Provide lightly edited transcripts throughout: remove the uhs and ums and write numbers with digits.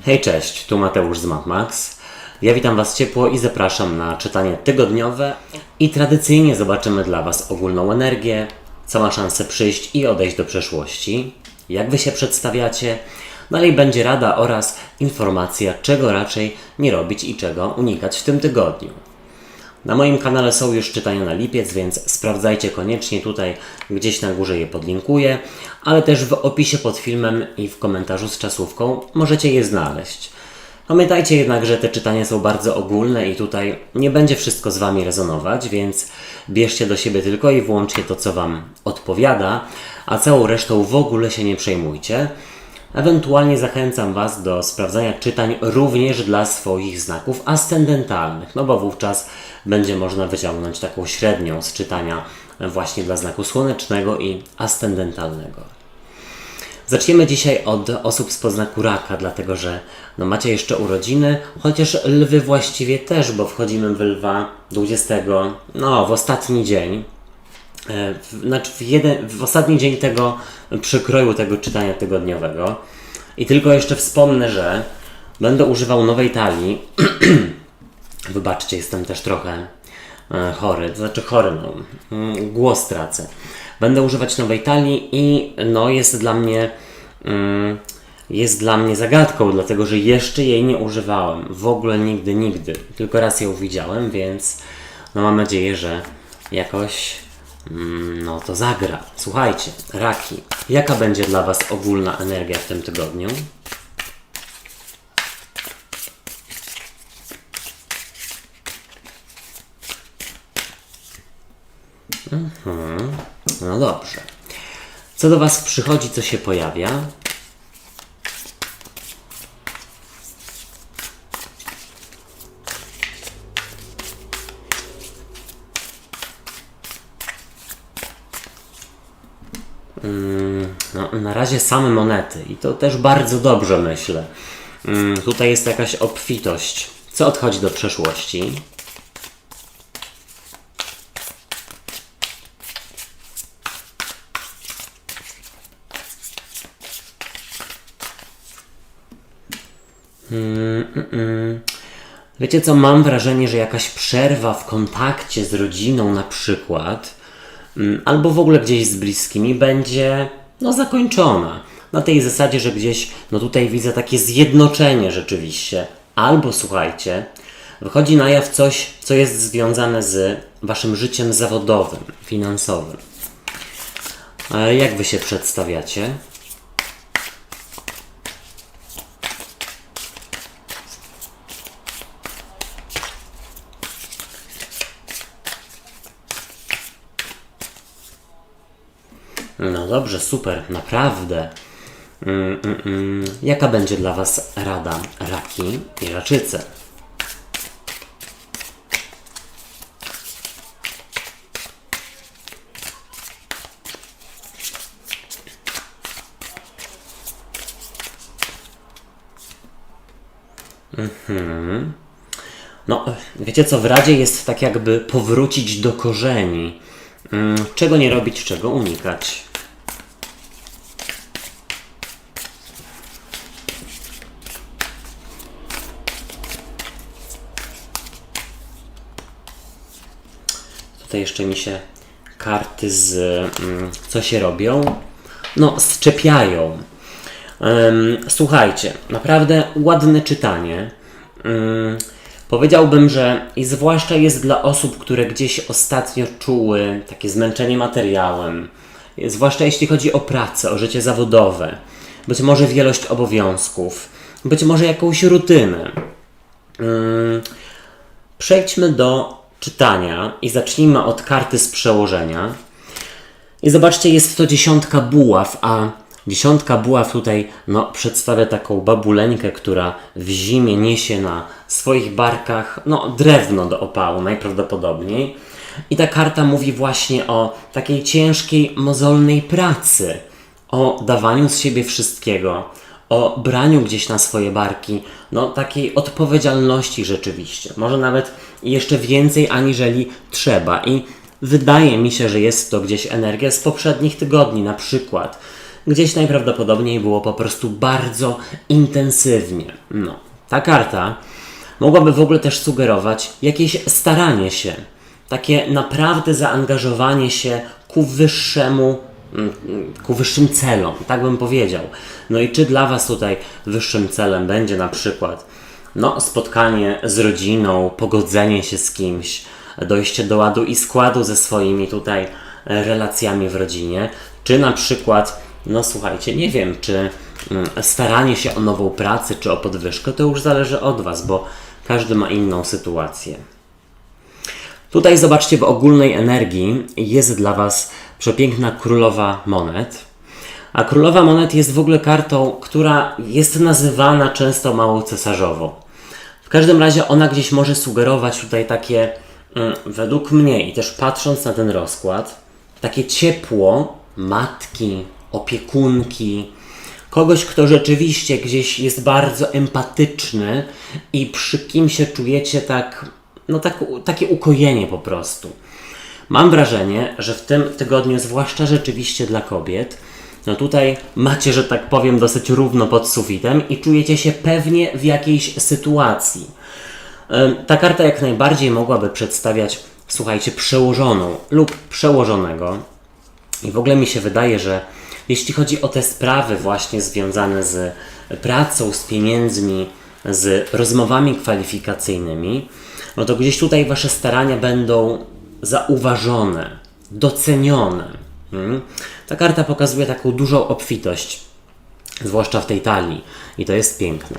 Hej, cześć, tu Mateusz z MatMax. Ja witam Was ciepło i zapraszam na czytanie tygodniowe i tradycyjnie zobaczymy dla Was ogólną energię, co ma szansę przyjść i odejść do przeszłości, jak Wy się przedstawiacie, dalej będzie rada oraz informacja, czego raczej nie robić i czego unikać w tym tygodniu. Na moim kanale są już czytania na lipiec, więc sprawdzajcie koniecznie, tutaj gdzieś na górze je podlinkuję, ale też w opisie pod filmem i w komentarzu z czasówką możecie je znaleźć. Pamiętajcie jednak, że te czytania są bardzo ogólne i tutaj nie będzie wszystko z Wami rezonować, więc bierzcie do siebie tylko i wyłącznie to, co Wam odpowiada, a całą resztą w ogóle się nie przejmujcie. Ewentualnie zachęcam Was do sprawdzania czytań również dla swoich znaków ascendentalnych, no bo wówczas będzie można wyciągnąć taką średnią z czytania właśnie dla znaku słonecznego i ascendentalnego. Zaczniemy dzisiaj od osób z podznaku raka, dlatego że macie jeszcze urodziny, chociaż lwy właściwie też, bo wchodzimy w lwa 20, w ostatni dzień. W ostatni dzień tego przykroju, tego czytania tygodniowego. I tylko jeszcze wspomnę, że będę używał nowej talii. Wybaczcie, jestem też trochę chory, głos tracę. Będę używać nowej talii i jest dla mnie zagadką, dlatego że jeszcze jej nie używałem. W ogóle nigdy. Tylko raz ją widziałem, więc mam nadzieję, że jakoś to zagra. Słuchajcie, raki. Jaka będzie dla Was ogólna energia w tym tygodniu? No dobrze. Co do Was przychodzi, co się pojawia? Na razie same monety i to też bardzo dobrze, myślę. Tutaj jest jakaś obfitość. Co odchodzi do przeszłości? Wiecie co, mam wrażenie, że jakaś przerwa w kontakcie z rodziną na przykład, albo w ogóle gdzieś z bliskimi będzie zakończona. Na tej zasadzie, że gdzieś, tutaj widzę takie zjednoczenie rzeczywiście. Albo słuchajcie, wychodzi na jaw coś, co jest związane z Waszym życiem zawodowym, finansowym. Jak Wy się przedstawiacie? No dobrze, super, naprawdę. Jaka będzie dla Was rada, raki i raczyce? Wiecie co, w radzie jest tak jakby powrócić do korzeni. Czego nie robić, czego unikać. Tutaj jeszcze mi się karty co się robią? Zczepiają. Słuchajcie, naprawdę ładne czytanie. Powiedziałbym, że i zwłaszcza jest dla osób, które gdzieś ostatnio czuły takie zmęczenie materiałem, zwłaszcza jeśli chodzi o pracę, o życie zawodowe, być może wielość obowiązków, być może jakąś rutynę. Przejdźmy do czytania i zacznijmy od karty z przełożenia. I zobaczcie, jest to 10 buław, a 10 buław tutaj przedstawia taką babuleńkę, która w zimie niesie na swoich barkach drewno do opału najprawdopodobniej. I ta karta mówi właśnie o takiej ciężkiej, mozolnej pracy, o dawaniu z siebie wszystkiego, o braniu gdzieś na swoje barki, takiej odpowiedzialności rzeczywiście. Może nawet jeszcze więcej aniżeli trzeba. I wydaje mi się, że jest to gdzieś energia z poprzednich tygodni, na przykład gdzieś najprawdopodobniej było po prostu bardzo intensywnie. No, ta karta mogłaby w ogóle też sugerować jakieś staranie się, takie naprawdę zaangażowanie się ku wyższym celom, tak bym powiedział. No i czy dla Was tutaj wyższym celem będzie na przykład spotkanie z rodziną, pogodzenie się z kimś, dojście do ładu i składu ze swoimi tutaj relacjami w rodzinie, czy na przykład, słuchajcie, nie wiem, czy staranie się o nową pracę, czy o podwyżkę, to już zależy od Was, bo każdy ma inną sytuację. Tutaj zobaczcie, w ogólnej energii jest dla Was przepiękna królowa monet. A królowa monet jest w ogóle kartą, która jest nazywana często małą cesarzową. W każdym razie ona gdzieś może sugerować tutaj takie, według mnie i też patrząc na ten rozkład, takie ciepło matki, opiekunki, kogoś, kto rzeczywiście gdzieś jest bardzo empatyczny i przy kim się czujecie takie ukojenie po prostu. Mam wrażenie, że w tym tygodniu, zwłaszcza rzeczywiście dla kobiet, tutaj macie, że tak powiem, dosyć równo pod sufitem i czujecie się pewnie w jakiejś sytuacji. Ta karta jak najbardziej mogłaby przedstawiać, słuchajcie, przełożoną lub przełożonego. I w ogóle mi się wydaje, że jeśli chodzi o te sprawy właśnie związane z pracą, z pieniędzmi, z rozmowami kwalifikacyjnymi, to gdzieś tutaj Wasze starania będą zauważone, docenione. Ta karta pokazuje taką dużą obfitość, zwłaszcza w tej talii, i to jest piękne.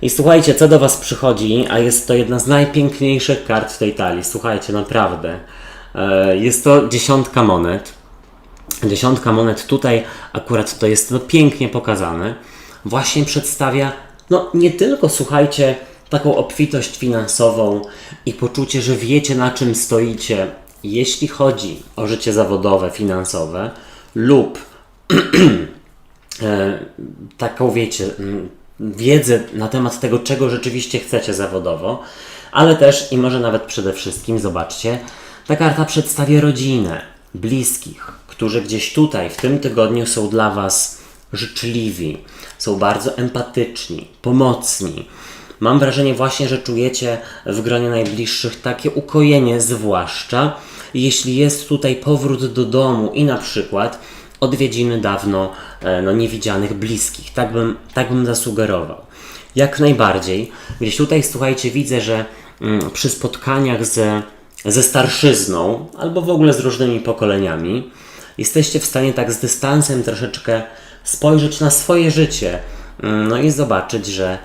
I słuchajcie, co do Was przychodzi, a jest to jedna z najpiękniejszych kart w tej talii. Słuchajcie, naprawdę. Jest to 10 monet. 10 monet tutaj akurat to jest pięknie pokazane. Właśnie przedstawia, nie tylko, słuchajcie, taką obfitość finansową i poczucie, że wiecie, na czym stoicie, jeśli chodzi o życie zawodowe, finansowe, lub taką, wiecie, wiedzę na temat tego, czego rzeczywiście chcecie zawodowo, ale też i może nawet przede wszystkim, zobaczcie, ta karta przedstawia rodzinę, bliskich, którzy gdzieś tutaj w tym tygodniu są dla Was życzliwi, są bardzo empatyczni, pomocni. Mam wrażenie właśnie, że czujecie w gronie najbliższych takie ukojenie, zwłaszcza jeśli jest tutaj powrót do domu i na przykład odwiedziny dawno niewidzianych bliskich. Tak bym zasugerował. Jak najbardziej. Gdzieś tutaj, słuchajcie, widzę, że przy spotkaniach ze starszyzną albo w ogóle z różnymi pokoleniami jesteście w stanie tak z dystansem troszeczkę spojrzeć na swoje życie i zobaczyć, że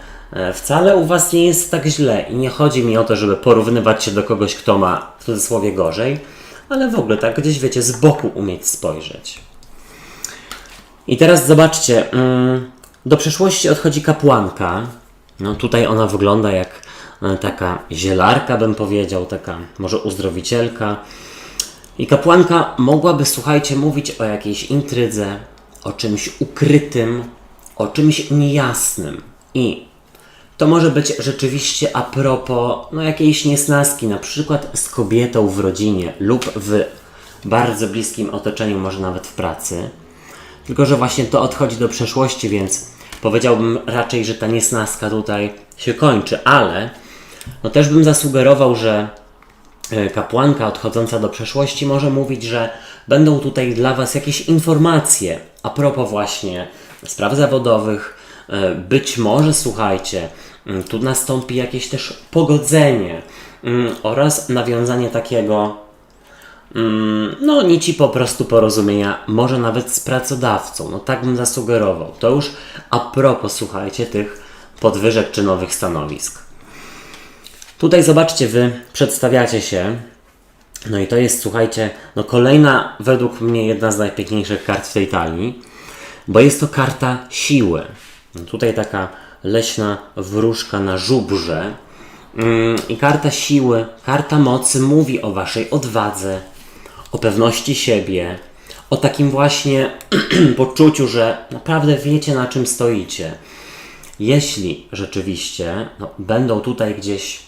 wcale u Was nie jest tak źle i nie chodzi mi o to, żeby porównywać się do kogoś, kto ma w cudzysłowie gorzej, ale w ogóle tak gdzieś, wiecie, z boku umieć spojrzeć. I teraz zobaczcie, do przeszłości odchodzi kapłanka. Tutaj ona wygląda jak taka zielarka, bym powiedział, taka może uzdrowicielka. I kapłanka mogłaby, słuchajcie, mówić o jakiejś intrydze, o czymś ukrytym, o czymś niejasnym. I to może być rzeczywiście a propos jakiejś niesnaski, na przykład z kobietą w rodzinie lub w bardzo bliskim otoczeniu, może nawet w pracy. Tylko że właśnie to odchodzi do przeszłości, więc powiedziałbym raczej, że ta niesnaska tutaj się kończy, ale też bym zasugerował, że kapłanka odchodząca do przeszłości może mówić, że będą tutaj dla Was jakieś informacje a propos właśnie spraw zawodowych. Być może, słuchajcie, tu nastąpi jakieś też pogodzenie oraz nawiązanie takiego nici po prostu porozumienia, może nawet z pracodawcą. Tak bym zasugerował. To już a propos, słuchajcie, tych podwyżek czy nowych stanowisk. Tutaj zobaczcie, Wy przedstawiacie się, i to jest, słuchajcie, kolejna według mnie jedna z najpiękniejszych kart w tej talii, bo jest to karta siły. Tutaj taka leśna wróżka na żubrze i karta siły, karta mocy mówi o Waszej odwadze, o pewności siebie, o takim właśnie poczuciu, że naprawdę wiecie, na czym stoicie. Jeśli rzeczywiście będą tutaj gdzieś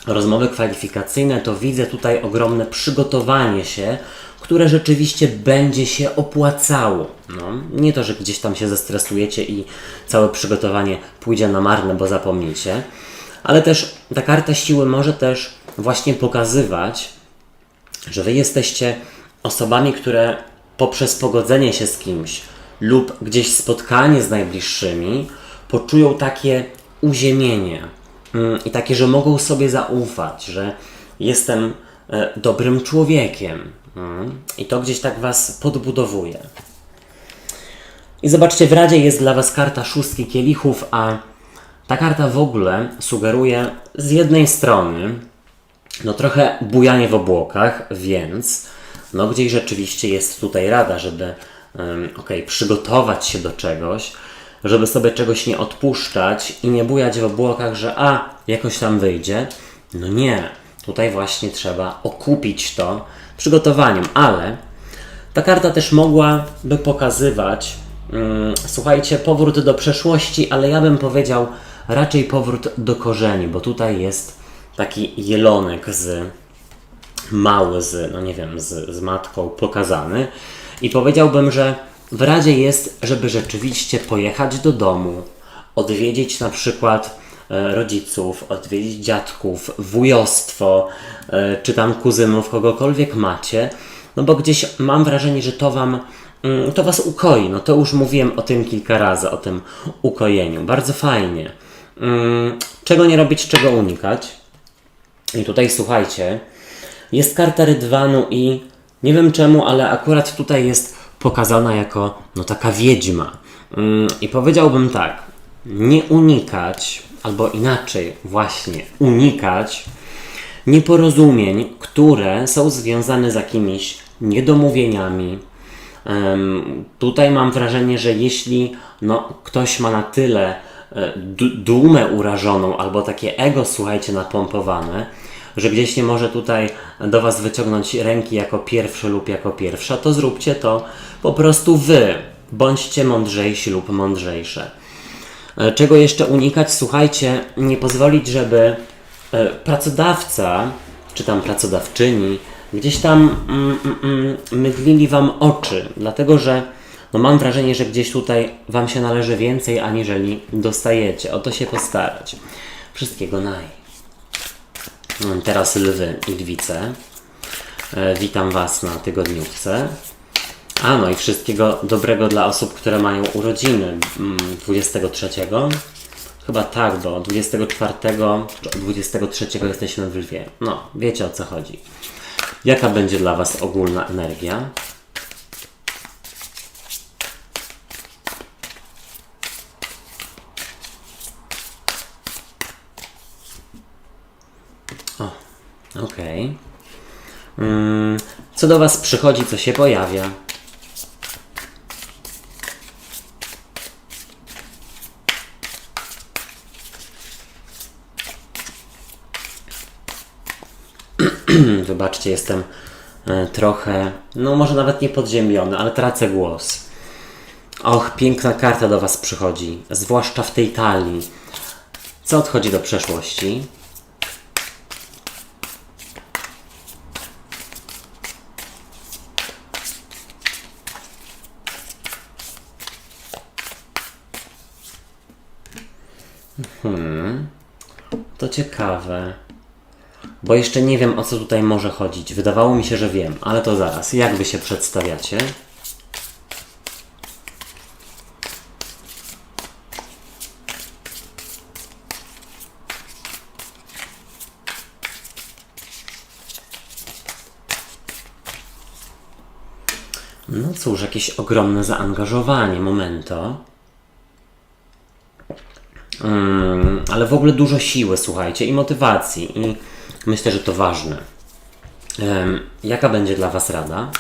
rozmowy kwalifikacyjne, to widzę tutaj ogromne przygotowanie się, które rzeczywiście będzie się opłacało. No, nie to, że gdzieś tam się zestresujecie i całe przygotowanie pójdzie na marne, bo zapomnicie, ale też ta karta siły może też właśnie pokazywać, że wy jesteście osobami, które poprzez pogodzenie się z kimś lub gdzieś spotkanie z najbliższymi poczują takie uziemienie i takie, że mogą sobie zaufać, że jestem dobrym człowiekiem i to gdzieś tak was podbudowuje. I zobaczcie, w Radzie jest dla was karta szóstki kielichów, a ta karta w ogóle sugeruje z jednej strony no trochę bujanie w obłokach, więc no gdzieś rzeczywiście jest tutaj rada, żeby przygotować się do czegoś, żeby sobie czegoś nie odpuszczać i nie bujać w obłokach, że jakoś tam wyjdzie. No nie, tutaj właśnie trzeba okupić to przygotowaniem, ale ta karta też mogłaby pokazywać, słuchajcie, powrót do przeszłości, ale ja bym powiedział raczej powrót do korzeni, bo tutaj jest taki jelonek mały z matką pokazany i powiedziałbym, że w Radzie jest, żeby rzeczywiście pojechać do domu, odwiedzić na przykład rodziców, odwiedzić dziadków, wujostwo, czy tam kuzynów, kogokolwiek macie, no bo gdzieś mam wrażenie, że to was ukoi. No to już mówiłem o tym kilka razy, o tym ukojeniu. Bardzo fajnie. Czego nie robić, czego unikać. I tutaj słuchajcie, jest karta rydwanu i nie wiem czemu, ale akurat tutaj jest pokazana jako taka wiedźma. I powiedziałbym tak, nie unikać, albo inaczej właśnie unikać nieporozumień, które są związane z jakimiś niedomówieniami. Tutaj mam wrażenie, że jeśli ktoś ma na tyle dumę urażoną albo takie ego, słuchajcie, napompowane, że gdzieś nie może tutaj do was wyciągnąć ręki jako pierwszy lub jako pierwsza, to zróbcie to po prostu wy. Bądźcie mądrzejsi lub mądrzejsze. Czego jeszcze unikać? Słuchajcie, nie pozwolić, żeby pracodawca, czy tam pracodawczyni, gdzieś tam mydlili wam oczy, dlatego że mam wrażenie, że gdzieś tutaj wam się należy więcej, aniżeli dostajecie. O to się postarać. Wszystkiego naj. Teraz lwy i lwice. Witam was na tygodniówce. No i wszystkiego dobrego dla osób, które mają urodziny 23. Chyba tak, bo 24 czy 23 jesteśmy w lwie. No, wiecie o co chodzi. Jaka będzie dla was ogólna energia? Okej. Co do was przychodzi, co się pojawia? Wybaczcie, jestem trochę, może nawet nie podziębiony, ale tracę głos. Och, piękna karta do was przychodzi, zwłaszcza w tej talii. Co odchodzi do przeszłości? To ciekawe. Bo jeszcze nie wiem, o co tutaj może chodzić. Wydawało mi się, że wiem, ale to zaraz. Jak wy się przedstawiacie? No cóż, jakieś ogromne zaangażowanie, momento. Ale w ogóle dużo siły, słuchajcie, i motywacji. I myślę, że to ważne. Jaka będzie dla was rada?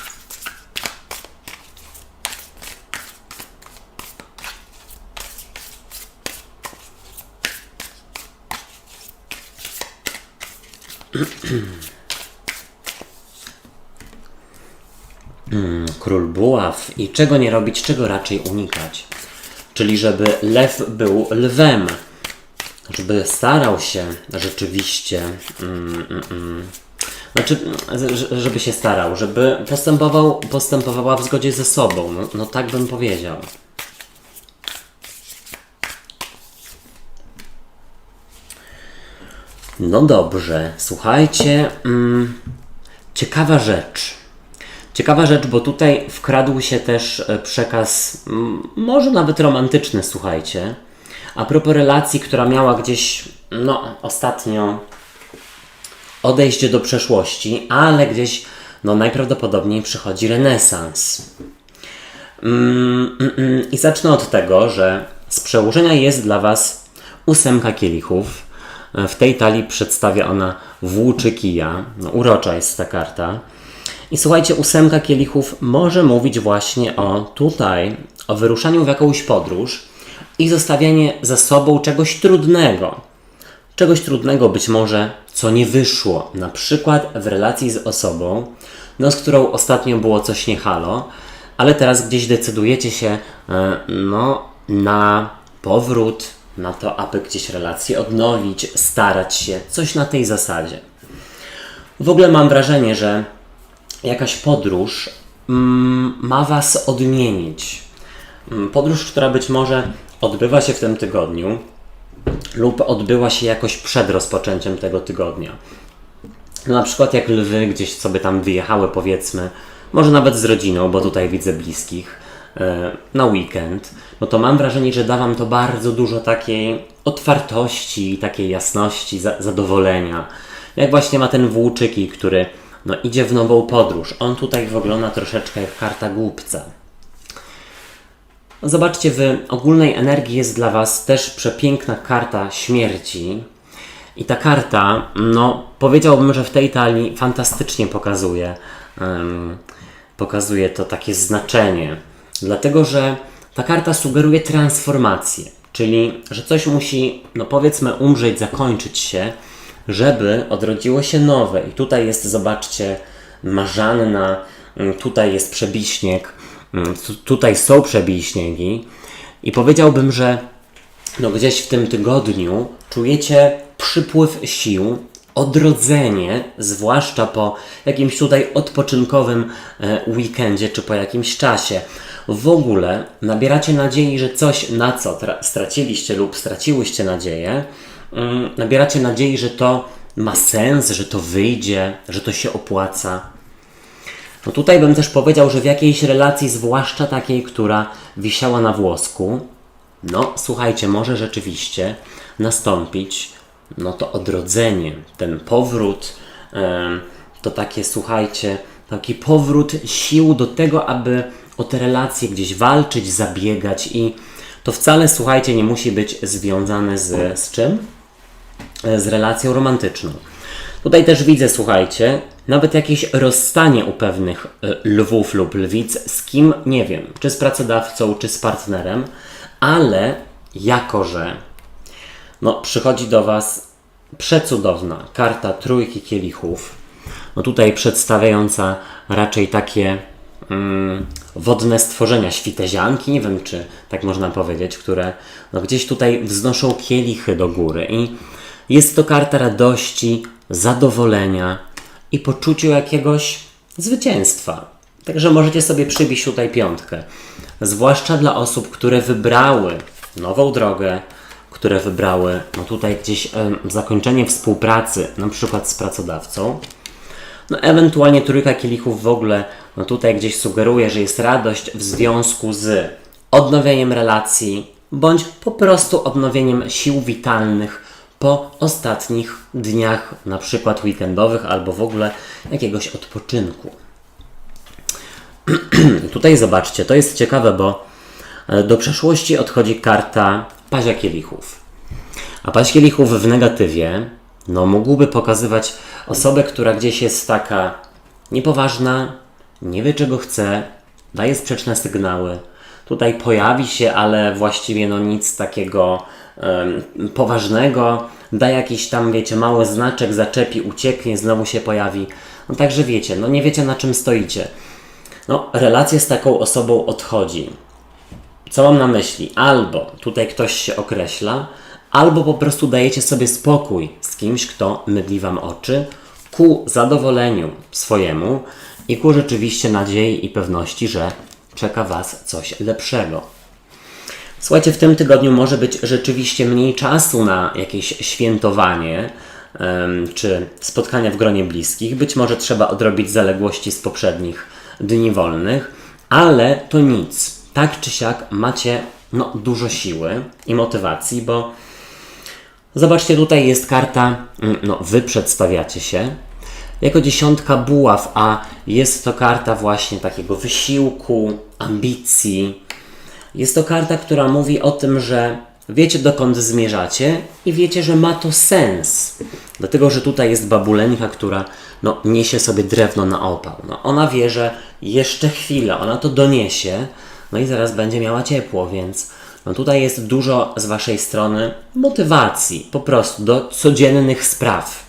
Król buław. I czego nie robić, czego raczej unikać. Czyli żeby lew był lwem. Żeby starał się rzeczywiście Znaczy, żeby się starał, żeby postępowała w zgodzie ze sobą. No tak bym powiedział. No dobrze, słuchajcie, ciekawa rzecz. Ciekawa rzecz, bo tutaj wkradł się też przekaz, może nawet romantyczny, słuchajcie. A propos relacji, która miała gdzieś, ostatnio odejść do przeszłości, ale gdzieś, najprawdopodobniej przychodzi renesans. I zacznę od tego, że z przełożenia jest dla Was 8 kielichów. W tej talii przedstawia ona włóczy kija. Urocza jest ta karta. I słuchajcie, 8 kielichów może mówić właśnie o wyruszaniu w jakąś podróż i zostawianie za sobą czegoś trudnego. Czegoś trudnego być może, co nie wyszło. Na przykład w relacji z osobą, z którą ostatnio było coś nie halo, ale teraz gdzieś decydujecie się na powrót, na to, aby gdzieś relację odnowić, starać się, coś na tej zasadzie. W ogóle mam wrażenie, że jakaś podróż ma Was odmienić. Podróż, która być może odbywa się w tym tygodniu lub odbyła się jakoś przed rozpoczęciem tego tygodnia. Na przykład jak lwy gdzieś sobie tam wyjechały, powiedzmy, może nawet z rodziną, bo tutaj widzę bliskich, na weekend, to mam wrażenie, że da Wam to bardzo dużo takiej otwartości, takiej jasności, zadowolenia. Jak właśnie ma ten włóczyki, który idzie w nową podróż. On tutaj wygląda troszeczkę jak karta głupca. Zobaczcie, w ogólnej energii jest dla Was też przepiękna karta śmierci. I ta karta, powiedziałbym, że w tej talii fantastycznie pokazuje to takie znaczenie. Dlatego, że ta karta sugeruje transformację. Czyli, że coś musi, powiedzmy, umrzeć, zakończyć się, żeby odrodziło się nowe. I tutaj jest, zobaczcie, marzanna, tutaj jest przebiśnieg, tutaj są przebiśniegi. I powiedziałbym, że gdzieś w tym tygodniu czujecie przypływ sił, odrodzenie, zwłaszcza po jakimś tutaj odpoczynkowym weekendzie, czy po jakimś czasie. W ogóle nabieracie nadziei, że coś, na co straciliście lub straciłyście nadzieję, nabieracie nadziei, że to ma sens, że to wyjdzie, że to się opłaca. Tutaj bym też powiedział, że w jakiejś relacji, zwłaszcza takiej, która wisiała na włosku, słuchajcie, może rzeczywiście nastąpić to odrodzenie, ten powrót, to takie, słuchajcie, taki powrót sił do tego, aby o te relacje gdzieś walczyć, zabiegać i to wcale, słuchajcie, nie musi być związane z czym? Z relacją romantyczną. Tutaj też widzę, słuchajcie, nawet jakieś rozstanie u pewnych lwów lub lwic z kim, nie wiem, czy z pracodawcą, czy z partnerem, ale jako, że przychodzi do Was przecudowna karta trójki kielichów, tutaj przedstawiająca raczej takie wodne stworzenia, świtezianki, nie wiem, czy tak można powiedzieć, które gdzieś tutaj wznoszą kielichy do góry i jest to karta radości, zadowolenia i poczuciu jakiegoś zwycięstwa. Także możecie sobie przybić tutaj 5. Zwłaszcza dla osób, które wybrały nową drogę, które wybrały tutaj gdzieś zakończenie współpracy, na przykład z pracodawcą. Ewentualnie trójka kielichów w ogóle tutaj gdzieś sugeruje, że jest radość w związku z odnowieniem relacji, bądź po prostu odnowieniem sił witalnych po ostatnich dniach, na przykład weekendowych, albo w ogóle jakiegoś odpoczynku. Tutaj zobaczcie, to jest ciekawe, bo do przeszłości odchodzi karta pazia kielichów. A paź kielichów w negatywie mógłby pokazywać osobę, która gdzieś jest taka niepoważna, nie wie czego chce, daje sprzeczne sygnały. Tutaj pojawi się, ale właściwie nic takiego poważnego. Da jakiś tam, wiecie, mały znaczek, zaczepi, ucieknie, znowu się pojawi. Także wiecie, nie wiecie na czym stoicie. Relacja z taką osobą odchodzi. Co mam na myśli? Albo tutaj ktoś się określa, albo po prostu dajecie sobie spokój z kimś, kto mydli Wam oczy, ku zadowoleniu swojemu i ku rzeczywiście nadziei i pewności, że czeka Was coś lepszego. Słuchajcie, w tym tygodniu może być rzeczywiście mniej czasu na jakieś świętowanie czy spotkania w gronie bliskich. Być może trzeba odrobić zaległości z poprzednich dni wolnych, ale to nic. Tak czy siak macie dużo siły i motywacji, bo zobaczcie, tutaj jest karta, wy przedstawiacie się jako 10 buław, a jest to karta właśnie takiego wysiłku, ambicji. Jest to karta, która mówi o tym, że wiecie, dokąd zmierzacie i wiecie, że ma to sens. Dlatego, że tutaj jest babuleńka, która niesie sobie drewno na opał. Ona wie, że jeszcze chwilę, ona to doniesie, i zaraz będzie miała ciepło, więc tutaj jest dużo z Waszej strony motywacji po prostu do codziennych spraw.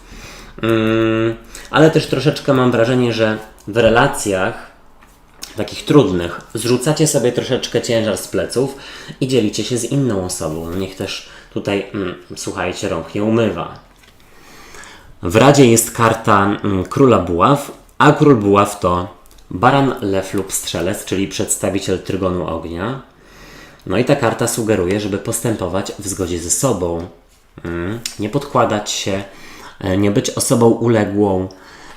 Ale też troszeczkę mam wrażenie, że w relacjach takich trudnych zrzucacie sobie troszeczkę ciężar z pleców i dzielicie się z inną osobą. Niech też tutaj, słuchajcie, rąk nie umywa. W Radzie jest karta Króla Buław, a Król Buław to Baran, Lew lub Strzelec, czyli przedstawiciel Trygonu Ognia. I ta karta sugeruje, żeby postępować w zgodzie ze sobą. Nie podkładać się, nie być osobą uległą,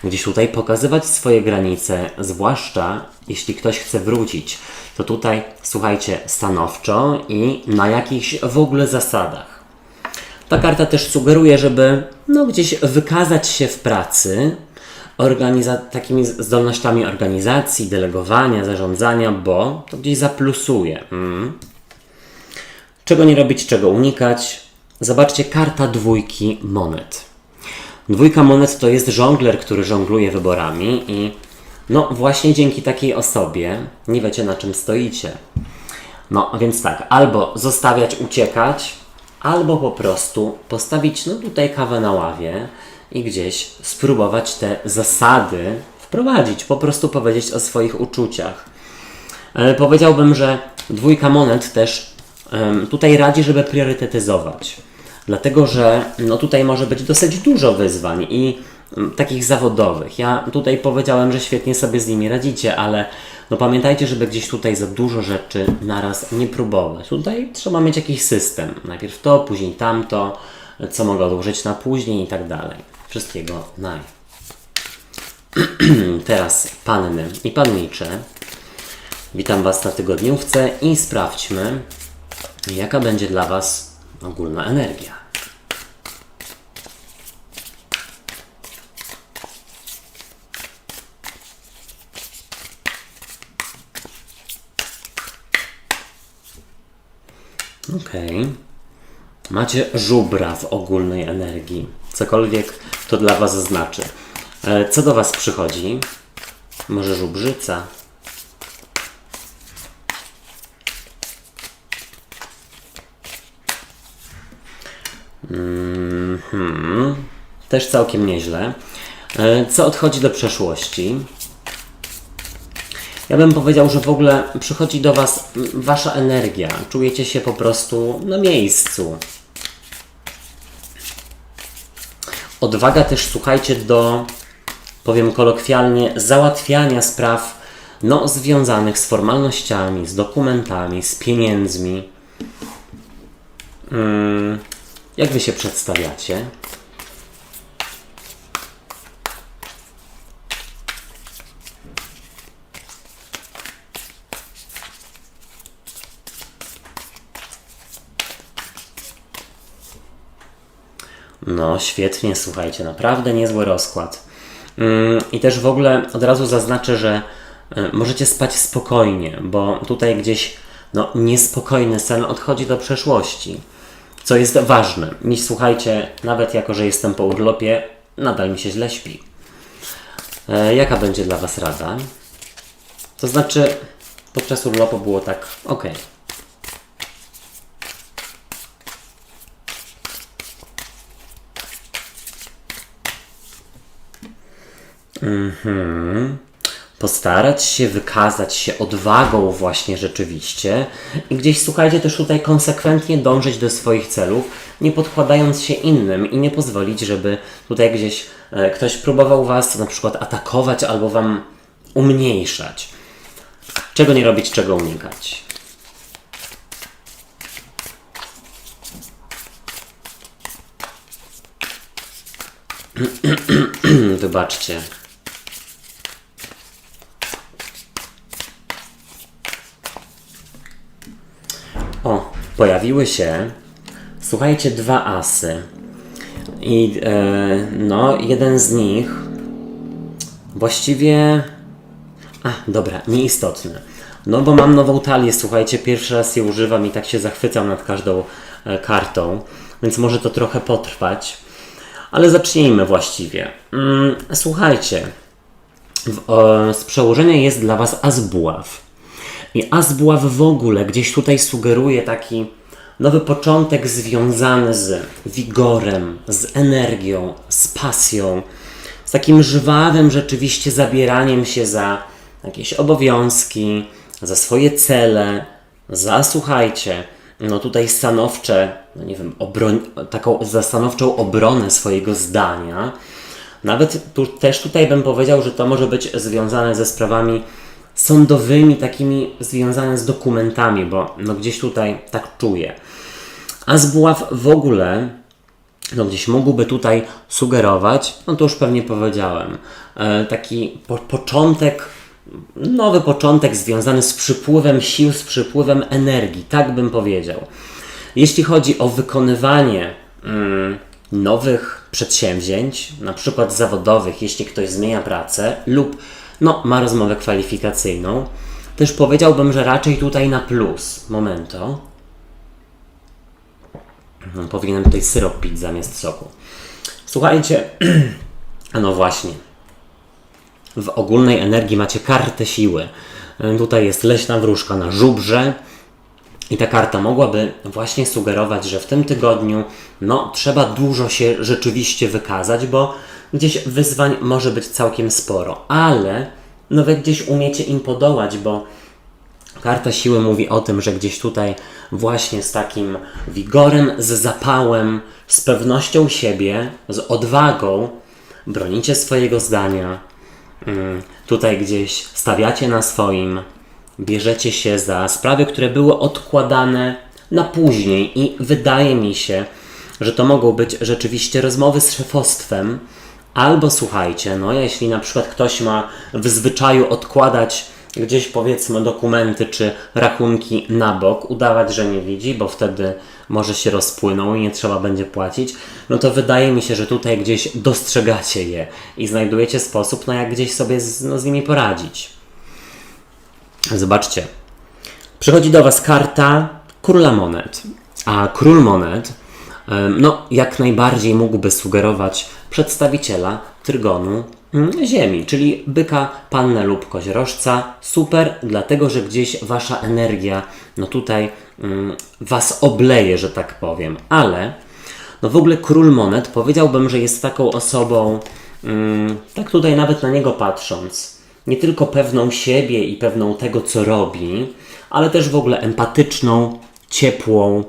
gdzieś tutaj pokazywać swoje granice, zwłaszcza jeśli ktoś chce wrócić, to tutaj, słuchajcie, stanowczo i na jakichś w ogóle zasadach. Ta karta też sugeruje, żeby gdzieś wykazać się w pracy takimi zdolnościami organizacji, delegowania, zarządzania, bo to gdzieś zaplusuje. Czego nie robić, czego unikać? Zobaczcie, karta dwójki monet. Dwójka monet to jest żongler, który żongluje wyborami i właśnie dzięki takiej osobie nie wiecie, na czym stoicie. Więc tak, albo zostawiać, uciekać, albo po prostu postawić tutaj kawę na ławie i gdzieś spróbować te zasady wprowadzić, po prostu powiedzieć o swoich uczuciach. Powiedziałbym, że dwójka monet też tutaj radzi, żeby priorytetyzować. Dlatego, że tutaj może być dosyć dużo wyzwań i takich zawodowych. Ja tutaj powiedziałem, że świetnie sobie z nimi radzicie, ale pamiętajcie, żeby gdzieś tutaj za dużo rzeczy naraz nie próbować. Tutaj trzeba mieć jakiś system. Najpierw to, później tamto, co mogę odłożyć na później i tak dalej. Wszystkiego naj. Teraz panny i pannicze. Witam Was na tygodniówce i sprawdźmy, jaka będzie dla Was ogólna energia. Okej. Macie żubra w ogólnej energii. Cokolwiek to dla Was znaczy. Co do Was przychodzi? Może żubrzyca? Też całkiem nieźle. Co odchodzi do przeszłości? Ja bym powiedział, że w ogóle przychodzi do Was Wasza energia. Czujecie się po prostu na miejscu. Odwaga też, słuchajcie, do, powiem kolokwialnie, załatwiania spraw związanych z formalnościami, z dokumentami, z pieniędzmi. Jak Wy się przedstawiacie? Świetnie, słuchajcie, naprawdę niezły rozkład. I też w ogóle od razu zaznaczę, że możecie spać spokojnie, bo tutaj gdzieś niespokojny sen odchodzi do przeszłości, co jest ważne. Słuchajcie, nawet jako, że jestem po urlopie, nadal mi się źle śpi. Jaka będzie dla Was rada? To znaczy, podczas urlopu było tak ok. Postarać się wykazać się odwagą właśnie rzeczywiście i gdzieś, słuchajcie, też tutaj konsekwentnie dążyć do swoich celów, nie podkładając się innym i nie pozwolić, żeby tutaj gdzieś ktoś próbował Was na przykład atakować albo Wam umniejszać. Czego nie robić, czego unikać. Wybaczcie. O, pojawiły się, słuchajcie, 2 asy. I no, jeden z nich właściwie... dobra, nieistotne. No bo mam nową talię, słuchajcie, pierwszy raz je używam i tak się zachwycam nad każdą kartą, więc może to trochę potrwać. Ale zacznijmy właściwie. Słuchajcie, z przełożenia jest dla Was as buław. I as buław w ogóle gdzieś tutaj sugeruje taki nowy początek związany z wigorem, z energią, z pasją, z takim żwawym rzeczywiście zabieraniem się za jakieś obowiązki, za swoje cele, za, słuchajcie, no tutaj stanowcze, no nie wiem, taką stanowczą obronę swojego zdania. Nawet też tutaj bym powiedział, że to może być związane ze sprawami sądowymi, takimi związane z dokumentami, bo no gdzieś tutaj tak czuję. As buław w ogóle, no gdzieś mógłby tutaj sugerować, no to już pewnie powiedziałem, taki początek, nowy początek związany z przypływem sił, z przypływem energii, tak bym powiedział. Jeśli chodzi o wykonywanie nowych przedsięwzięć, na przykład zawodowych, jeśli ktoś zmienia pracę lub no, ma rozmowę kwalifikacyjną, też powiedziałbym, że raczej tutaj na plus. Momento. Powinienem tutaj syrop pić zamiast soku. Słuchajcie, no właśnie. W ogólnej energii macie kartę siły. Tutaj jest leśna wróżka na żubrze. I ta karta mogłaby właśnie sugerować, że w tym tygodniu no, trzeba dużo się rzeczywiście wykazać, bo gdzieś wyzwań może być całkiem sporo. Ale no wy gdzieś umiecie im podołać, bo karta siły mówi o tym, że gdzieś tutaj właśnie z takim wigorem, z zapałem, z pewnością siebie, z odwagą bronicie swojego zdania. Tutaj gdzieś stawiacie na swoim, bierzecie się za sprawy, które były odkładane na później i wydaje mi się, że to mogą być rzeczywiście rozmowy z szefostwem, albo słuchajcie, no jeśli na przykład ktoś ma w zwyczaju odkładać gdzieś powiedzmy dokumenty czy rachunki na bok, udawać, że nie widzi, bo wtedy może się rozpłyną i nie trzeba będzie płacić, no to wydaje mi się, że tutaj gdzieś dostrzegacie je i znajdujecie sposób, no jak gdzieś sobie z nimi poradzić. Zobaczcie, przychodzi do Was karta Króla Monet, a Król Monet no jak najbardziej mógłby sugerować przedstawiciela trygonu Ziemi, czyli byka, pannę lub koziorożca. Super, dlatego że gdzieś Wasza energia no tutaj Was obleje, że tak powiem, ale no w ogóle Król Monet powiedziałbym, że jest taką osobą, tak tutaj nawet na niego patrząc, nie tylko pewną siebie i pewną tego, co robi, ale też w ogóle empatyczną, ciepłą.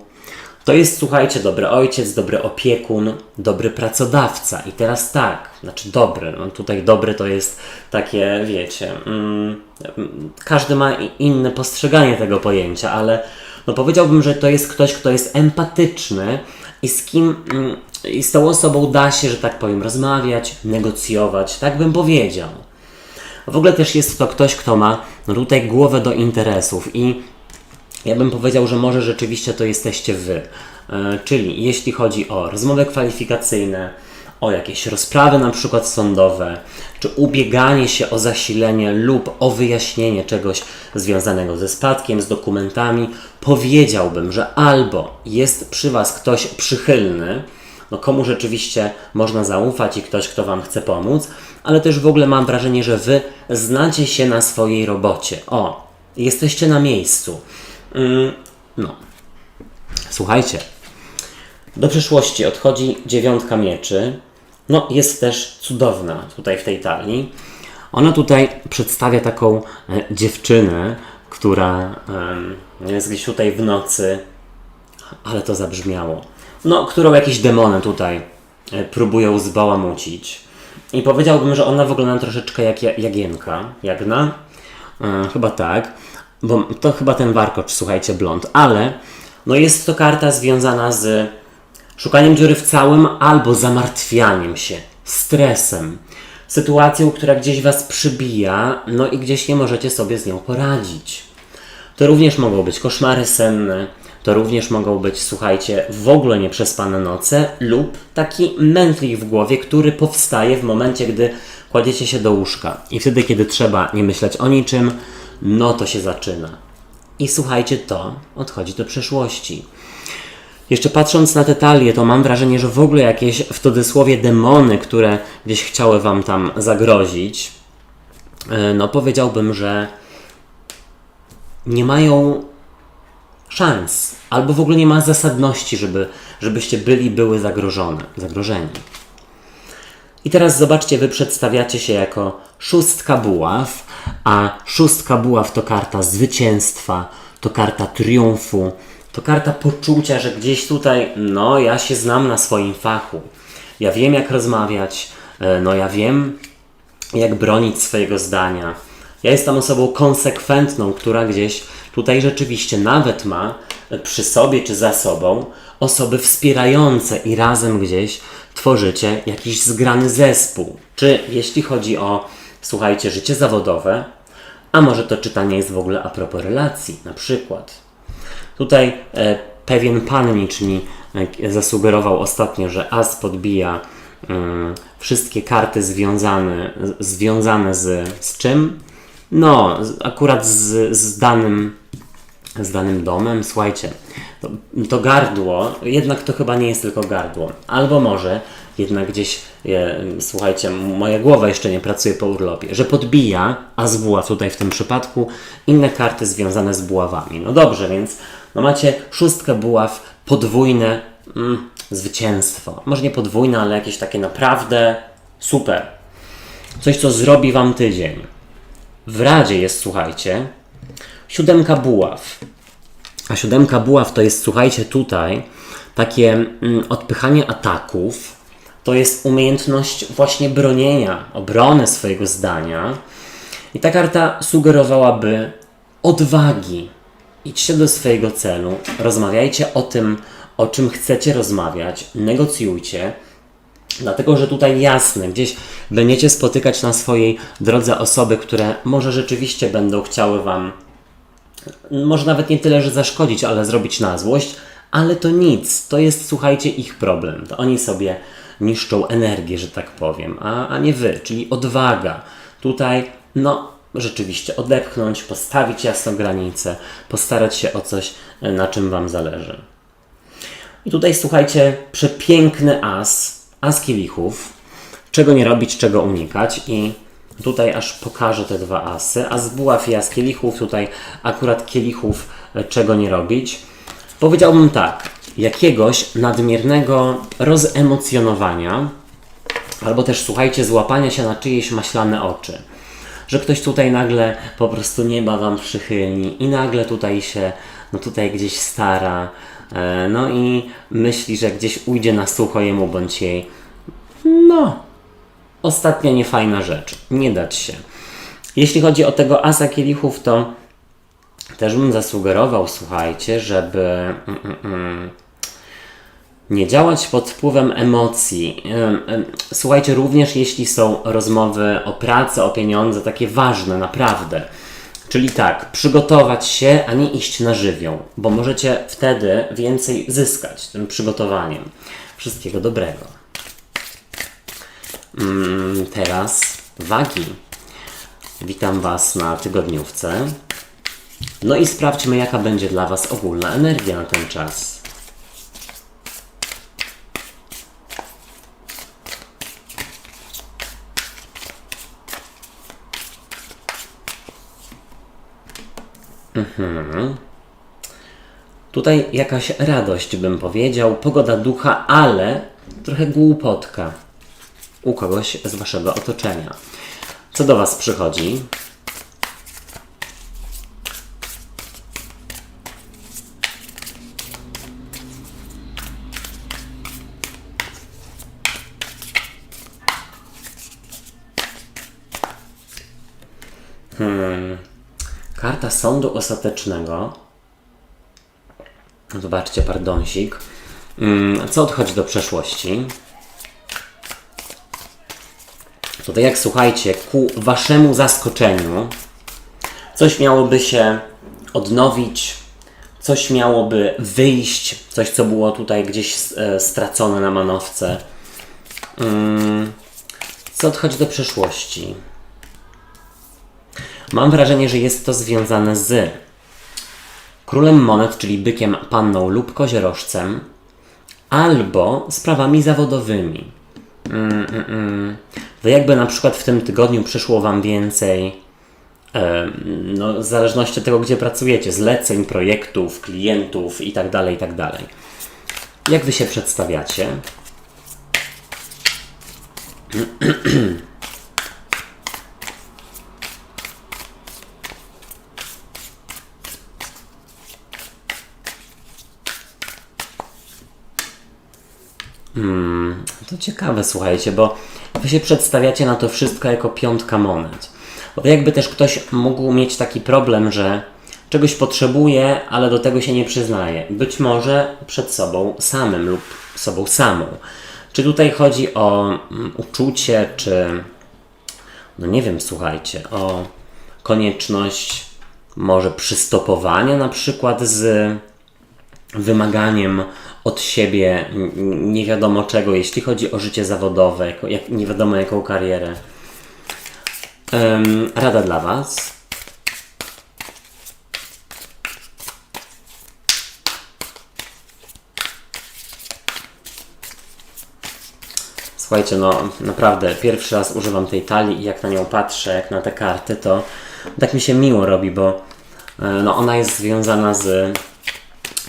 To jest, słuchajcie, dobry ojciec, dobry opiekun, dobry pracodawca. I teraz tak, znaczy dobry, no tutaj dobry to jest takie, wiecie, każdy ma inne postrzeganie tego pojęcia, ale no powiedziałbym, że to jest ktoś, kto jest empatyczny i z kim, i z tą osobą da się, że tak powiem, rozmawiać, negocjować, tak bym powiedział. W ogóle też jest to ktoś, kto ma no tutaj głowę do interesów i ja bym powiedział, że może rzeczywiście to jesteście Wy. Czyli jeśli chodzi o rozmowy kwalifikacyjne, o jakieś rozprawy na przykład sądowe, czy ubieganie się o zasilenie lub o wyjaśnienie czegoś związanego ze spadkiem, z dokumentami, powiedziałbym, że albo jest przy Was ktoś przychylny, no komu rzeczywiście można zaufać i ktoś, kto Wam chce pomóc, ale też w ogóle mam wrażenie, że Wy znacie się na swojej robocie. O, jesteście na miejscu. No. Słuchajcie, do przyszłości odchodzi 9 mieczy. No, jest też cudowna tutaj w tej talii. Ona tutaj przedstawia taką dziewczynę, która jest gdzieś tutaj w nocy, ale to zabrzmiało. no, którą jakieś demony tutaj próbują zbałamucić. I powiedziałbym, że ona wygląda troszeczkę jak Jagienka. Jagna? Chyba tak. Bo to chyba ten warkocz, słuchajcie, blond. Ale no jest to karta związana z szukaniem dziury w całym albo zamartwianiem się, stresem, sytuacją, która gdzieś was przybija, no i gdzieś nie możecie sobie z nią poradzić. To również mogą być koszmary senne, to również mogą być, słuchajcie, w ogóle nieprzespane noce lub taki mętlik w głowie, który powstaje w momencie, gdy kładziecie się do łóżka. I wtedy, kiedy trzeba nie myśleć o niczym, no to się zaczyna. I słuchajcie, to odchodzi do przeszłości. Jeszcze patrząc na te talie, to mam wrażenie, że w ogóle jakieś w cudzysłowie demony, które gdzieś chciały wam tam zagrozić, no powiedziałbym, że nie mają szans, albo w ogóle nie ma zasadności, żebyście były zagrożeni. I teraz zobaczcie, wy przedstawiacie się jako szóstka buław, a szóstka buław to karta zwycięstwa, to karta triumfu, to karta poczucia, że gdzieś tutaj, no ja się znam na swoim fachu. Ja wiem jak rozmawiać, no ja wiem jak bronić swojego zdania. Ja jestem osobą konsekwentną, która gdzieś tutaj rzeczywiście nawet ma przy sobie czy za sobą osoby wspierające i razem gdzieś tworzycie jakiś zgrany zespół. Czy jeśli chodzi o, słuchajcie, życie zawodowe, a może to czytanie jest w ogóle a propos relacji, na przykład. Tutaj pewien pannicz mi zasugerował ostatnio, że as podbija wszystkie karty związane z czym? No, akurat z danym domem. Słuchajcie, to gardło, jednak to chyba nie jest tylko gardło. Albo może jednak gdzieś, słuchajcie, moja głowa jeszcze nie pracuje po urlopie, że podbija, a z buław tutaj w tym przypadku, inne karty związane z buławami. No dobrze, więc no macie szóstkę buław, podwójne zwycięstwo. Może nie podwójne, ale jakieś takie naprawdę super. Coś, co zrobi wam tydzień. W radzie jest, słuchajcie, siódemka buław. A siódemka buław to jest, słuchajcie, tutaj takie odpychanie ataków. To jest umiejętność właśnie bronienia, obrony swojego zdania. I ta karta sugerowałaby odwagi. Idźcie do swojego celu, rozmawiajcie o tym, o czym chcecie rozmawiać, negocjujcie. Dlatego, że tutaj jasne, gdzieś będziecie spotykać na swojej drodze osoby, które może rzeczywiście będą chciały wam, może nawet nie tyle, że zaszkodzić, ale zrobić na złość, ale to nic, to jest, słuchajcie, ich problem. To oni sobie niszczą energię, że tak powiem, a nie wy, czyli odwaga. Tutaj, no, rzeczywiście odepchnąć, postawić jasno granicę, postarać się o coś, na czym wam zależy. I tutaj, słuchajcie, przepiękny as kielichów, czego nie robić, czego unikać i tutaj aż pokażę te dwa asy, as buław i as kielichów, tutaj akurat kielichów, czego nie robić. Powiedziałbym tak, jakiegoś nadmiernego rozemocjonowania, albo też, słuchajcie, złapania się na czyjeś maślane oczy. Że ktoś tutaj nagle po prostu nieba wam przychyli i nagle tutaj się, no tutaj gdzieś stara, no i myśli, że gdzieś ujdzie na sucho jemu bądź jej. No, ostatnia niefajna rzecz. Nie dać się. Jeśli chodzi o tego asa kielichów, to też bym zasugerował, słuchajcie, żeby nie działać pod wpływem emocji. Słuchajcie, również jeśli są rozmowy o pracę, o pieniądze, takie ważne, naprawdę. Czyli tak, przygotować się, a nie iść na żywioł, bo możecie wtedy więcej zyskać tym przygotowaniem. Wszystkiego dobrego. Teraz wagi. Witam Was na tygodniówce. No i sprawdźmy, jaka będzie dla Was ogólna energia na ten czas. Tutaj jakaś radość, bym powiedział, pogoda ducha, ale trochę głupotka u kogoś z Waszego otoczenia. Co do Was przychodzi? sądu ostatecznego. Zobaczcie, pardonsik. Co odchodzi do przeszłości? Tutaj jak słuchajcie, ku waszemu zaskoczeniu coś miałoby się odnowić, coś miałoby wyjść, coś co było tutaj gdzieś stracone na manowce. Co odchodzi do przeszłości? Mam wrażenie, że jest to związane z królem monet, czyli bykiem, panną lub koziorożcem, albo sprawami zawodowymi. To jakby na przykład w tym tygodniu przyszło wam więcej, no, w zależności od tego, gdzie pracujecie, zleceń, projektów, klientów itd., itd. Jak wy się przedstawiacie? To ciekawe, słuchajcie, bo wy się przedstawiacie na to wszystko jako piątka monet. Bo to jakby też ktoś mógł mieć taki problem, że czegoś potrzebuje, ale do tego się nie przyznaje. Być może przed sobą samym lub sobą samą. Czy tutaj chodzi o uczucie, czy no nie wiem, słuchajcie, o konieczność może przystopowania na przykład z wymaganiem od siebie nie wiadomo czego, jeśli chodzi o życie zawodowe, nie wiadomo jaką karierę. Rada dla was. Słuchajcie, no naprawdę pierwszy raz używam tej talii i jak na nią patrzę, jak na te karty, to tak mi się miło robi, bo no, ona jest związana z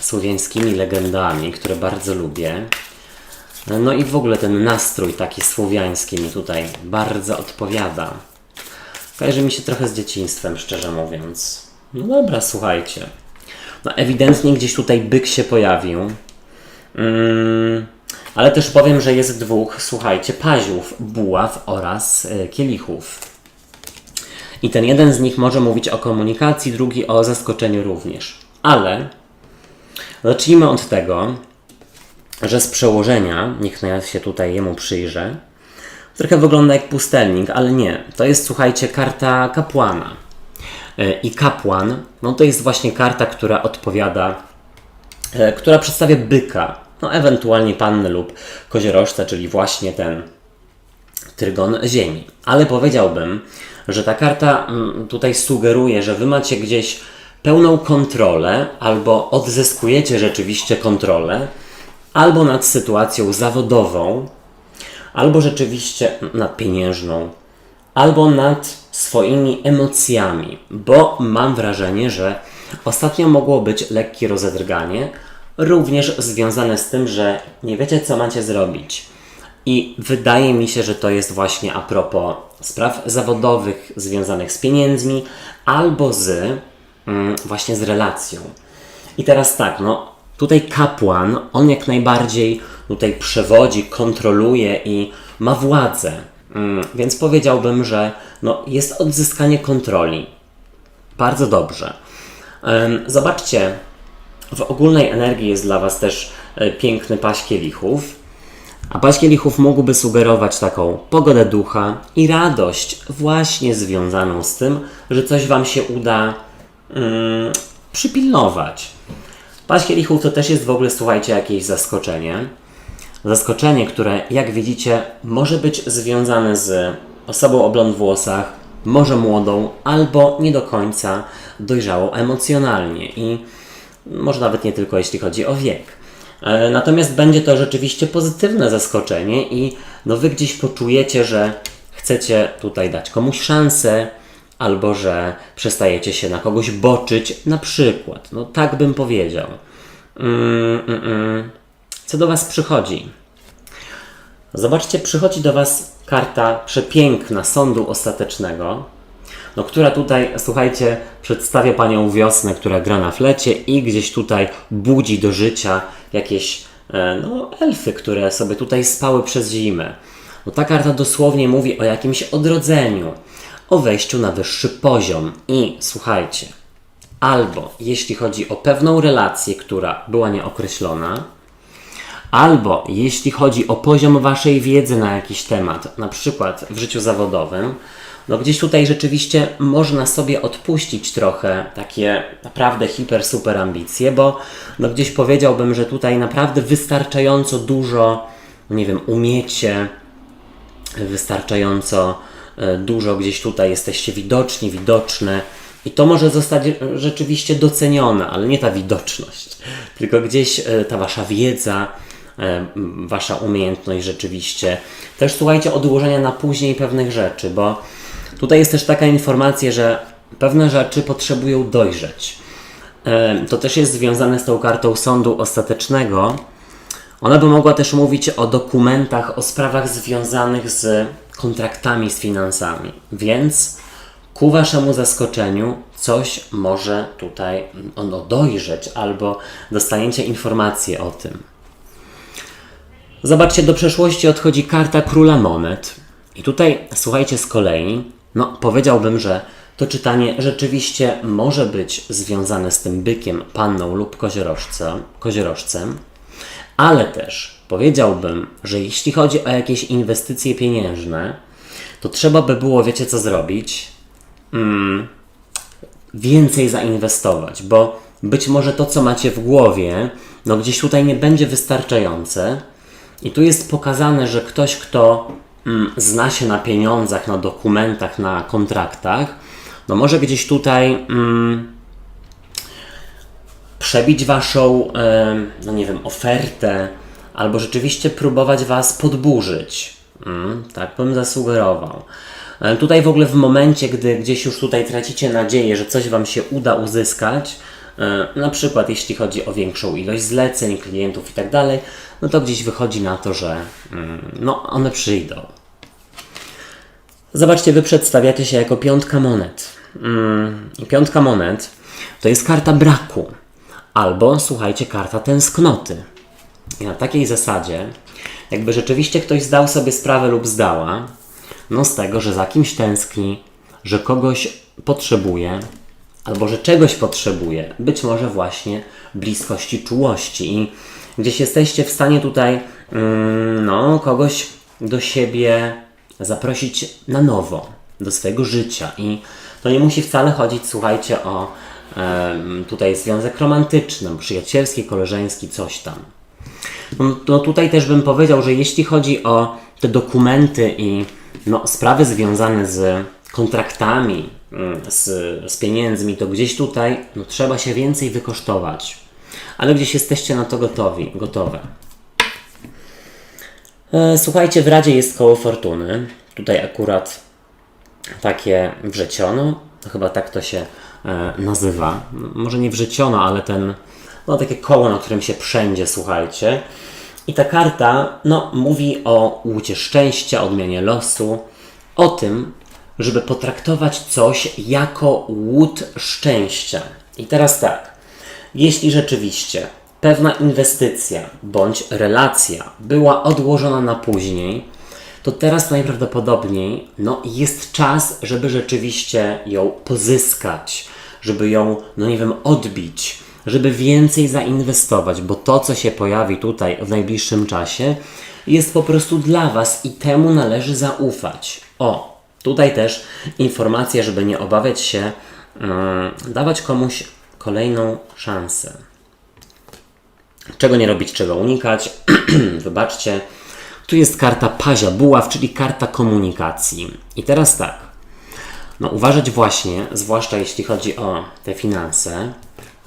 słowiańskimi legendami, które bardzo lubię. No i w ogóle ten nastrój taki słowiański mi tutaj bardzo odpowiada. Kojarzy mi się trochę z dzieciństwem, szczerze mówiąc. No dobra, słuchajcie. No ewidentnie gdzieś tutaj byk się pojawił. Ale też powiem, że jest dwóch, słuchajcie, paziów, buław oraz kielichów. I ten jeden z nich może mówić o komunikacji, drugi o zaskoczeniu również. Ale zacznijmy od tego, że z przełożenia, niech ja się tutaj jemu przyjrzę, trochę wygląda jak pustelnik, ale nie. To jest, słuchajcie, karta kapłana. I kapłan, no to jest właśnie karta, która odpowiada, która przedstawia byka, no ewentualnie pannę lub koziorożca, czyli właśnie ten trygon ziemi. Ale powiedziałbym, że ta karta tutaj sugeruje, że wy macie gdzieś pełną kontrolę, albo odzyskujecie rzeczywiście kontrolę, albo nad sytuacją zawodową, albo rzeczywiście nad pieniężną, albo nad swoimi emocjami, bo mam wrażenie, że ostatnio mogło być lekkie rozedrganie, również związane z tym, że nie wiecie, co macie zrobić. I wydaje mi się, że to jest właśnie a propos spraw zawodowych związanych z pieniędzmi, albo właśnie z relacją. I teraz tak, no tutaj kapłan, on jak najbardziej tutaj przewodzi, kontroluje i ma władzę. Więc powiedziałbym, że no, jest odzyskanie kontroli. Bardzo dobrze. Zobaczcie, w ogólnej energii jest dla was też piękny paź kielichów. A paź kielichów mógłby sugerować taką pogodę ducha i radość właśnie związaną z tym, że coś wam się uda przypilnować. Paź kielichów to też jest w ogóle, słuchajcie, jakieś zaskoczenie. Zaskoczenie, które jak widzicie może być związane z osobą o blond włosach, może młodą, albo nie do końca dojrzałą emocjonalnie i może nawet nie tylko jeśli chodzi o wiek. Natomiast będzie to rzeczywiście pozytywne zaskoczenie i no wy gdzieś poczujecie, że chcecie tutaj dać komuś szansę, albo że przestajecie się na kogoś boczyć, na przykład. No tak bym powiedział. Co do was przychodzi? Zobaczcie, przychodzi do was karta przepiękna sądu ostatecznego, no, która tutaj, słuchajcie, przedstawia panią wiosnę, która gra na flecie i gdzieś tutaj budzi do życia jakieś no, elfy, które sobie tutaj spały przez zimę. No, ta karta dosłownie mówi o jakimś odrodzeniu, o wejściu na wyższy poziom. I słuchajcie, albo jeśli chodzi o pewną relację, która była nieokreślona, albo jeśli chodzi o poziom waszej wiedzy na jakiś temat, na przykład w życiu zawodowym, no gdzieś tutaj rzeczywiście można sobie odpuścić trochę takie naprawdę super ambicje, bo no gdzieś powiedziałbym, że tutaj naprawdę wystarczająco dużo, nie wiem, umiecie, wystarczająco dużo gdzieś tutaj jesteście widoczni, widoczne i to może zostać rzeczywiście docenione, ale nie ta widoczność, tylko gdzieś ta wasza wiedza, wasza umiejętność rzeczywiście. Też słuchajcie, odłożenia na później pewnych rzeczy, bo tutaj jest też taka informacja, że pewne rzeczy potrzebują dojrzeć. To też jest związane z tą kartą sądu ostatecznego. Ona by mogła też mówić o dokumentach, o sprawach związanych z kontraktami, z finansami. Więc ku waszemu zaskoczeniu coś może tutaj dojrzeć albo dostaniecie informacje o tym. Zobaczcie, do przeszłości odchodzi karta Króla Monet. I tutaj, słuchajcie, z kolei, no powiedziałbym, że to czytanie rzeczywiście może być związane z tym bykiem, panną lub koziorożcem, ale też powiedziałbym, że jeśli chodzi o jakieś inwestycje pieniężne, to trzeba by było, wiecie co zrobić? Więcej zainwestować, bo być może to, co macie w głowie, no gdzieś tutaj nie będzie wystarczające. I tu jest pokazane, że ktoś, kto zna się na pieniądzach, na dokumentach, na kontraktach, no może gdzieś tutaj przebić waszą, no nie wiem, ofertę, albo rzeczywiście próbować was podburzyć. Tak bym zasugerował. Tutaj w ogóle w momencie, gdy gdzieś już tutaj tracicie nadzieję, że coś wam się uda uzyskać, na przykład jeśli chodzi o większą ilość zleceń, klientów i tak dalej, no to gdzieś wychodzi na to, że no one przyjdą. Zobaczcie, wy przedstawiacie się jako piątka monet. I piątka monet to jest karta braku, albo słuchajcie, karta tęsknoty. I na takiej zasadzie, jakby rzeczywiście ktoś zdał sobie sprawę lub zdała, no z tego, że za kimś tęskni, że kogoś potrzebuje, albo że czegoś potrzebuje, być może właśnie bliskości, czułości i gdzieś jesteście w stanie tutaj no, kogoś do siebie zaprosić na nowo, do swojego życia i to nie musi wcale chodzić, słuchajcie, o tutaj związek romantyczny, przyjacielski, koleżeński, coś tam. No tutaj też bym powiedział, że jeśli chodzi o te dokumenty i no, sprawy związane z kontraktami, z pieniędzmi, to gdzieś tutaj no, trzeba się więcej wykosztować. Ale gdzieś jesteście na to gotowe. Słuchajcie, w Radzie jest koło fortuny. Tutaj akurat takie wrzeciono, to chyba tak to się nazywa. Może nie wrzeciono, ale no takie koło, na którym się przędzie, słuchajcie. I ta karta no, mówi o łucie szczęścia, odmianie losu, o tym, żeby potraktować coś jako łód szczęścia. I teraz tak, jeśli rzeczywiście pewna inwestycja bądź relacja była odłożona na później, to teraz najprawdopodobniej no, jest czas, żeby rzeczywiście ją pozyskać, żeby ją, no nie wiem, odbić, żeby więcej zainwestować, bo to, co się pojawi tutaj w najbliższym czasie, jest po prostu dla was i temu należy zaufać. O, tutaj też informacja, żeby nie obawiać się, dawać komuś kolejną szansę. Czego nie robić, czego unikać. Wybaczcie. Tu jest karta Pazia Buław, czyli karta komunikacji. I teraz tak. No uważać właśnie, zwłaszcza jeśli chodzi o te finanse,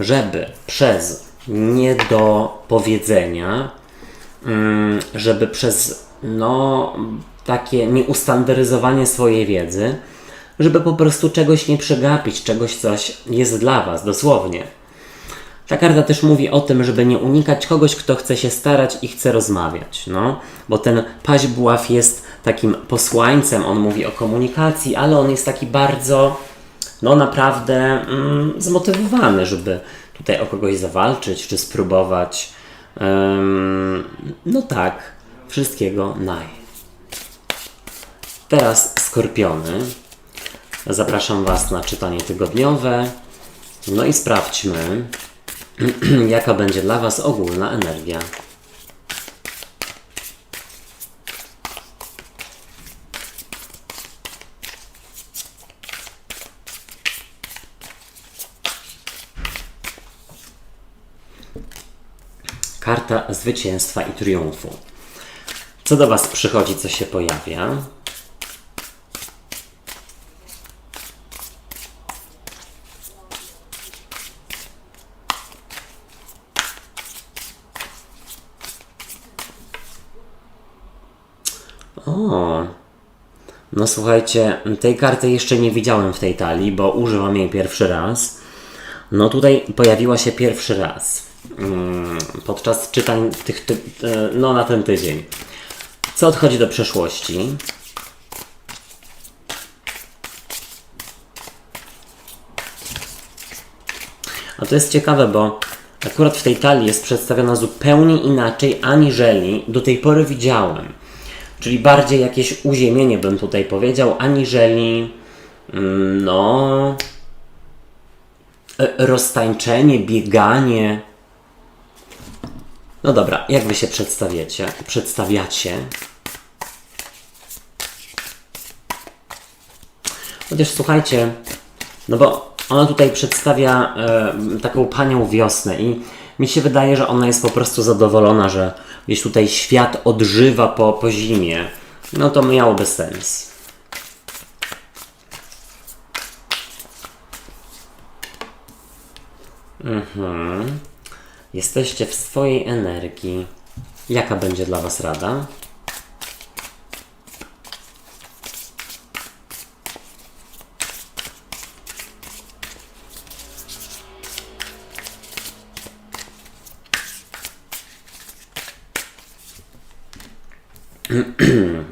żeby przez niedopowiedzenia, żeby przez no takie nieustandaryzowanie swojej wiedzy, żeby po prostu czegoś nie przegapić, coś jest dla was, dosłownie. Ta karta też mówi o tym, żeby nie unikać kogoś, kto chce się starać i chce rozmawiać, no, bo ten Paź Buław jest takim posłańcem, on mówi o komunikacji, ale on jest taki bardzo, no naprawdę zmotywowany, żeby tutaj o kogoś zawalczyć, czy spróbować, no tak, wszystkiego naj. Teraz Skorpiony. Zapraszam was na czytanie tygodniowe. No i sprawdźmy, jaka będzie dla Was ogólna energia. Karta zwycięstwa i triumfu. Co do Was przychodzi, co się pojawia? O, no słuchajcie, tej karty jeszcze nie widziałem w tej talii, bo używam jej pierwszy raz. No tutaj pojawiła się pierwszy raz podczas czytań no na ten tydzień. Co odchodzi do przeszłości? A to jest ciekawe, bo akurat w tej talii jest przedstawiona zupełnie inaczej, aniżeli do tej pory widziałem. Czyli bardziej jakieś uziemienie bym tutaj powiedział, aniżeli no roztańczenie, bieganie. No dobra, jak Wy się przedstawiacie? Chociaż słuchajcie, no bo ona tutaj przedstawia taką panią wiosnę i mi się wydaje, że ona jest po prostu zadowolona, że gdzieś tutaj świat odżywa po zimie. No to miałoby sens. Jesteście w swojej energii. Jaka będzie dla Was rada?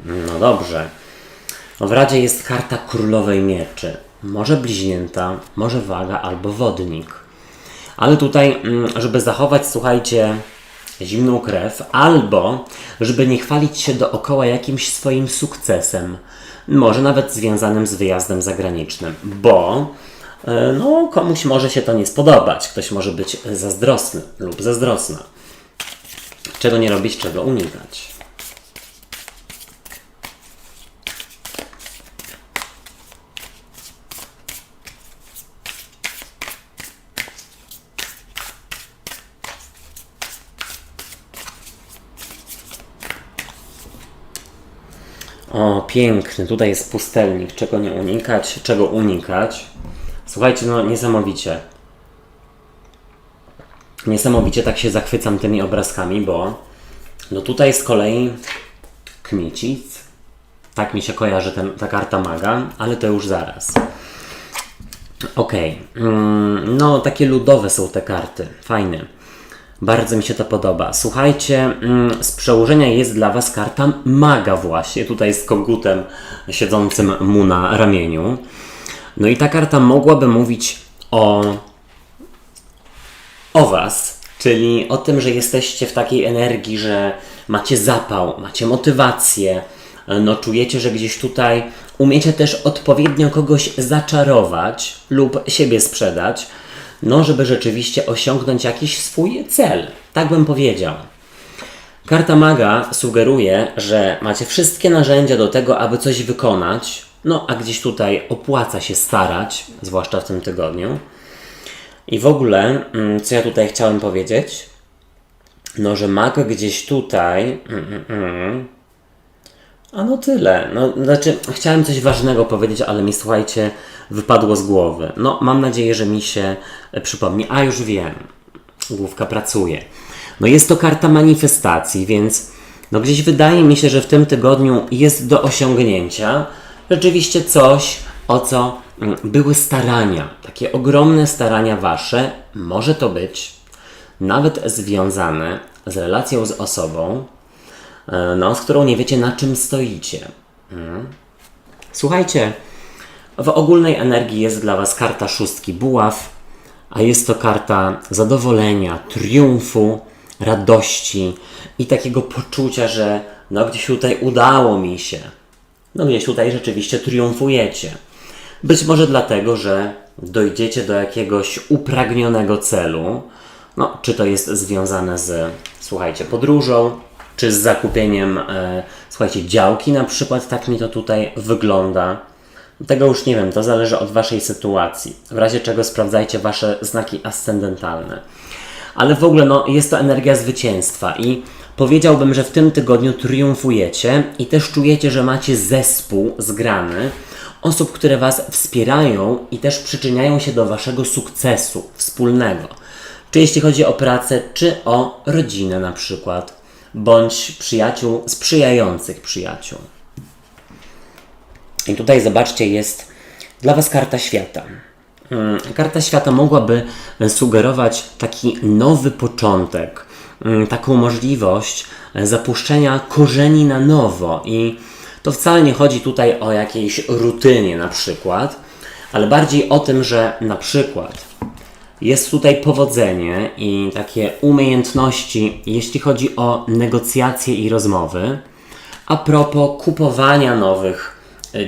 No dobrze. W Radzie jest karta Królowej Mieczy. Może Bliźnięta, może Waga albo Wodnik. Ale tutaj, żeby zachować, słuchajcie, zimną krew, albo żeby nie chwalić się dookoła jakimś swoim sukcesem, może nawet związanym z wyjazdem zagranicznym, bo no, komuś może się to nie spodobać, ktoś może być zazdrosny lub zazdrosna. Czego nie robić, czego unikać. O, piękny. Tutaj jest pustelnik. Czego nie unikać? Czego unikać? Słuchajcie, no niesamowicie. Niesamowicie tak się zachwycam tymi obrazkami, bo no tutaj z kolei Kmicic. Tak mi się kojarzy ta karta maga, ale to już zaraz. Okej. No takie ludowe są te karty. Fajne. Bardzo mi się to podoba. Słuchajcie, z przełożenia jest dla Was karta maga właśnie, tutaj z kogutem siedzącym mu na ramieniu. No i ta karta mogłaby mówić o Was, czyli o tym, że jesteście w takiej energii, że macie zapał, macie motywację, no czujecie, że gdzieś tutaj umiecie też odpowiednio kogoś zaczarować lub siebie sprzedać, no żeby rzeczywiście osiągnąć jakiś swój cel. Tak bym powiedział. Karta maga sugeruje, że macie wszystkie narzędzia do tego, aby coś wykonać, no a gdzieś tutaj opłaca się starać, zwłaszcza w tym tygodniu. I w ogóle, co ja tutaj chciałem powiedzieć, no że mag gdzieś tutaj... A no tyle. No, znaczy, chciałem coś ważnego powiedzieć, ale mi, słuchajcie, wypadło z głowy. No, mam nadzieję, że mi się przypomni. A już wiem. Główka pracuje. No jest to karta manifestacji, więc no gdzieś wydaje mi się, że w tym tygodniu jest do osiągnięcia rzeczywiście coś, o co były starania. Takie ogromne starania Wasze. Może to być nawet związane z relacją z osobą, no, z którą nie wiecie, na czym stoicie. Słuchajcie, w ogólnej energii jest dla Was karta szóstki buław, a jest to karta zadowolenia, triumfu, radości i takiego poczucia, że no gdzieś tutaj udało mi się. No gdzieś tutaj rzeczywiście triumfujecie. Być może dlatego, że dojdziecie do jakiegoś upragnionego celu. No, czy to jest związane z, słuchajcie, podróżą, czy z zakupieniem, słuchajcie, działki na przykład, tak mi to tutaj wygląda. Tego już nie wiem, to zależy od waszej sytuacji. W razie czego sprawdzajcie wasze znaki ascendentalne. Ale w ogóle no, jest to energia zwycięstwa i powiedziałbym, że w tym tygodniu triumfujecie i też czujecie, że macie zespół zgrany osób, które was wspierają i też przyczyniają się do waszego sukcesu wspólnego. Czy jeśli chodzi o pracę, czy o rodzinę na przykład, bądź przyjaciół, sprzyjających przyjaciół. I tutaj zobaczcie, jest dla was karta świata. Karta świata mogłaby sugerować taki nowy początek, taką możliwość zapuszczenia korzeni na nowo. I to wcale nie chodzi tutaj o jakiejś rutynie na przykład, ale bardziej o tym, że na przykład jest tutaj powodzenie i takie umiejętności, jeśli chodzi o negocjacje i rozmowy, a propos kupowania nowych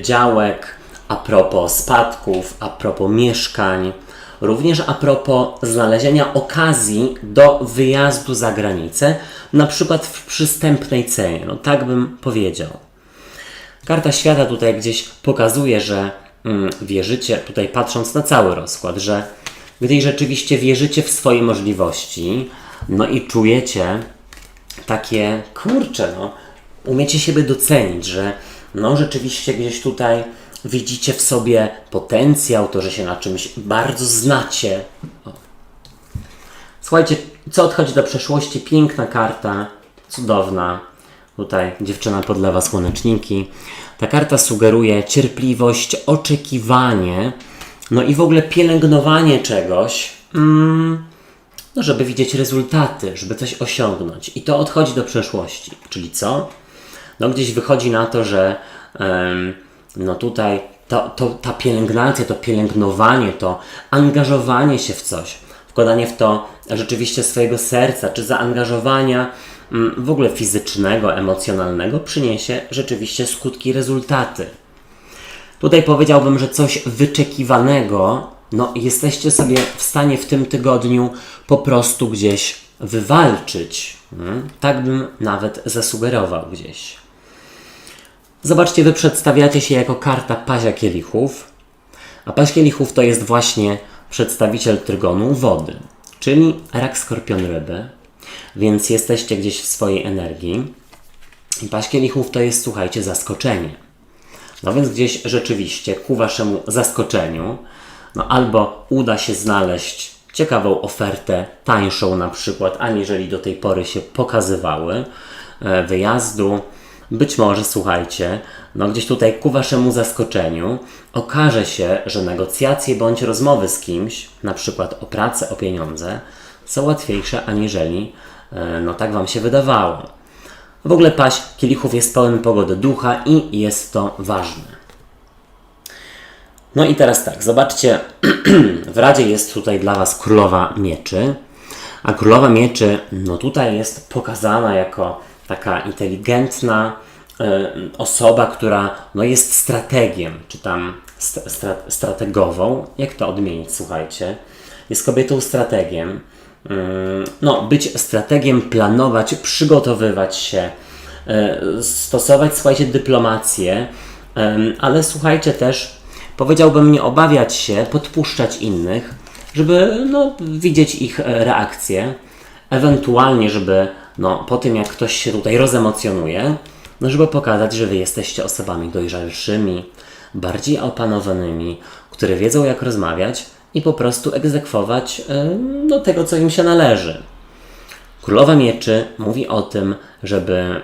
działek, a propos spadków, a propos mieszkań, również a propos znalezienia okazji do wyjazdu za granicę, na przykład w przystępnej cenie, no tak bym powiedział. Karta świata tutaj gdzieś pokazuje, że wierzycie, tutaj patrząc na cały rozkład, że gdy rzeczywiście wierzycie w swoje możliwości, no i czujecie takie, kurczę, no, umiecie siebie docenić, że no rzeczywiście gdzieś tutaj widzicie w sobie potencjał, to, że się na czymś bardzo znacie. O. Słuchajcie, co odchodzi do przeszłości? Piękna karta, cudowna. Tutaj dziewczyna podlewa słoneczniki. Ta karta sugeruje cierpliwość, oczekiwanie, no i w ogóle pielęgnowanie czegoś, no żeby widzieć rezultaty, żeby coś osiągnąć. I to odchodzi do przeszłości. Czyli co? No gdzieś wychodzi na to, że no tutaj ta pielęgnacja, to pielęgnowanie, to angażowanie się w coś, wkładanie w to rzeczywiście swojego serca, czy zaangażowania w ogóle fizycznego, emocjonalnego przyniesie rzeczywiście skutki, rezultaty. Tutaj powiedziałbym, że coś wyczekiwanego, no jesteście sobie w stanie w tym tygodniu po prostu gdzieś wywalczyć. Tak bym nawet zasugerował gdzieś. Zobaczcie, wy przedstawiacie się jako karta Pazia Kielichów, a Paź Kielichów to jest właśnie przedstawiciel trygonu wody, czyli rak, skorpion, ryby, więc jesteście gdzieś w swojej energii. I Paź Kielichów to jest, słuchajcie, zaskoczenie. No więc gdzieś rzeczywiście ku waszemu zaskoczeniu, no albo uda się znaleźć ciekawą ofertę, tańszą na przykład, aniżeli do tej pory się pokazywały, wyjazdu. Być może, słuchajcie, no gdzieś tutaj ku waszemu zaskoczeniu okaże się, że negocjacje bądź rozmowy z kimś, na przykład o pracę, o pieniądze, są łatwiejsze, aniżeli no tak wam się wydawało. W ogóle Paź Kielichów jest pełen pogody ducha i jest to ważne. No i teraz tak, zobaczcie, w Radzie jest tutaj dla was Królowa Mieczy, a Królowa Mieczy, no tutaj jest pokazana jako taka inteligentna osoba, która no jest strategiem, czy tam strategową, jak to odmienić, słuchajcie, jest kobietą strategiem, no być strategiem, planować, przygotowywać się, stosować, słuchajcie, dyplomację, ale słuchajcie też, powiedziałbym, nie obawiać się, podpuszczać innych, żeby no, widzieć ich reakcje, ewentualnie, żeby no, po tym, jak ktoś się tutaj rozemocjonuje, no, żeby pokazać, że wy jesteście osobami dojrzalszymi, bardziej opanowanymi, które wiedzą, jak rozmawiać i po prostu egzekwować no, tego, co im się należy. Królowa Mieczy mówi o tym, żeby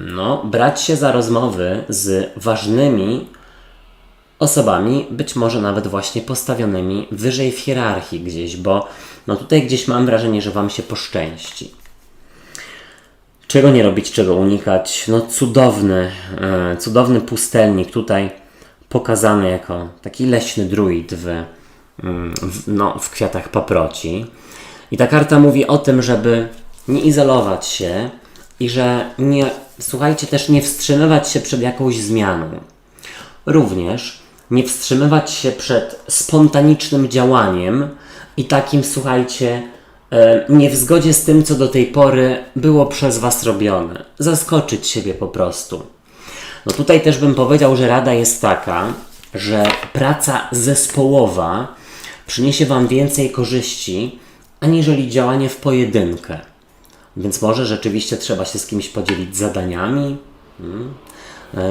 no, brać się za rozmowy z ważnymi osobami, być może nawet właśnie postawionymi wyżej w hierarchii gdzieś, bo no tutaj gdzieś mam wrażenie, że wam się poszczęści. Czego nie robić, czego unikać? No cudowny pustelnik tutaj pokazany jako taki leśny druid w kwiatach paproci. I ta karta mówi o tym, żeby nie izolować się i że nie, słuchajcie, też nie wstrzymywać się przed jakąś zmianą. Również nie wstrzymywać się przed spontanicznym działaniem i takim, słuchajcie, nie w zgodzie z tym, co do tej pory było przez Was robione. Zaskoczyć siebie po prostu. No tutaj też bym powiedział, że rada jest taka, że praca zespołowa przyniesie Wam więcej korzyści, aniżeli działanie w pojedynkę. Więc może rzeczywiście trzeba się z kimś podzielić zadaniami.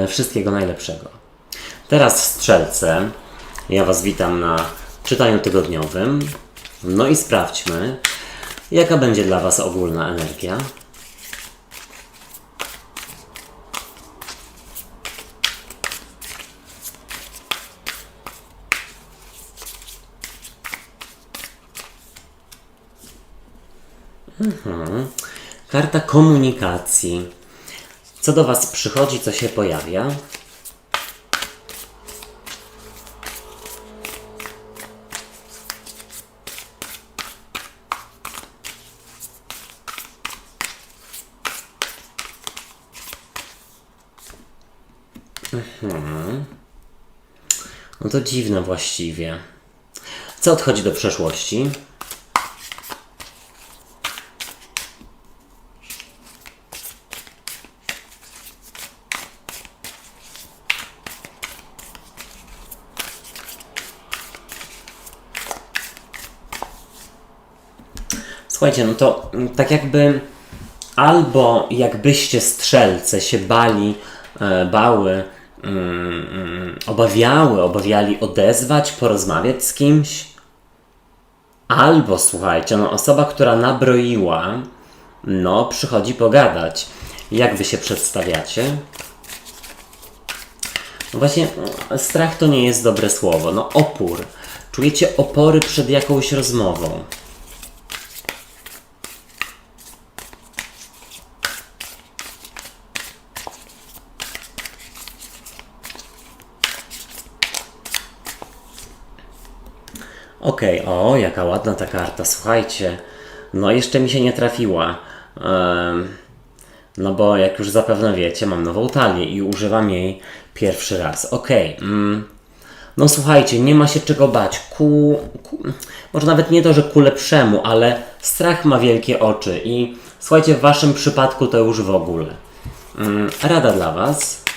Wszystkiego najlepszego. Teraz Strzelce. Ja Was witam na czytaniu tygodniowym. No i sprawdźmy, jaka będzie dla Was ogólna energia. Karta komunikacji. Co do Was przychodzi, co się pojawia? No to dziwne właściwie. Co odchodzi do przeszłości? Słuchajcie, no to tak jakby albo jakbyście Strzelce się bały, obawiali odezwać, porozmawiać z kimś, albo słuchajcie, no osoba, która nabroiła, no przychodzi pogadać. Jak Wy się przedstawiacie? No właśnie, strach to nie jest dobre słowo, no opór. Czujecie opory przed jakąś rozmową. Okej, o, jaka ładna ta karta, słuchajcie. No jeszcze mi się nie trafiła. No bo jak już zapewne wiecie, mam nową talię i używam jej pierwszy raz. Okej, no słuchajcie, nie ma się czego bać. Może nawet nie to, że ku lepszemu, ale strach ma wielkie oczy i słuchajcie, w Waszym przypadku to już w ogóle. Rada dla Was.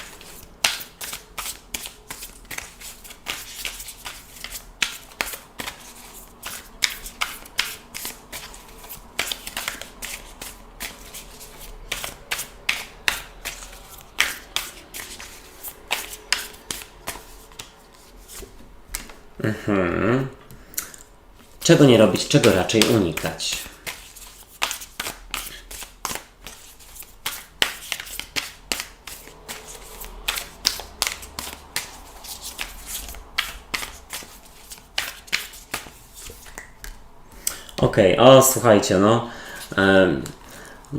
Czego nie robić, czego raczej unikać? Okej, o słuchajcie, no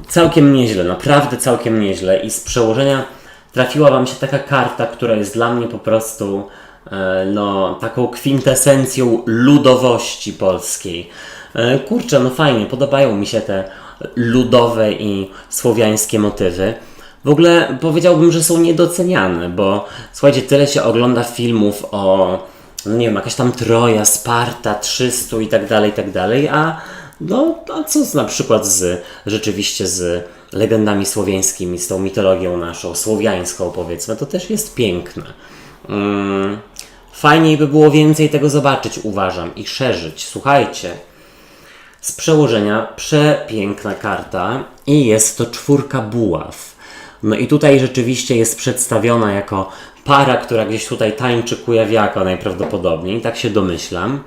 całkiem nieźle, naprawdę całkiem nieźle i z przełożenia trafiła Wam się taka karta, która jest dla mnie po prostu no, taką kwintesencją ludowości polskiej. Kurczę, no fajnie, podobają mi się te ludowe i słowiańskie motywy. W ogóle powiedziałbym, że są niedoceniane, bo słuchajcie, tyle się ogląda filmów o, no nie wiem, jakaś tam Troja, Sparta, 300 i tak dalej, a no, a co na przykład rzeczywiście z legendami słowiańskimi, z tą mitologią naszą, słowiańską powiedzmy, to też jest piękne. Fajniej by było więcej tego zobaczyć, uważam, i szerzyć. Słuchajcie, z przełożenia przepiękna karta i jest to 4 buław. No i tutaj rzeczywiście jest przedstawiona jako para, która gdzieś tutaj tańczy kujawiaka najprawdopodobniej, tak się domyślam.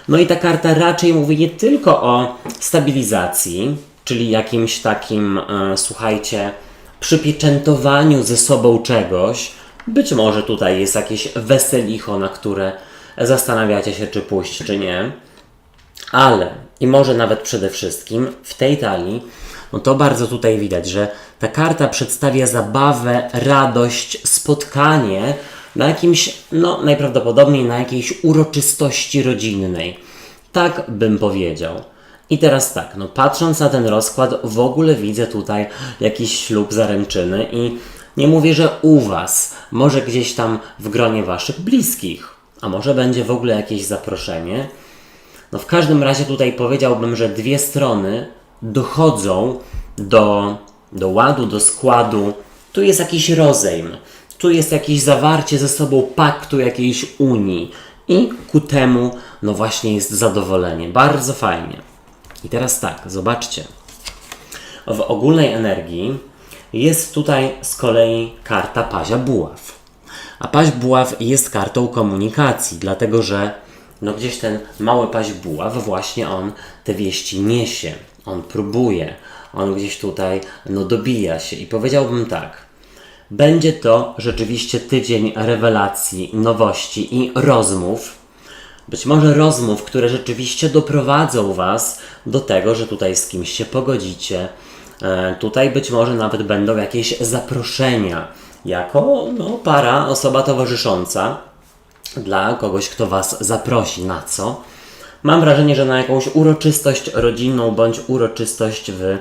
No i ta karta raczej mówi nie tylko o stabilizacji, czyli jakimś takim, słuchajcie, przypieczętowaniu ze sobą czegoś. Być może tutaj jest jakieś weselicho, na które zastanawiacie się, czy pójść, czy nie. Ale, i może nawet przede wszystkim, w tej talii, no to bardzo tutaj widać, że ta karta przedstawia zabawę, radość, spotkanie na jakimś, no najprawdopodobniej na jakiejś uroczystości rodzinnej. Tak bym powiedział. I teraz tak, no patrząc na ten rozkład, w ogóle widzę tutaj jakiś ślub, zaręczyny i Nie mówię, że u Was, może gdzieś tam w gronie Waszych bliskich, a może będzie w ogóle jakieś zaproszenie. No w każdym razie tutaj powiedziałbym, że dwie strony dochodzą do ładu, do składu. Tu jest jakiś rozejm, tu jest jakieś zawarcie ze sobą paktu, jakiejś unii i ku temu no właśnie jest zadowolenie. Bardzo fajnie. I teraz tak, zobaczcie. W ogólnej energii jest tutaj z kolei karta Pazia Buław. A Paź Buław jest kartą komunikacji, dlatego że no gdzieś ten mały Paź Buław właśnie on te wieści niesie, on próbuje, on gdzieś tutaj no dobija się i powiedziałbym tak, będzie to rzeczywiście tydzień rewelacji, nowości i rozmów, być może rozmów, które rzeczywiście doprowadzą Was do tego, że tutaj z kimś się pogodzicie, tutaj być może nawet będą jakieś zaproszenia jako no, para, osoba towarzysząca dla kogoś, kto Was zaprosi. Na co? Mam wrażenie, że na jakąś uroczystość rodzinną bądź uroczystość w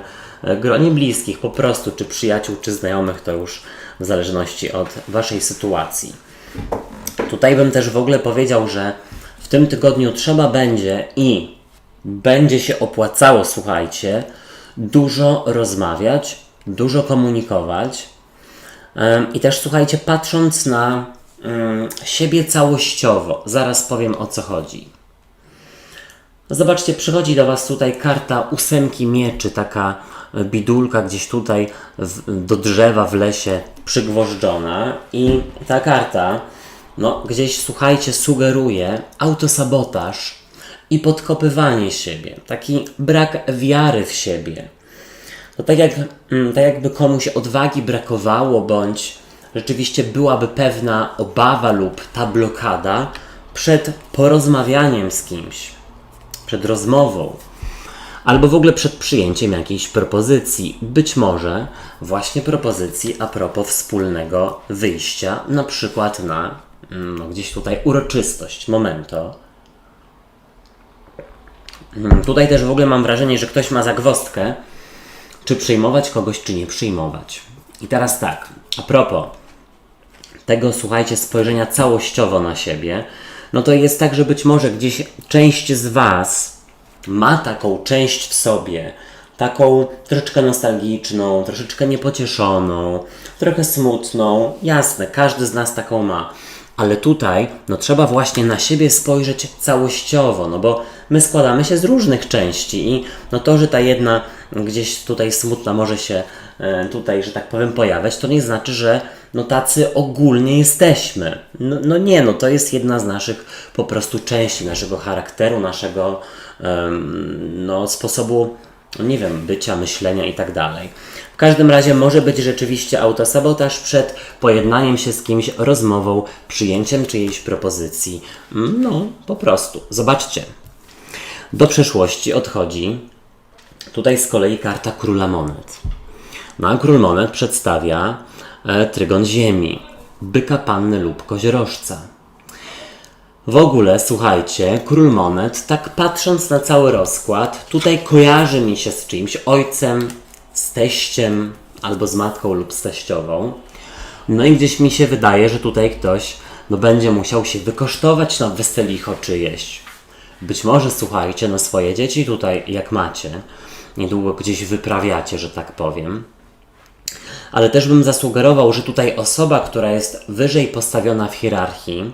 gronie bliskich, po prostu, czy przyjaciół, czy znajomych, to już w zależności od Waszej sytuacji. Tutaj bym też w ogóle powiedział, że w tym tygodniu trzeba będzie i będzie się opłacało, słuchajcie, dużo rozmawiać, dużo komunikować i też, słuchajcie, patrząc na siebie całościowo. Zaraz powiem, o co chodzi. Zobaczcie, przychodzi do Was tutaj karta 8 mieczy, taka bidulka gdzieś tutaj do drzewa w lesie przygwożdżona i ta karta no gdzieś, słuchajcie, sugeruje autosabotaż i podkopywanie siebie, taki brak wiary w siebie. To tak jakby komuś odwagi brakowało, bądź rzeczywiście byłaby pewna obawa lub ta blokada przed porozmawianiem z kimś, przed rozmową, albo w ogóle przed przyjęciem jakiejś propozycji. Być może właśnie propozycji a propos wspólnego wyjścia, na przykład na no, gdzieś tutaj uroczystość, momento. Tutaj też w ogóle mam wrażenie, że ktoś ma zagwozdkę, czy przyjmować kogoś, czy nie przyjmować. I teraz tak, a propos tego, słuchajcie, spojrzenia całościowo na siebie, no to jest tak, że być może gdzieś część z Was ma taką część w sobie, taką troszeczkę nostalgiczną, troszeczkę niepocieszoną, trochę smutną. Jasne, każdy z nas taką ma. Ale tutaj no trzeba właśnie na siebie spojrzeć całościowo, no bo my składamy się z różnych części i no to, że ta jedna gdzieś tutaj smutna może się tutaj, że tak powiem, pojawiać, to nie znaczy, że no tacy ogólnie jesteśmy. No nie, no to jest jedna z naszych po prostu części, naszego charakteru, naszego no sposobu, nie wiem, bycia, myślenia i tak dalej. W każdym razie może być rzeczywiście autosabotaż przed pojednaniem się z kimś, rozmową, przyjęciem czyjejś propozycji. No, po prostu. Zobaczcie. Do przeszłości odchodzi tutaj z kolei karta Króla Monet. No a Król Monet przedstawia trygon Ziemi, byka, panny lub koziorożca. W ogóle, słuchajcie, Król Monet, tak patrząc na cały rozkład, tutaj kojarzy mi się z czyimś ojcem, z teściem, albo z matką lub z teściową. No i gdzieś mi się wydaje, że tutaj ktoś no, będzie musiał się wykosztować na weselicho czyjeś. Być może, słuchajcie, no swoje dzieci tutaj, jak macie, niedługo gdzieś wyprawiacie, że tak powiem. Ale też bym zasugerował, że tutaj osoba, która jest wyżej postawiona w hierarchii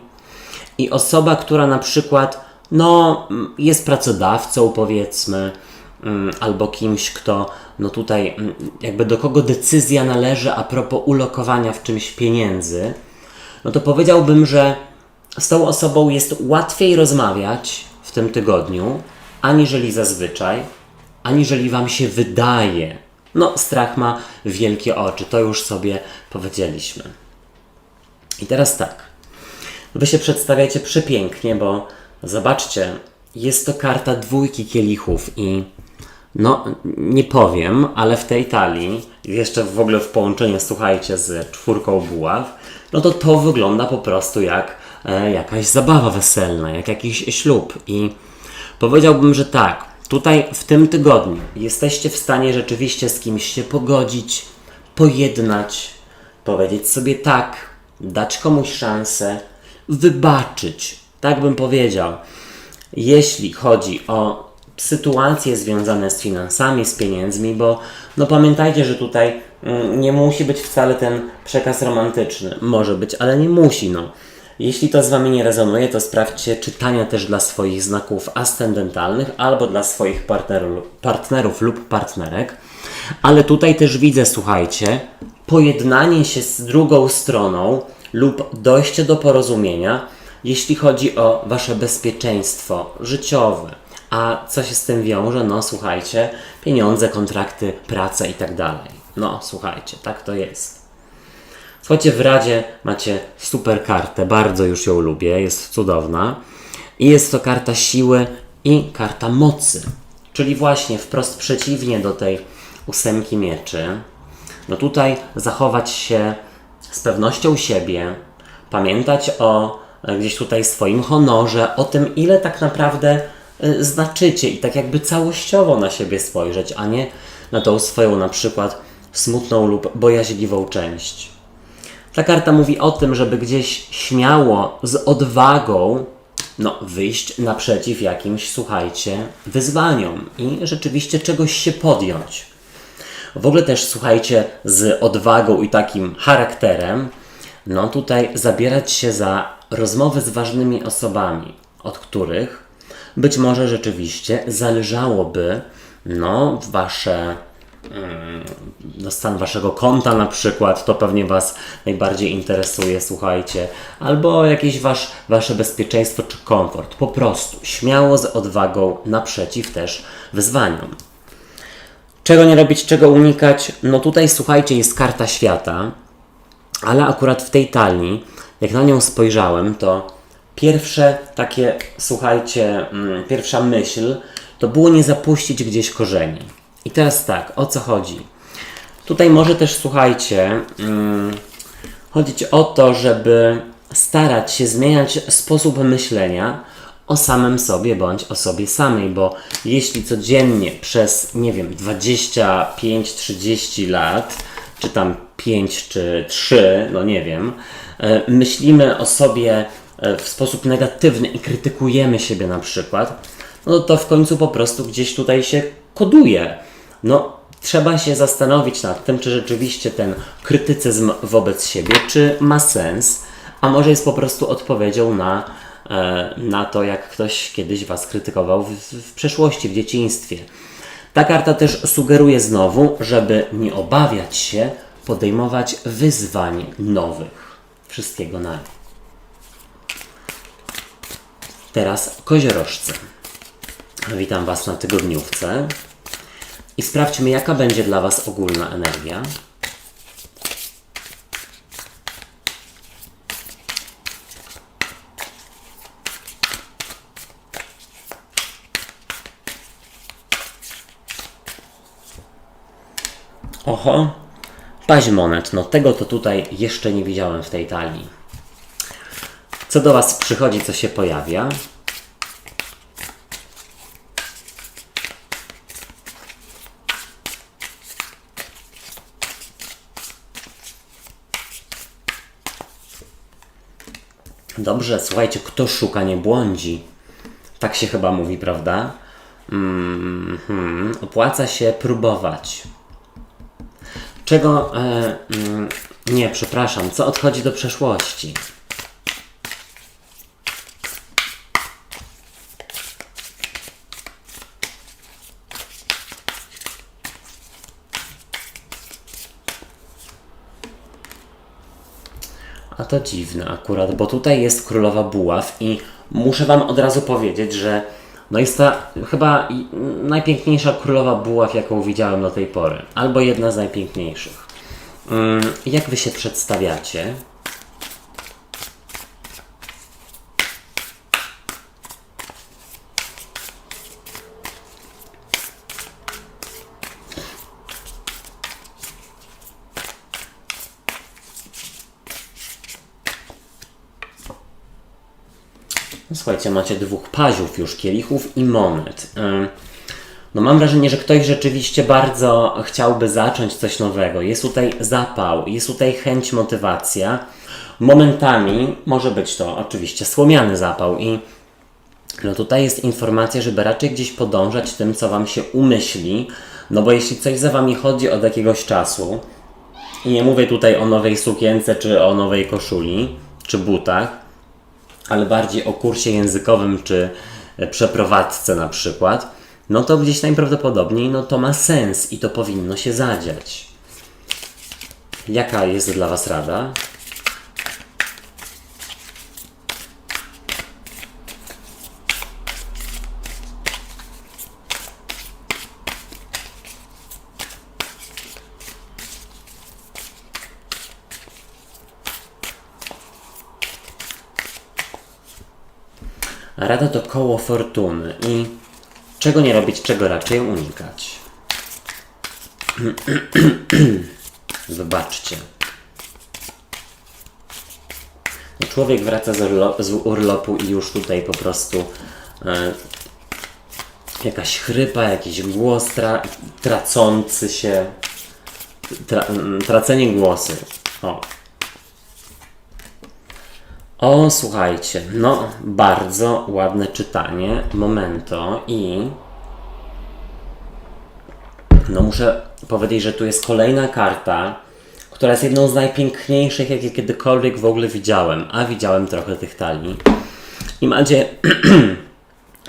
i osoba, która na przykład no, jest pracodawcą, powiedzmy, albo kimś, kto no tutaj jakby do kogo decyzja należy a propos ulokowania w czymś pieniędzy, no to powiedziałbym, że z tą osobą jest łatwiej rozmawiać w tym tygodniu, aniżeli zazwyczaj, aniżeli Wam się wydaje. No, strach ma wielkie oczy, to już sobie powiedzieliśmy. I teraz tak, Wy się przedstawiacie przepięknie, bo zobaczcie, jest to karta dwójki kielichów i no, nie powiem, ale w tej talii, jeszcze w ogóle w połączeniu, słuchajcie, z czwórką buław, no to wygląda po prostu jak jakaś zabawa weselna, jak jakiś ślub. I powiedziałbym, że tak, tutaj w tym tygodniu jesteście w stanie rzeczywiście z kimś się pogodzić, pojednać, powiedzieć sobie tak, dać komuś szansę, wybaczyć. Tak bym powiedział. Jeśli chodzi o sytuacje związane z finansami, z pieniędzmi, bo no pamiętajcie, że tutaj nie musi być wcale ten przekaz romantyczny. Może być, ale nie musi, no. Jeśli to z Wami nie rezonuje, to sprawdźcie czytania też dla swoich znaków ascendentalnych albo dla swoich partnerów lub partnerek. Ale tutaj też widzę, słuchajcie, pojednanie się z drugą stroną lub dojście do porozumienia, jeśli chodzi o Wasze bezpieczeństwo życiowe. A co się z tym wiąże? No słuchajcie, pieniądze, kontrakty, praca i tak dalej. No słuchajcie, tak to jest. Słuchajcie, w Radzie macie super kartę, bardzo już ją lubię, jest cudowna. I jest to karta siły i karta mocy. Czyli właśnie wprost przeciwnie do tej 8 mieczy. No tutaj zachować się z pewnością siebie, pamiętać o gdzieś tutaj swoim honorze, o tym, ile tak naprawdę znaczycie i tak jakby całościowo na siebie spojrzeć, a nie na tą swoją na przykład smutną lub bojaźliwą część. Ta karta mówi o tym, żeby gdzieś śmiało, z odwagą wyjść naprzeciw jakimś, słuchajcie, wyzwaniom i rzeczywiście czegoś się podjąć. W ogóle też, słuchajcie, z odwagą i takim charakterem, tutaj zabierać się za rozmowy z ważnymi osobami, od których być może rzeczywiście zależałoby, stan Waszego konta na przykład, to pewnie Was najbardziej interesuje, słuchajcie, albo jakieś Wasze bezpieczeństwo czy komfort. Po prostu śmiało, z odwagą naprzeciw też wyzwaniom. Czego nie robić, czego unikać? No tutaj, słuchajcie, jest karta świata, ale akurat w tej talii, jak na nią spojrzałem, to pierwsze takie, słuchajcie, pierwsza myśl to było nie zapuścić gdzieś korzeni. I teraz tak, o co chodzi? Tutaj może też, słuchajcie, chodzić o to, żeby starać się zmieniać sposób myślenia o samym sobie bądź o sobie samej, bo jeśli codziennie przez, 25-30 lat, czy tam 5 czy 3, myślimy o sobie w sposób negatywny i krytykujemy siebie na przykład, to w końcu po prostu gdzieś tutaj się koduje. Trzeba się zastanowić nad tym, czy rzeczywiście ten krytycyzm wobec siebie, czy ma sens, a może jest po prostu odpowiedzią na to, jak ktoś kiedyś Was krytykował w przeszłości, w dzieciństwie. Ta karta też sugeruje znowu, żeby nie obawiać się podejmować wyzwań nowych. Wszystkiego na. Teraz koziorożce. Witam Was na tygodniówce. I sprawdźmy, jaka będzie dla Was ogólna energia. Oho, paź monet. Tego to tutaj jeszcze nie widziałem w tej talii. Co do Was przychodzi, co się pojawia? Dobrze, słuchajcie, kto szuka, nie błądzi. Tak się chyba mówi, prawda? Opłaca się próbować. Czego... nie, przepraszam. Co odchodzi do przeszłości? A to dziwne akurat, bo tutaj jest królowa buław i muszę Wam od razu powiedzieć, że jest to chyba najpiękniejsza królowa buław, jaką widziałem do tej pory. Albo jedna z najpiękniejszych. Jak Wy się przedstawiacie? Słuchajcie, macie dwóch paziów już, kielichów i monet. No mam wrażenie, że ktoś rzeczywiście bardzo chciałby zacząć coś nowego. Jest tutaj zapał, jest tutaj chęć, motywacja. Momentami może być to oczywiście słomiany zapał i no tutaj jest informacja, żeby raczej gdzieś podążać tym, co Wam się umyśli, no bo jeśli coś za Wami chodzi od jakiegoś czasu, i nie mówię tutaj o nowej sukience, czy o nowej koszuli, czy butach, ale bardziej o kursie językowym, czy przeprowadzce na przykład, no to gdzieś najprawdopodobniej no to ma sens i to powinno się zadziać. Jaka jest dla Was rada? Rada to koło fortuny i czego nie robić, czego raczej unikać. Zobaczcie. Człowiek wraca z urlopu i już tutaj po prostu jakaś chrypa, jakiś głos tracący się, tracenie głosu. O, słuchajcie, no bardzo ładne czytanie, momento i no muszę powiedzieć, że tu jest kolejna karta, która jest jedną z najpiękniejszych, jakie kiedykolwiek w ogóle widziałem, a widziałem trochę tych talii. I macie,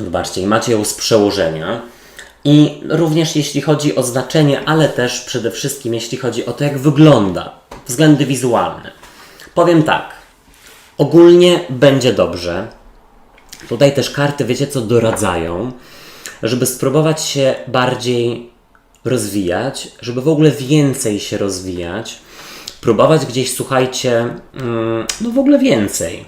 zobaczcie, i macie ją z przełożenia i również jeśli chodzi o znaczenie, ale też przede wszystkim jeśli chodzi o to, jak wygląda, względy wizualne. Powiem tak. Ogólnie będzie dobrze. Tutaj też karty, wiecie co, doradzają, żeby spróbować się bardziej rozwijać, żeby w ogóle więcej się rozwijać, próbować gdzieś, słuchajcie, no w ogóle więcej.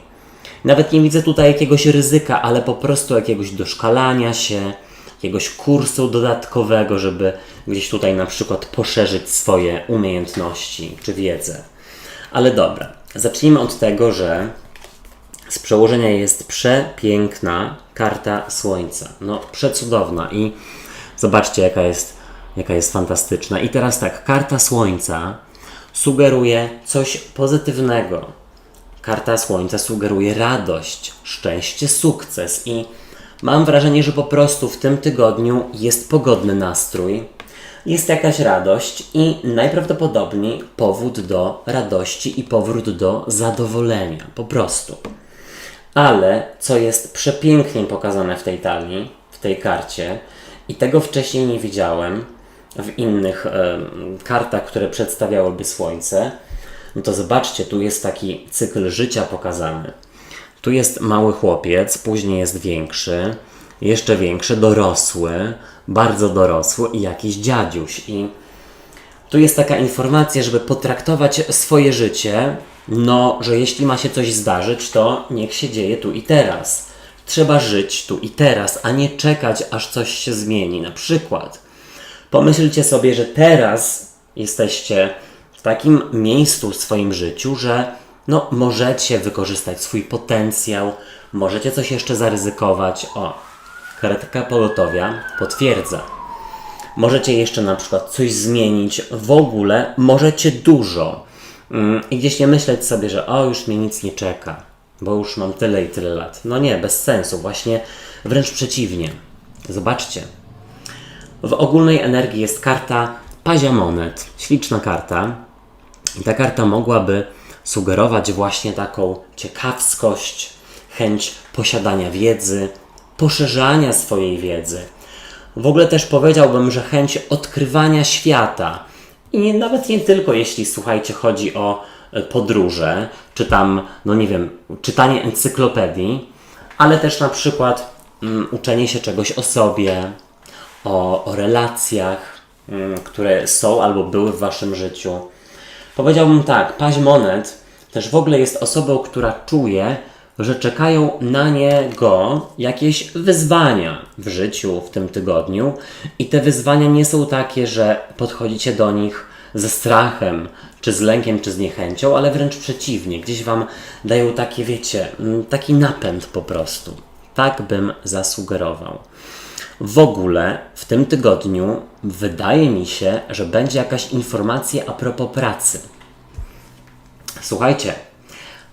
Nawet nie widzę tutaj jakiegoś ryzyka, ale po prostu jakiegoś doszkalania się, jakiegoś kursu dodatkowego, żeby gdzieś tutaj na przykład poszerzyć swoje umiejętności czy wiedzę. Ale dobra, zacznijmy od tego, że z przełożenia jest przepiękna karta Słońca. No, przecudowna i zobaczcie, jaka jest fantastyczna. I teraz tak, karta Słońca sugeruje coś pozytywnego. Karta Słońca sugeruje radość, szczęście, sukces i mam wrażenie, że po prostu w tym tygodniu jest pogodny nastrój, jest jakaś radość i najprawdopodobniej powód do radości i powrót do zadowolenia. Po prostu. Ale co jest przepięknie pokazane w tej talii, w tej karcie i tego wcześniej nie widziałem w innych kartach, które przedstawiałyby Słońce, no to zobaczcie, tu jest taki cykl życia pokazany. Tu jest mały chłopiec, później jest większy, jeszcze większy, dorosły, bardzo dorosły i jakiś dziadziuś. I tu jest taka informacja, żeby potraktować swoje życie, no, że jeśli ma się coś zdarzyć, to niech się dzieje tu i teraz. Trzeba żyć tu i teraz, a nie czekać, aż coś się zmieni. Na przykład pomyślcie sobie, że teraz jesteście w takim miejscu w swoim życiu, że no, możecie wykorzystać swój potencjał, możecie coś jeszcze zaryzykować. O, karetka pogotowia potwierdza. Możecie jeszcze na przykład coś zmienić, w ogóle możecie dużo. I gdzieś nie myśleć sobie, że o, już mnie nic nie czeka, bo już mam tyle i tyle lat. No nie, bez sensu, właśnie wręcz przeciwnie. Zobaczcie. W ogólnej energii jest karta Pazia Monet. Śliczna karta. I ta karta mogłaby sugerować właśnie taką ciekawskość, chęć posiadania wiedzy, poszerzania swojej wiedzy. W ogóle też powiedziałbym, że chęć odkrywania świata. I nawet nie tylko jeśli, słuchajcie, chodzi o podróże, czy tam, no nie wiem, czytanie encyklopedii, ale też na przykład uczenie się czegoś o sobie, o relacjach, które są albo były w Waszym życiu. Powiedziałbym tak, Paź Monet też w ogóle jest osobą, która czuje, że czekają na niego jakieś wyzwania w życiu w tym tygodniu i te wyzwania nie są takie, że podchodzicie do nich ze strachem, czy z lękiem, czy z niechęcią, ale wręcz przeciwnie. Gdzieś Wam dają takie, wiecie, taki napęd po prostu. Tak bym zasugerował. W ogóle w tym tygodniu wydaje mi się, że będzie jakaś informacja a propos pracy. Słuchajcie,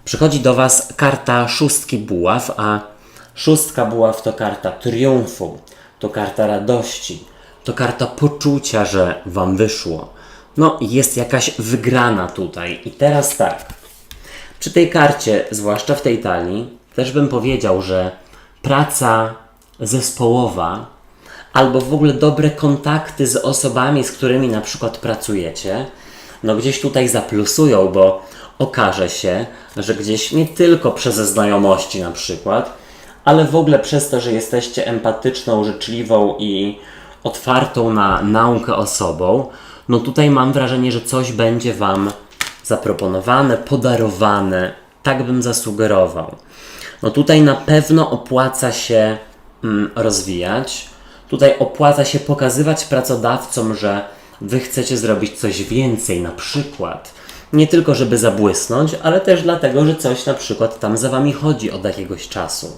przychodzi do Was karta szóstki buław, a szóstka buław to karta triumfu, to karta radości, to karta poczucia, że Wam wyszło. No, jest jakaś wygrana tutaj. I teraz tak, przy tej karcie, zwłaszcza w tej talii, też bym powiedział, że praca zespołowa albo w ogóle dobre kontakty z osobami, z którymi na przykład pracujecie, no gdzieś tutaj zaplusują, bo okaże się, że gdzieś nie tylko przez znajomości na przykład, ale w ogóle przez to, że jesteście empatyczną, życzliwą i otwartą na naukę osobą, no tutaj mam wrażenie, że coś będzie Wam zaproponowane, podarowane, tak bym zasugerował. No tutaj na pewno opłaca się rozwijać, tutaj opłaca się pokazywać pracodawcom, że Wy chcecie zrobić coś więcej, na przykład. Nie tylko, żeby zabłysnąć, ale też dlatego, że coś na przykład tam za Wami chodzi od jakiegoś czasu.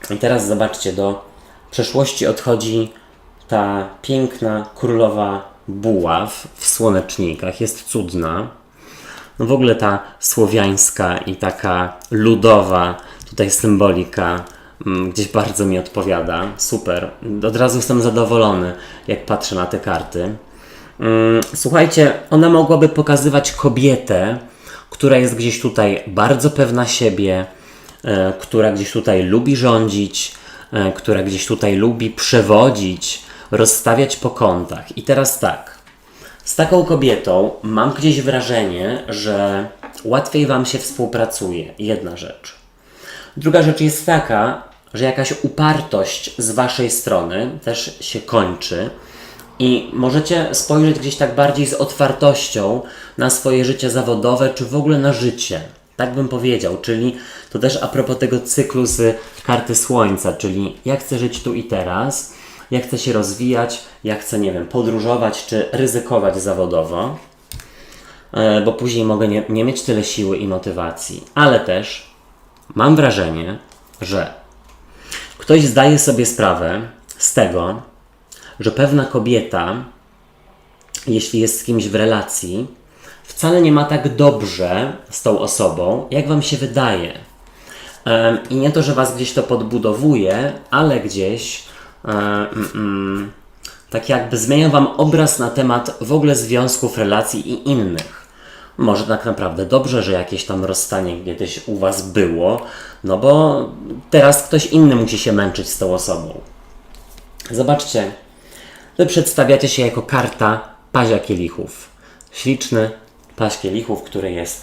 I teraz zobaczcie, do przeszłości odchodzi ta piękna królowa buław w słonecznikach. Jest cudna. No w ogóle ta słowiańska i taka ludowa tutaj symbolika gdzieś bardzo mi odpowiada. Super. Od razu jestem zadowolony, jak patrzę na te karty. Słuchajcie, ona mogłaby pokazywać kobietę, która jest gdzieś tutaj bardzo pewna siebie, która gdzieś tutaj lubi rządzić, która gdzieś tutaj lubi przewodzić, rozstawiać po kątach. I teraz tak, z taką kobietą mam gdzieś wrażenie, że łatwiej Wam się współpracuje. Jedna rzecz. Druga rzecz jest taka, że jakaś upartość z Waszej strony też się kończy i możecie spojrzeć gdzieś tak bardziej z otwartością na swoje życie zawodowe, czy w ogóle na życie. Tak bym powiedział, czyli to też a propos tego cyklu z karty Słońca, czyli ja chcę żyć tu i teraz, ja chcę się rozwijać, ja chcę, nie wiem, podróżować czy ryzykować zawodowo, bo później mogę nie mieć tyle siły i motywacji. Ale też mam wrażenie, że ktoś zdaje sobie sprawę z tego, że pewna kobieta, jeśli jest z kimś w relacji, wcale nie ma tak dobrze z tą osobą, jak Wam się wydaje. I nie to, że Was gdzieś to podbudowuje, ale gdzieś tak jakby zmienia Wam obraz na temat w ogóle związków, relacji i innych. Może tak naprawdę dobrze, że jakieś tam rozstanie kiedyś u Was było, no bo teraz ktoś inny musi się męczyć z tą osobą. Zobaczcie, Wy przedstawiacie się jako karta Pazia Kielichów. Śliczny Paź Kielichów, który jest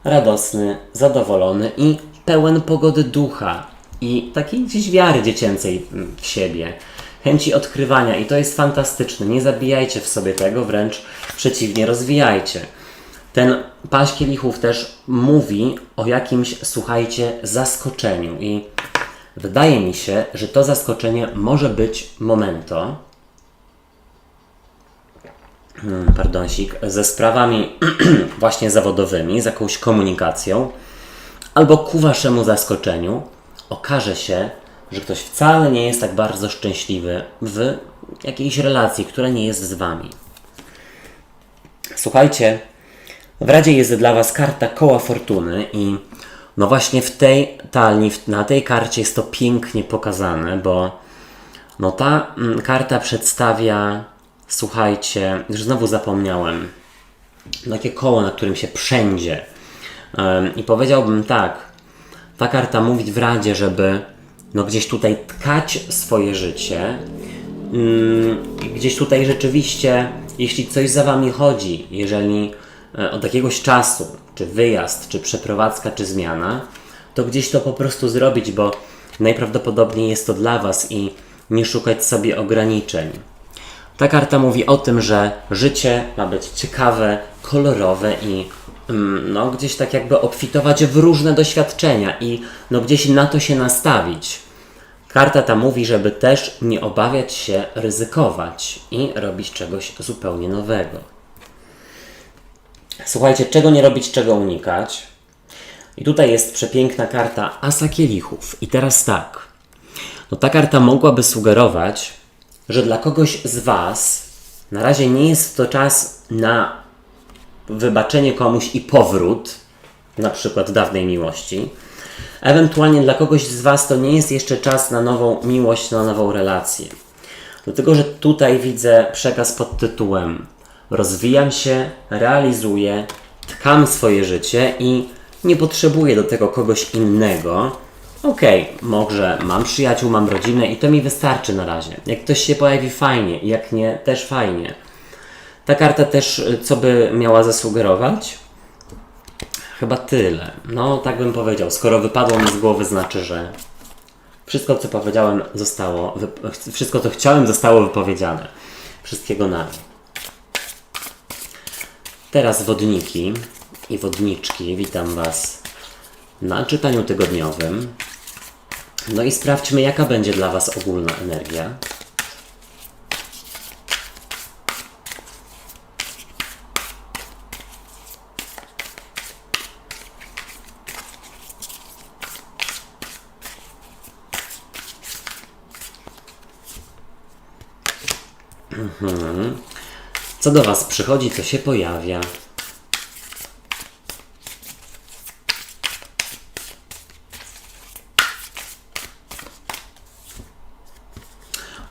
radosny, zadowolony i pełen pogody ducha i takiej gdzieś wiary dziecięcej w siebie, chęci odkrywania i to jest fantastyczne. Nie zabijajcie w sobie tego, wręcz przeciwnie, rozwijajcie. Ten Paź Kielichów też mówi o jakimś, słuchajcie, zaskoczeniu i wydaje mi się, że to zaskoczenie może być momento, pardonsik, ze sprawami właśnie zawodowymi, z jakąś komunikacją, albo ku Waszemu zaskoczeniu okaże się, że ktoś wcale nie jest tak bardzo szczęśliwy w jakiejś relacji, która nie jest z Wami. Słuchajcie, w Radzie jest dla Was karta koła fortuny i no właśnie w tej talii, na tej karcie jest to pięknie pokazane, bo no ta karta przedstawia, słuchajcie, już znowu zapomniałem, takie koło, na którym się przędzie. I powiedziałbym tak, ta karta mówi w Radzie, żeby no gdzieś tutaj tkać swoje życie, gdzieś tutaj rzeczywiście, jeśli coś za Wami chodzi, jeżeli od jakiegoś czasu, czy wyjazd, czy przeprowadzka, czy zmiana, to gdzieś to po prostu zrobić, bo najprawdopodobniej jest to dla Was i nie szukać sobie ograniczeń. Ta karta mówi o tym, że życie ma być ciekawe, kolorowe i no, gdzieś tak jakby obfitować w różne doświadczenia i no, gdzieś na to się nastawić. Karta ta mówi, żeby też nie obawiać się ryzykować i robić czegoś zupełnie nowego. Słuchajcie, czego nie robić, czego unikać. I tutaj jest przepiękna karta Asa Kielichów. I teraz tak. No ta karta mogłaby sugerować, że dla kogoś z Was na razie nie jest to czas na wybaczenie komuś i powrót, na przykład dawnej miłości. Ewentualnie dla kogoś z Was to nie jest jeszcze czas na nową miłość, na nową relację. Dlatego, że tutaj widzę przekaz pod tytułem rozwijam się, realizuję, tkam swoje życie i nie potrzebuję do tego kogoś innego. Okej, może mam przyjaciół, mam rodzinę i to mi wystarczy na razie. Jak ktoś się pojawi, fajnie, jak nie, też fajnie. Ta karta też, co by miała zasugerować? Chyba tyle. No, tak bym powiedział. Skoro wypadło mi z głowy, znaczy, że wszystko, co powiedziałem, wszystko, co chciałem, zostało wypowiedziane. Wszystkiego na mnie. Teraz wodniki i wodniczki. Witam Was na czytaniu tygodniowym. No i sprawdźmy, jaka będzie dla Was ogólna energia. Co do Was przychodzi, co się pojawia.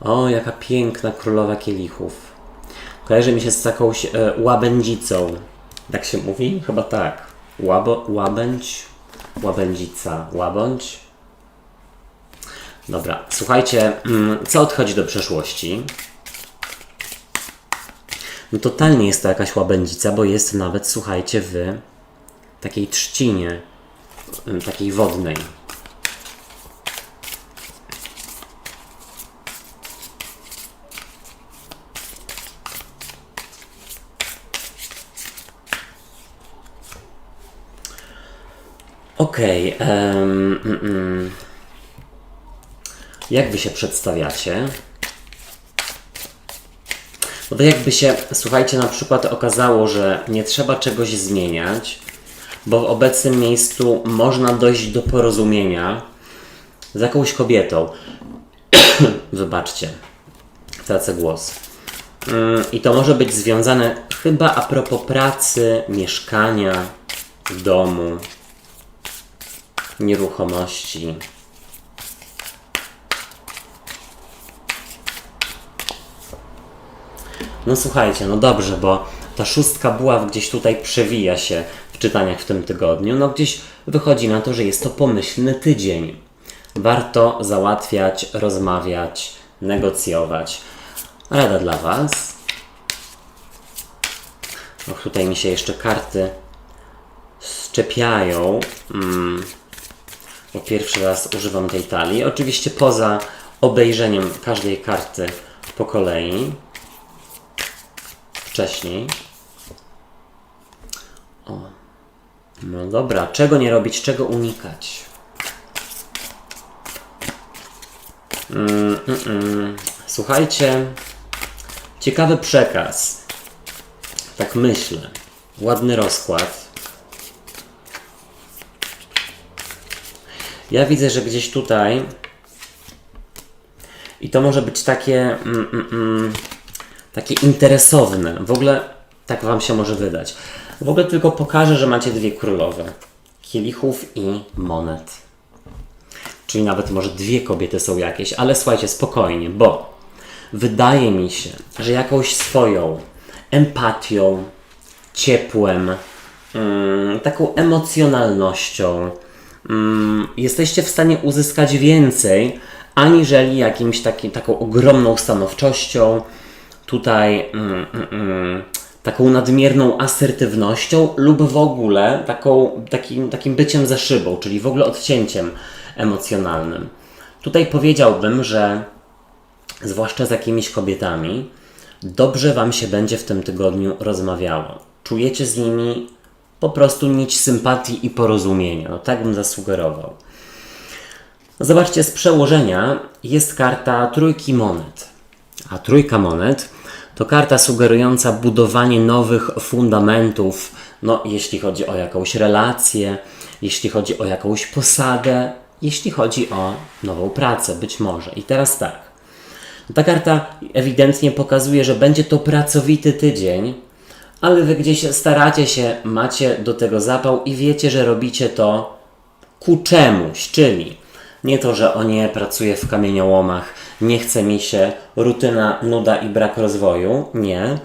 O, jaka piękna królowa kielichów. Kojarzy mi się z taką łabędzicą. Tak się mówi? Chyba tak. Łabędź? Łabędzica. Łabądź? Dobra, słuchajcie, co odchodzi do przeszłości? No totalnie jest to jakaś łabędzica, bo jest nawet, słuchajcie, w takiej trzcinie, takiej wodnej. Okej. Jak Wy się przedstawiacie? Bo to jakby się, słuchajcie, na przykład okazało, że nie trzeba czegoś zmieniać, bo w obecnym miejscu można dojść do porozumienia z jakąś kobietą. Wybaczcie, tracę głos. I to może być związane chyba a propos pracy, mieszkania, domu, nieruchomości. No słuchajcie, no dobrze, bo ta szóstka buław gdzieś tutaj przewija się w czytaniach w tym tygodniu. No gdzieś wychodzi na to, że jest to pomyślny tydzień. Warto załatwiać, rozmawiać, negocjować. Rada dla Was. Och, tutaj mi się jeszcze karty szczepiają. Bo pierwszy raz używam tej talii. Oczywiście poza obejrzeniem każdej karty po kolei. Wcześniej. O. No dobra, czego nie robić, czego unikać? Słuchajcie, ciekawy przekaz. Tak myślę. Ładny rozkład. Ja widzę, że gdzieś tutaj i to może być takie takie interesowne. W ogóle tak Wam się może wydać. W ogóle tylko pokażę, że macie dwie królowe. Kielichów i monet. Czyli nawet może dwie kobiety są jakieś, ale słuchajcie, spokojnie, bo wydaje mi się, że jakąś swoją empatią, ciepłem, taką emocjonalnością jesteście w stanie uzyskać więcej, aniżeli jakimś taką ogromną stanowczością, tutaj taką nadmierną asertywnością lub w ogóle takim byciem za szybą, czyli w ogóle odcięciem emocjonalnym. Tutaj powiedziałbym, że zwłaszcza z jakimiś kobietami dobrze Wam się będzie w tym tygodniu rozmawiało. Czujecie z nimi po prostu nić sympatii i porozumienia. No tak bym zasugerował. Zobaczcie, z przełożenia jest karta trójki monet. A trójka monet to karta sugerująca budowanie nowych fundamentów, no jeśli chodzi o jakąś relację, jeśli chodzi o jakąś posadę, jeśli chodzi o nową pracę, być może. I teraz tak. Ta karta ewidentnie pokazuje, że będzie to pracowity tydzień, ale wy gdzieś staracie się, macie do tego zapał i wiecie, że robicie to ku czemuś, czyli nie to, że o nie, pracuję w kamieniołomach, nie chce mi się, rutyna, nuda i brak rozwoju, nie,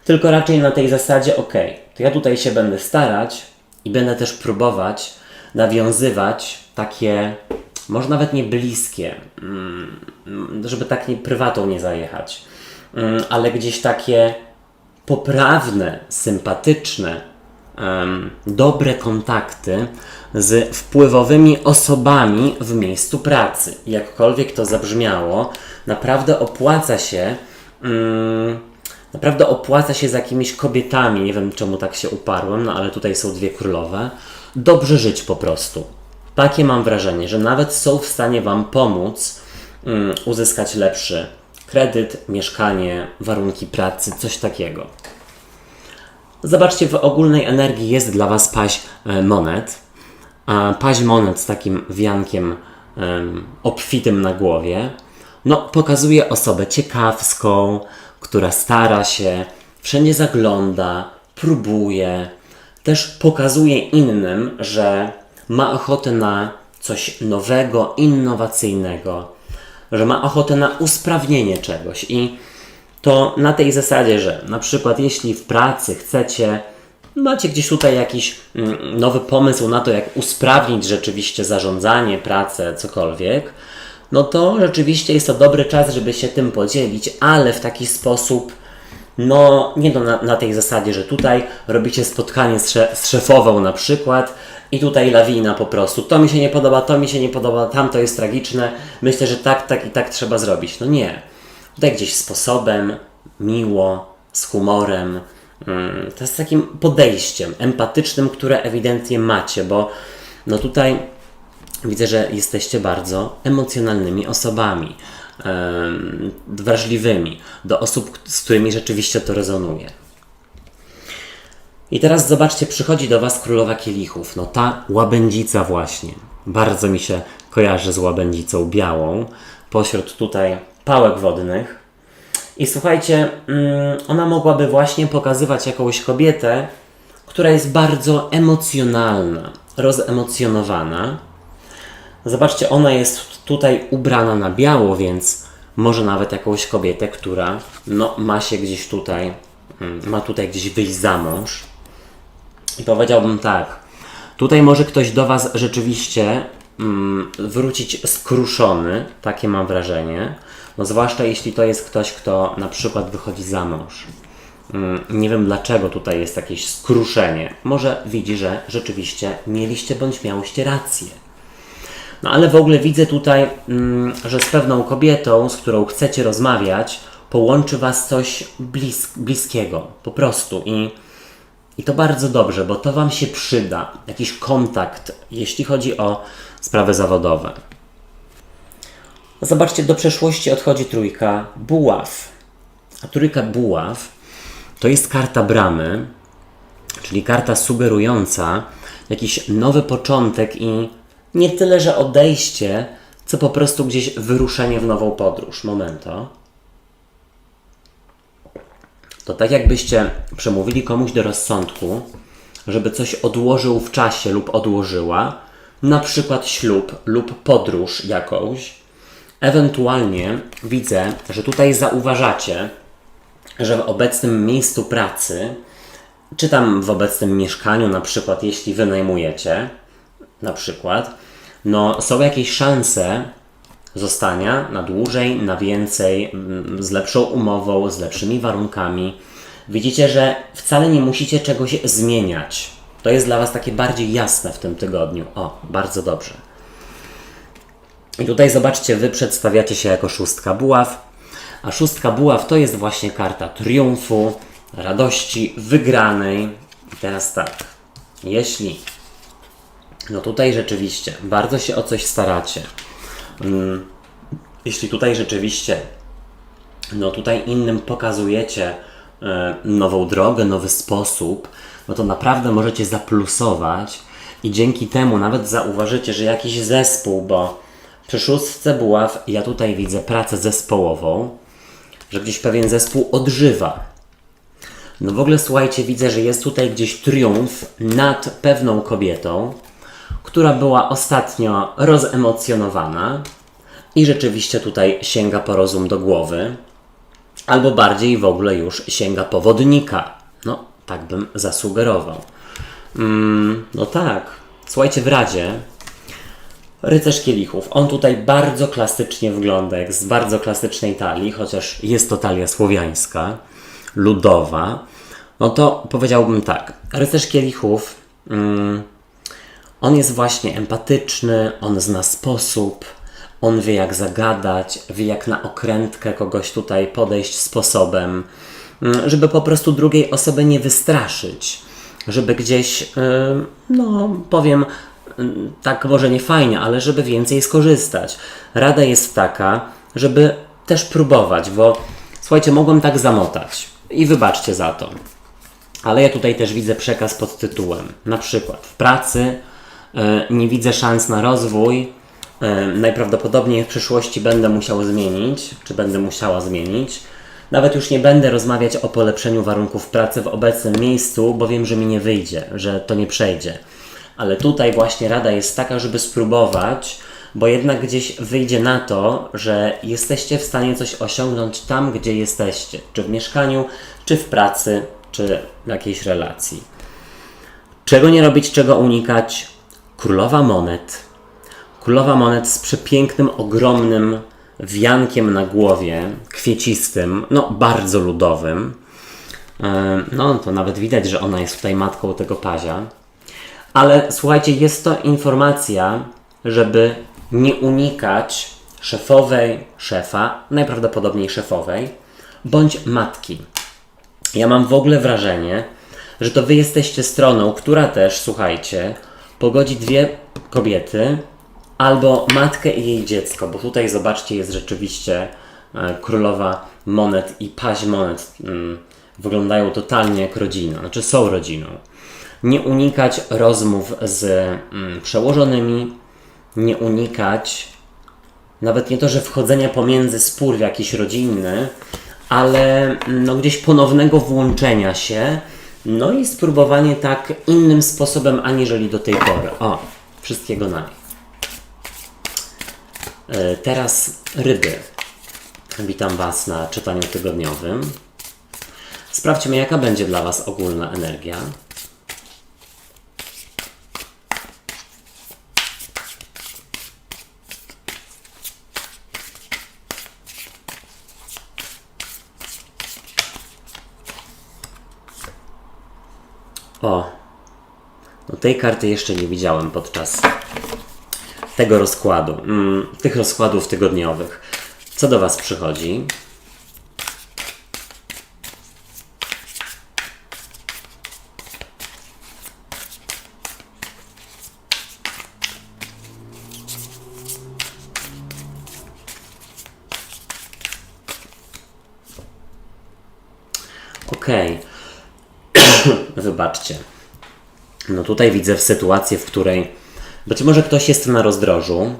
tylko raczej na tej zasadzie, ok, to ja tutaj się będę starać i będę też próbować nawiązywać takie, może nawet nie bliskie, żeby tak nie prywatą nie zajechać, ale gdzieś takie poprawne, sympatyczne, dobre kontakty z wpływowymi osobami w miejscu pracy. Jakkolwiek to zabrzmiało, naprawdę opłaca się z jakimiś kobietami, nie wiem czemu tak się uparłem, no ale tutaj są dwie królowe, dobrze żyć po prostu. Takie mam wrażenie, że nawet są w stanie Wam pomóc uzyskać lepszy kredyt, mieszkanie, warunki pracy, coś takiego. Zobaczcie, w ogólnej energii jest dla Was paź monet. A paź monet z takim wiankiem obfitym na głowie, no pokazuje osobę ciekawską, która stara się, wszędzie zagląda, próbuje, też pokazuje innym, że ma ochotę na coś nowego, innowacyjnego, że ma ochotę na usprawnienie czegoś i to na tej zasadzie, że na przykład jeśli w pracy macie gdzieś tutaj jakiś nowy pomysł na to, jak usprawnić rzeczywiście zarządzanie, pracę, cokolwiek, no to rzeczywiście jest to dobry czas, żeby się tym podzielić, ale w taki sposób, no nie na tej zasadzie, że tutaj robicie spotkanie z szefową na przykład i tutaj lawina po prostu. To mi się nie podoba, to mi się nie podoba, tamto jest tragiczne, myślę, że tak i tak trzeba zrobić. No nie. Tutaj gdzieś sposobem, miło, z humorem, to jest takim podejściem empatycznym, które ewidentnie macie, bo no tutaj widzę, że jesteście bardzo emocjonalnymi osobami, wrażliwymi do osób, z którymi rzeczywiście to rezonuje. I teraz zobaczcie, przychodzi do Was królowa kielichów, no ta łabędzica właśnie, bardzo mi się kojarzy z łabędzicą białą, pośród tutaj pałek wodnych. I słuchajcie, ona mogłaby właśnie pokazywać jakąś kobietę, która jest bardzo emocjonalna, rozemocjonowana. Zobaczcie, ona jest tutaj ubrana na biało, więc może nawet jakąś kobietę, która no, ma się gdzieś tutaj, ma tutaj gdzieś wyjść za mąż. I powiedziałbym tak, tutaj może ktoś do Was rzeczywiście wrócić skruszony, takie mam wrażenie. No zwłaszcza jeśli to jest ktoś, kto na przykład wychodzi za mąż. Nie wiem dlaczego tutaj jest jakieś skruszenie. Może widzi, że rzeczywiście mieliście bądź miałyście rację. No ale w ogóle widzę tutaj, że z pewną kobietą, z którą chcecie rozmawiać, połączy Was coś bliskiego. Po prostu. I to bardzo dobrze, bo to Wam się przyda. Jakiś kontakt, jeśli chodzi o sprawy zawodowe. Zobaczcie, do przeszłości odchodzi trójka buław. A trójka buław to jest karta bramy, czyli karta sugerująca jakiś nowy początek i nie tyle, że odejście, co po prostu gdzieś wyruszenie w nową podróż. Momento. To tak jakbyście przemówili komuś do rozsądku, żeby coś odłożył w czasie lub odłożyła, na przykład ślub lub podróż jakąś. Ewentualnie widzę, że tutaj zauważacie, że w obecnym miejscu pracy, czy tam w obecnym mieszkaniu, na przykład jeśli wynajmujecie, na przykład, no są jakieś szanse zostania na dłużej, na więcej, z lepszą umową, z lepszymi warunkami. Widzicie, że wcale nie musicie czegoś zmieniać. To jest dla Was takie bardziej jasne w tym tygodniu. O, bardzo dobrze. I tutaj zobaczcie, Wy przedstawiacie się jako szóstka buław, a szóstka buław to jest właśnie karta triumfu, radości, wygranej. I teraz tak, jeśli no tutaj rzeczywiście bardzo się o coś staracie, jeśli tutaj rzeczywiście no tutaj innym pokazujecie nową drogę, nowy sposób, no to naprawdę możecie zaplusować i dzięki temu nawet zauważycie, że jakiś zespół, bo przy szóstce buław ja tutaj widzę pracę zespołową, że gdzieś pewien zespół odżywa. No w ogóle słuchajcie, widzę, że jest tutaj gdzieś triumf nad pewną kobietą, która była ostatnio rozemocjonowana i rzeczywiście tutaj sięga po rozum do głowy, albo bardziej w ogóle już sięga po wodnika. No, tak bym zasugerował. No tak, słuchajcie, w Radzie rycerz kielichów. On tutaj bardzo klasycznie wygląda, jak z bardzo klasycznej talii, chociaż jest to talia słowiańska, ludowa. No to powiedziałbym tak, rycerz kielichów, on jest właśnie empatyczny, on zna sposób, on wie jak zagadać, wie jak na okrętkę kogoś tutaj podejść sposobem, żeby po prostu drugiej osoby nie wystraszyć, żeby gdzieś, no powiem, tak może nie fajnie, ale żeby więcej skorzystać. Rada jest taka, żeby też próbować, bo słuchajcie, mogłem tak zamotać i wybaczcie za to. Ale ja tutaj też widzę przekaz pod tytułem, na przykład w pracy nie widzę szans na rozwój, najprawdopodobniej w przyszłości będę musiał zmienić, czy będę musiała zmienić. Nawet już nie będę rozmawiać o polepszeniu warunków pracy w obecnym miejscu, bo wiem, że mi nie wyjdzie, że to nie przejdzie. Ale tutaj właśnie rada jest taka, żeby spróbować, bo jednak gdzieś wyjdzie na to, że jesteście w stanie coś osiągnąć tam, gdzie jesteście. Czy w mieszkaniu, czy w pracy, czy w jakiejś relacji. Czego nie robić, czego unikać? Królowa monet. Królowa monet z przepięknym, ogromnym wiankiem na głowie, kwiecistym, no bardzo ludowym. No to nawet widać, że ona jest tutaj matką tego pazia. Ale słuchajcie, jest to informacja, żeby nie unikać szefowej, szefa, najprawdopodobniej szefowej, bądź matki. Ja mam w ogóle wrażenie, że to wy jesteście stroną, która też, słuchajcie, pogodzi dwie kobiety, albo matkę i jej dziecko, bo tutaj zobaczcie, jest rzeczywiście królowa monet i paź monet. Wyglądają totalnie jak rodzina, znaczy są rodziną. Nie unikać rozmów z przełożonymi, nie unikać nawet nie to, że wchodzenia pomiędzy spór w jakiś rodzinny, ale no gdzieś ponownego włączenia się, no i spróbowanie tak innym sposobem, aniżeli do tej pory. O, wszystkiego naj. Teraz ryby. Witam Was na czytaniu tygodniowym. Sprawdźmy, jaka będzie dla Was ogólna energia. O, no tej karty jeszcze nie widziałem podczas tego rozkładu, tych rozkładów tygodniowych. Co do Was przychodzi? Okej. Wybaczcie. No tutaj widzę sytuację, w której być może ktoś jest na rozdrożu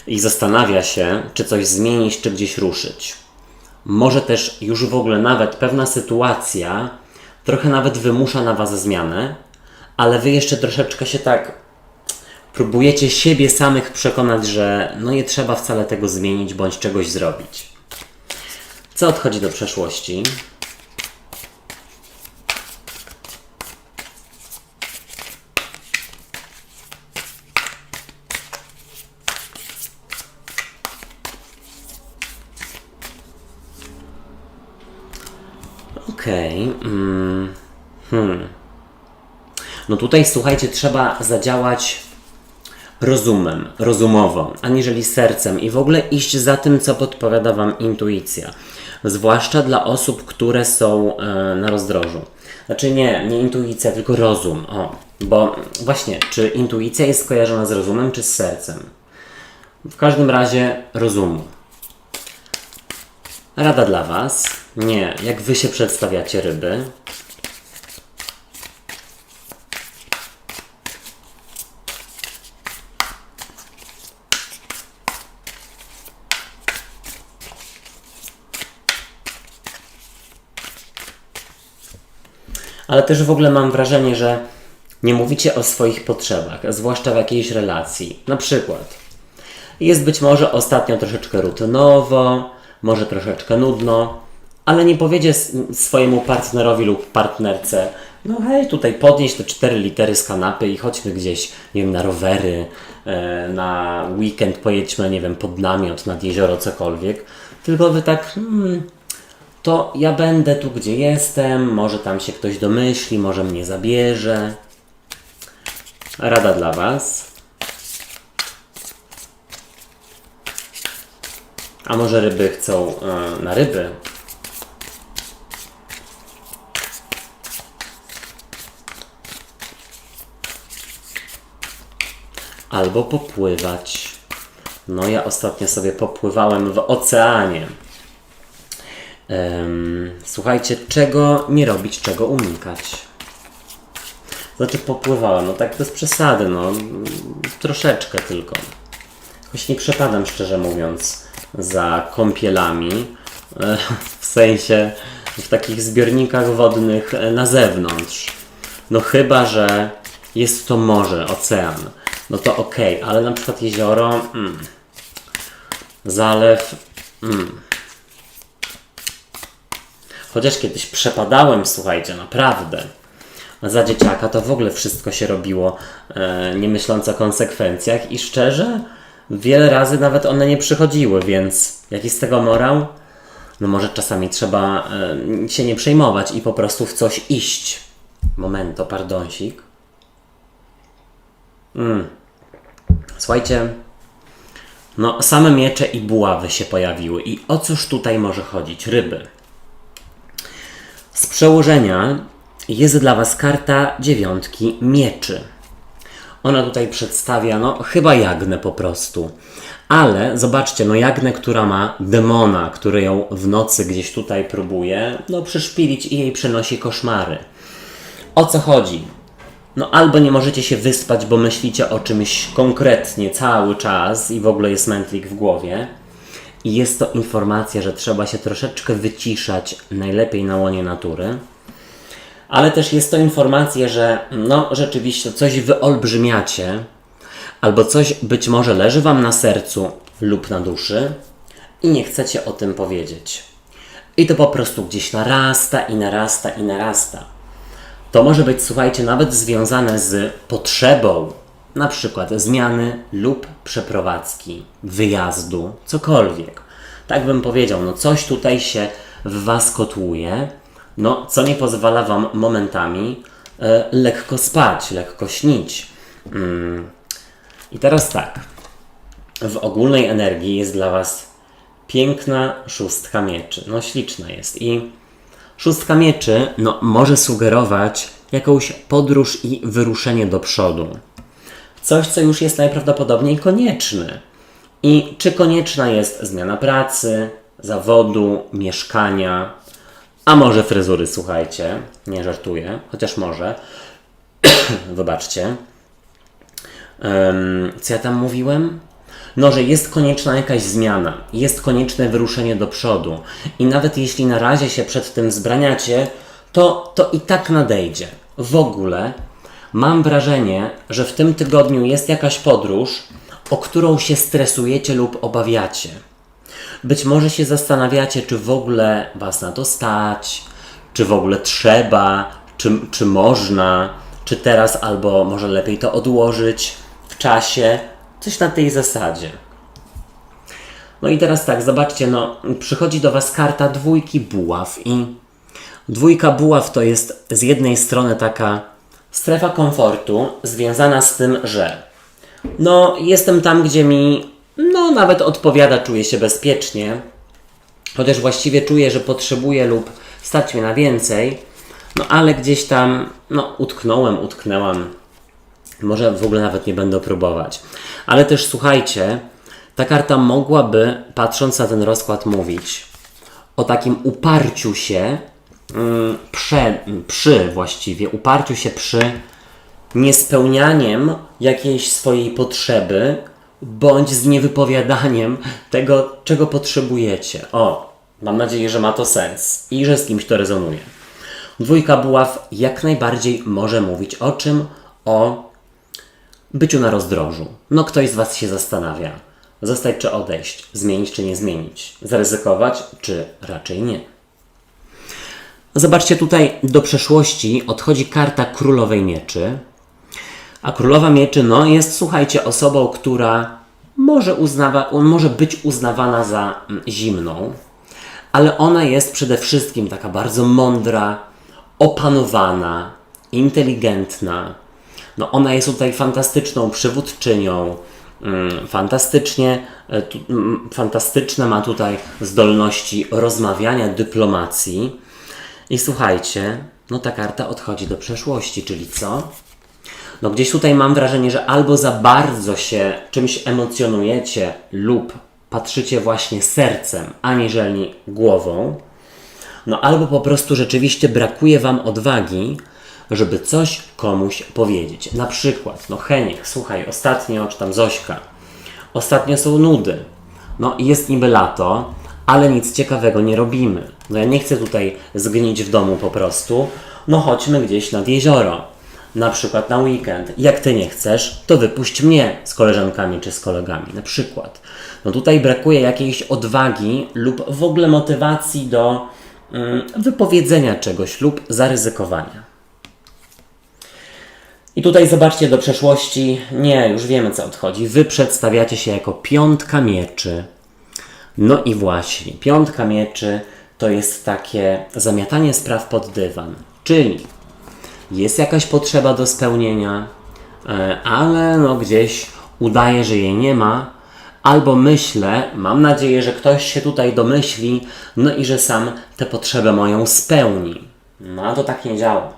i zastanawia się, czy coś zmienić, czy gdzieś ruszyć. Może też już w ogóle nawet pewna sytuacja trochę nawet wymusza na Was zmianę, ale Wy jeszcze troszeczkę się tak próbujecie siebie samych przekonać, że no nie trzeba wcale tego zmienić bądź czegoś zrobić. Co odchodzi do przeszłości? Okej. No tutaj, słuchajcie, trzeba zadziałać rozumem, rozumowo, aniżeli sercem i w ogóle iść za tym, co podpowiada Wam intuicja. Zwłaszcza dla osób, które są na rozdrożu. Znaczy nie intuicja, tylko rozum. O, bo właśnie, czy intuicja jest skojarzona z rozumem, czy z sercem? W każdym razie rozumu. Rada dla Was. Nie, jak Wy się przedstawiacie, ryby. Ale też w ogóle mam wrażenie, że nie mówicie o swoich potrzebach, zwłaszcza w jakiejś relacji. Na przykład jest być może ostatnio troszeczkę rutynowo, może troszeczkę nudno, ale nie powiedzie swojemu partnerowi lub partnerce: no hej, tutaj podnieś te 4 litery z kanapy i chodźmy gdzieś, nie wiem, na rowery, na weekend pojedźmy, nie wiem, pod namiot, nad jezioro, cokolwiek. Tylko wy tak, to ja będę tu, gdzie jestem, może tam się ktoś domyśli, może mnie zabierze. Rada dla Was. A może ryby chcą na ryby? Albo popływać. No ja ostatnio sobie popływałem w oceanie. Słuchajcie, czego nie robić, czego unikać. Znaczy popływałem, no tak bez przesady, no troszeczkę tylko. Jakoś nie przepadam, szczerze mówiąc, za kąpielami, w sensie w takich zbiornikach wodnych na zewnątrz. No chyba że jest to morze, ocean, no to okej, ale na przykład jezioro, zalew, Chociaż kiedyś przepadałem, słuchajcie, naprawdę. Za dzieciaka to w ogóle wszystko się robiło nie myśląc o konsekwencjach i szczerze, wiele razy nawet one nie przychodziły, więc jaki z tego morał? No może czasami trzeba się nie przejmować i po prostu w coś iść. Momento, pardonsik. Słuchajcie, no same miecze i buławy się pojawiły. I o cóż tutaj może chodzić? Ryby. Z przełożenia jest dla Was karta 9 mieczy. Ona tutaj przedstawia, no chyba Jagnę po prostu. Ale zobaczcie, no Jagnę, która ma demona, który ją w nocy gdzieś tutaj próbuje, no przyszpilić i jej przynosi koszmary. O co chodzi? No albo nie możecie się wyspać, bo myślicie o czymś konkretnie cały czas i w ogóle jest mętlik w głowie. I jest to informacja, że trzeba się troszeczkę wyciszać, najlepiej na łonie natury. Ale też jest to informacja, że no rzeczywiście coś wyolbrzymiacie, albo coś być może leży Wam na sercu lub na duszy i nie chcecie o tym powiedzieć. I to po prostu gdzieś narasta i narasta i narasta. To może być, słuchajcie, nawet związane z potrzebą na przykład zmiany lub przeprowadzki, wyjazdu, cokolwiek. Tak bym powiedział, no coś tutaj się w Was kotłuje, no co nie pozwala Wam momentami lekko spać, lekko śnić. I teraz tak, w ogólnej energii jest dla Was piękna 6 mieczy, no śliczna jest i 6 mieczy no, może sugerować jakąś podróż i wyruszenie do przodu. Coś, co już jest najprawdopodobniej konieczne. I czy konieczna jest zmiana pracy, zawodu, mieszkania, a może fryzury, słuchajcie, nie żartuję, chociaż może. Wybaczcie. Co ja tam mówiłem? No, że jest konieczna jakaś zmiana, jest konieczne wyruszenie do przodu. I nawet jeśli na razie się przed tym wzbraniacie, to i tak nadejdzie. W ogóle mam wrażenie, że w tym tygodniu jest jakaś podróż, o którą się stresujecie lub obawiacie. Być może się zastanawiacie, czy w ogóle Was na to stać, czy w ogóle trzeba, czy można, czy teraz albo może lepiej to odłożyć w czasie. Coś na tej zasadzie. No i teraz tak, zobaczcie, no przychodzi do Was karta 2 buław i 2 buław to jest z jednej strony taka strefa komfortu związana z tym, że no jestem tam, gdzie mi no nawet odpowiada, czuję się bezpiecznie, chociaż właściwie czuję, że potrzebuję lub stać mnie na więcej, no ale gdzieś tam no utknęłam. Może w ogóle nawet nie będę próbować. Ale też słuchajcie, ta karta mogłaby, patrząc na ten rozkład, mówić o takim uparciu się uparciu się przy niespełnianiem jakiejś swojej potrzeby, bądź z niewypowiadaniem tego, czego potrzebujecie. O, mam nadzieję, że ma to sens i że z kimś to rezonuje. Dwójka buław jak najbardziej może mówić o czym? O byciu na rozdrożu. No ktoś z Was się zastanawia. Zostać czy odejść? Zmienić czy nie zmienić? Zaryzykować czy raczej nie? Zobaczcie, tutaj do przeszłości odchodzi karta Królowej Mieczy. A Królowa Mieczy jest, słuchajcie, osobą, która może być uznawana za zimną, ale ona jest przede wszystkim taka bardzo mądra, opanowana, inteligentna. Ona jest tutaj fantastyczną przywódczynią, fantastyczne ma tutaj zdolności rozmawiania, dyplomacji. I słuchajcie, ta karta odchodzi do przeszłości, czyli co? Gdzieś tutaj mam wrażenie, że albo za bardzo się czymś emocjonujecie lub patrzycie właśnie sercem, aniżeli głową, albo po prostu rzeczywiście brakuje Wam odwagi, żeby coś komuś powiedzieć. Na przykład, Heniek, słuchaj, ostatnio, czy tam Zośka, ostatnio są nudy. Jest niby lato, ale nic ciekawego nie robimy. Ja nie chcę tutaj zgnić w domu po prostu. Chodźmy gdzieś nad jezioro. Na przykład na weekend. Jak Ty nie chcesz, to wypuść mnie z koleżankami czy z kolegami. Na przykład. Tutaj brakuje jakiejś odwagi lub w ogóle motywacji do wypowiedzenia czegoś lub zaryzykowania. I tutaj zobaczcie do przeszłości. Nie, już wiemy co odchodzi. Wy przedstawiacie się jako piątka mieczy. I właśnie, piątka mieczy to jest takie zamiatanie spraw pod dywan. Czyli jest jakaś potrzeba do spełnienia, ale gdzieś udaje, że jej nie ma, albo myślę, mam nadzieję, że ktoś się tutaj domyśli, i że sam tę potrzebę moją spełni. A to tak nie działa.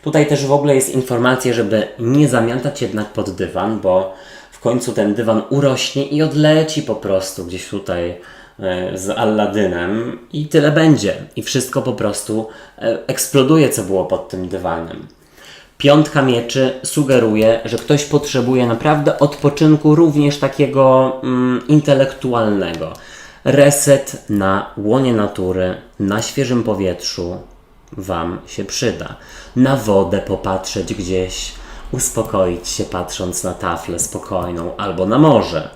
Tutaj też w ogóle jest informacja, żeby nie zamiatać jednak pod dywan, bo w końcu ten dywan urośnie i odleci po prostu gdzieś tutaj z Alladynem i tyle będzie. I wszystko po prostu eksploduje, co było pod tym dywanem. Piątka mieczy sugeruje, że ktoś potrzebuje naprawdę odpoczynku również takiego intelektualnego. Reset na łonie natury, na świeżym powietrzu Wam się przyda. Na wodę popatrzeć gdzieś, uspokoić się patrząc na taflę spokojną albo na morze.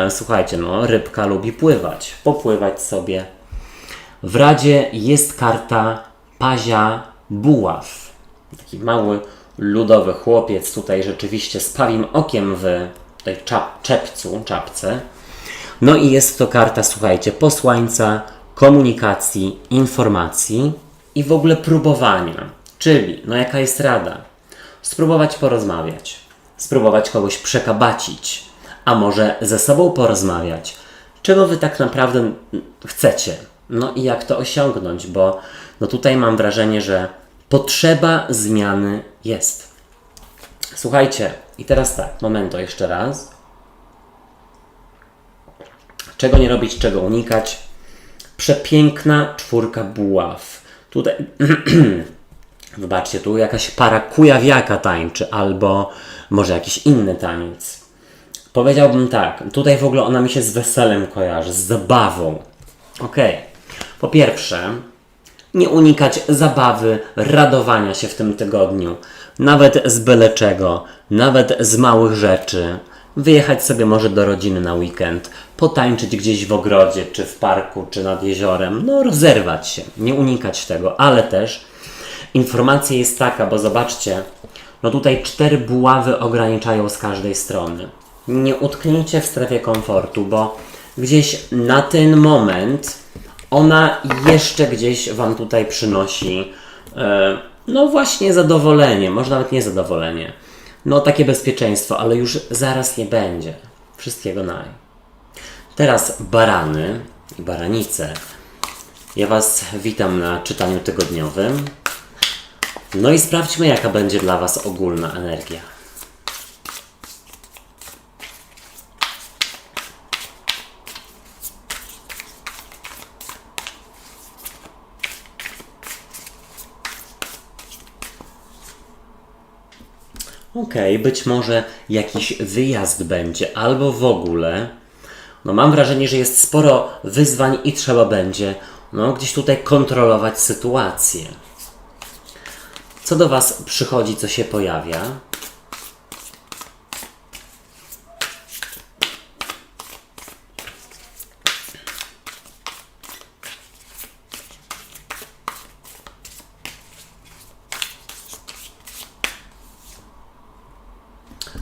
Słuchajcie, rybka lubi pływać, popływać sobie. W Radzie jest karta Pazia Buław. Taki mały, ludowy chłopiec tutaj rzeczywiście z pawim okiem w tej czapce. I jest to karta, słuchajcie, posłańca, komunikacji, informacji i w ogóle próbowania. Czyli, jaka jest rada? Spróbować porozmawiać, spróbować kogoś przekabacić, a może ze sobą porozmawiać. Czego Wy tak naprawdę chcecie? I jak to osiągnąć, bo tutaj mam wrażenie, że potrzeba zmiany jest. Słuchajcie, i teraz tak, momento jeszcze raz. Czego nie robić, czego unikać? Przepiękna czwórka buław. Tutaj, wybaczcie, tu jakaś para kujawiaka tańczy, albo może jakiś inny taniec. Powiedziałbym tak, tutaj w ogóle ona mi się z weselem kojarzy, z zabawą. Po pierwsze, nie unikać zabawy, radowania się w tym tygodniu. Nawet z byle czego, nawet z małych rzeczy. Wyjechać sobie może do rodziny na weekend, potańczyć gdzieś w ogrodzie, czy w parku, czy nad jeziorem. Rozerwać się, nie unikać tego, ale też informacja jest taka, bo zobaczcie, tutaj 4 buławy ograniczają z każdej strony. Nie utknijcie w strefie komfortu, bo gdzieś na ten moment ona jeszcze gdzieś Wam tutaj przynosi właśnie zadowolenie, może nawet nie zadowolenie. Takie bezpieczeństwo, ale już zaraz nie będzie. Wszystkiego naj. Teraz barany i baranice. Ja Was witam na czytaniu tygodniowym. I sprawdźmy, jaka będzie dla Was ogólna energia. Być może jakiś wyjazd będzie, albo w ogóle. Mam wrażenie, że jest sporo wyzwań i trzeba będzie gdzieś tutaj kontrolować sytuację. Co do Was przychodzi, co się pojawia?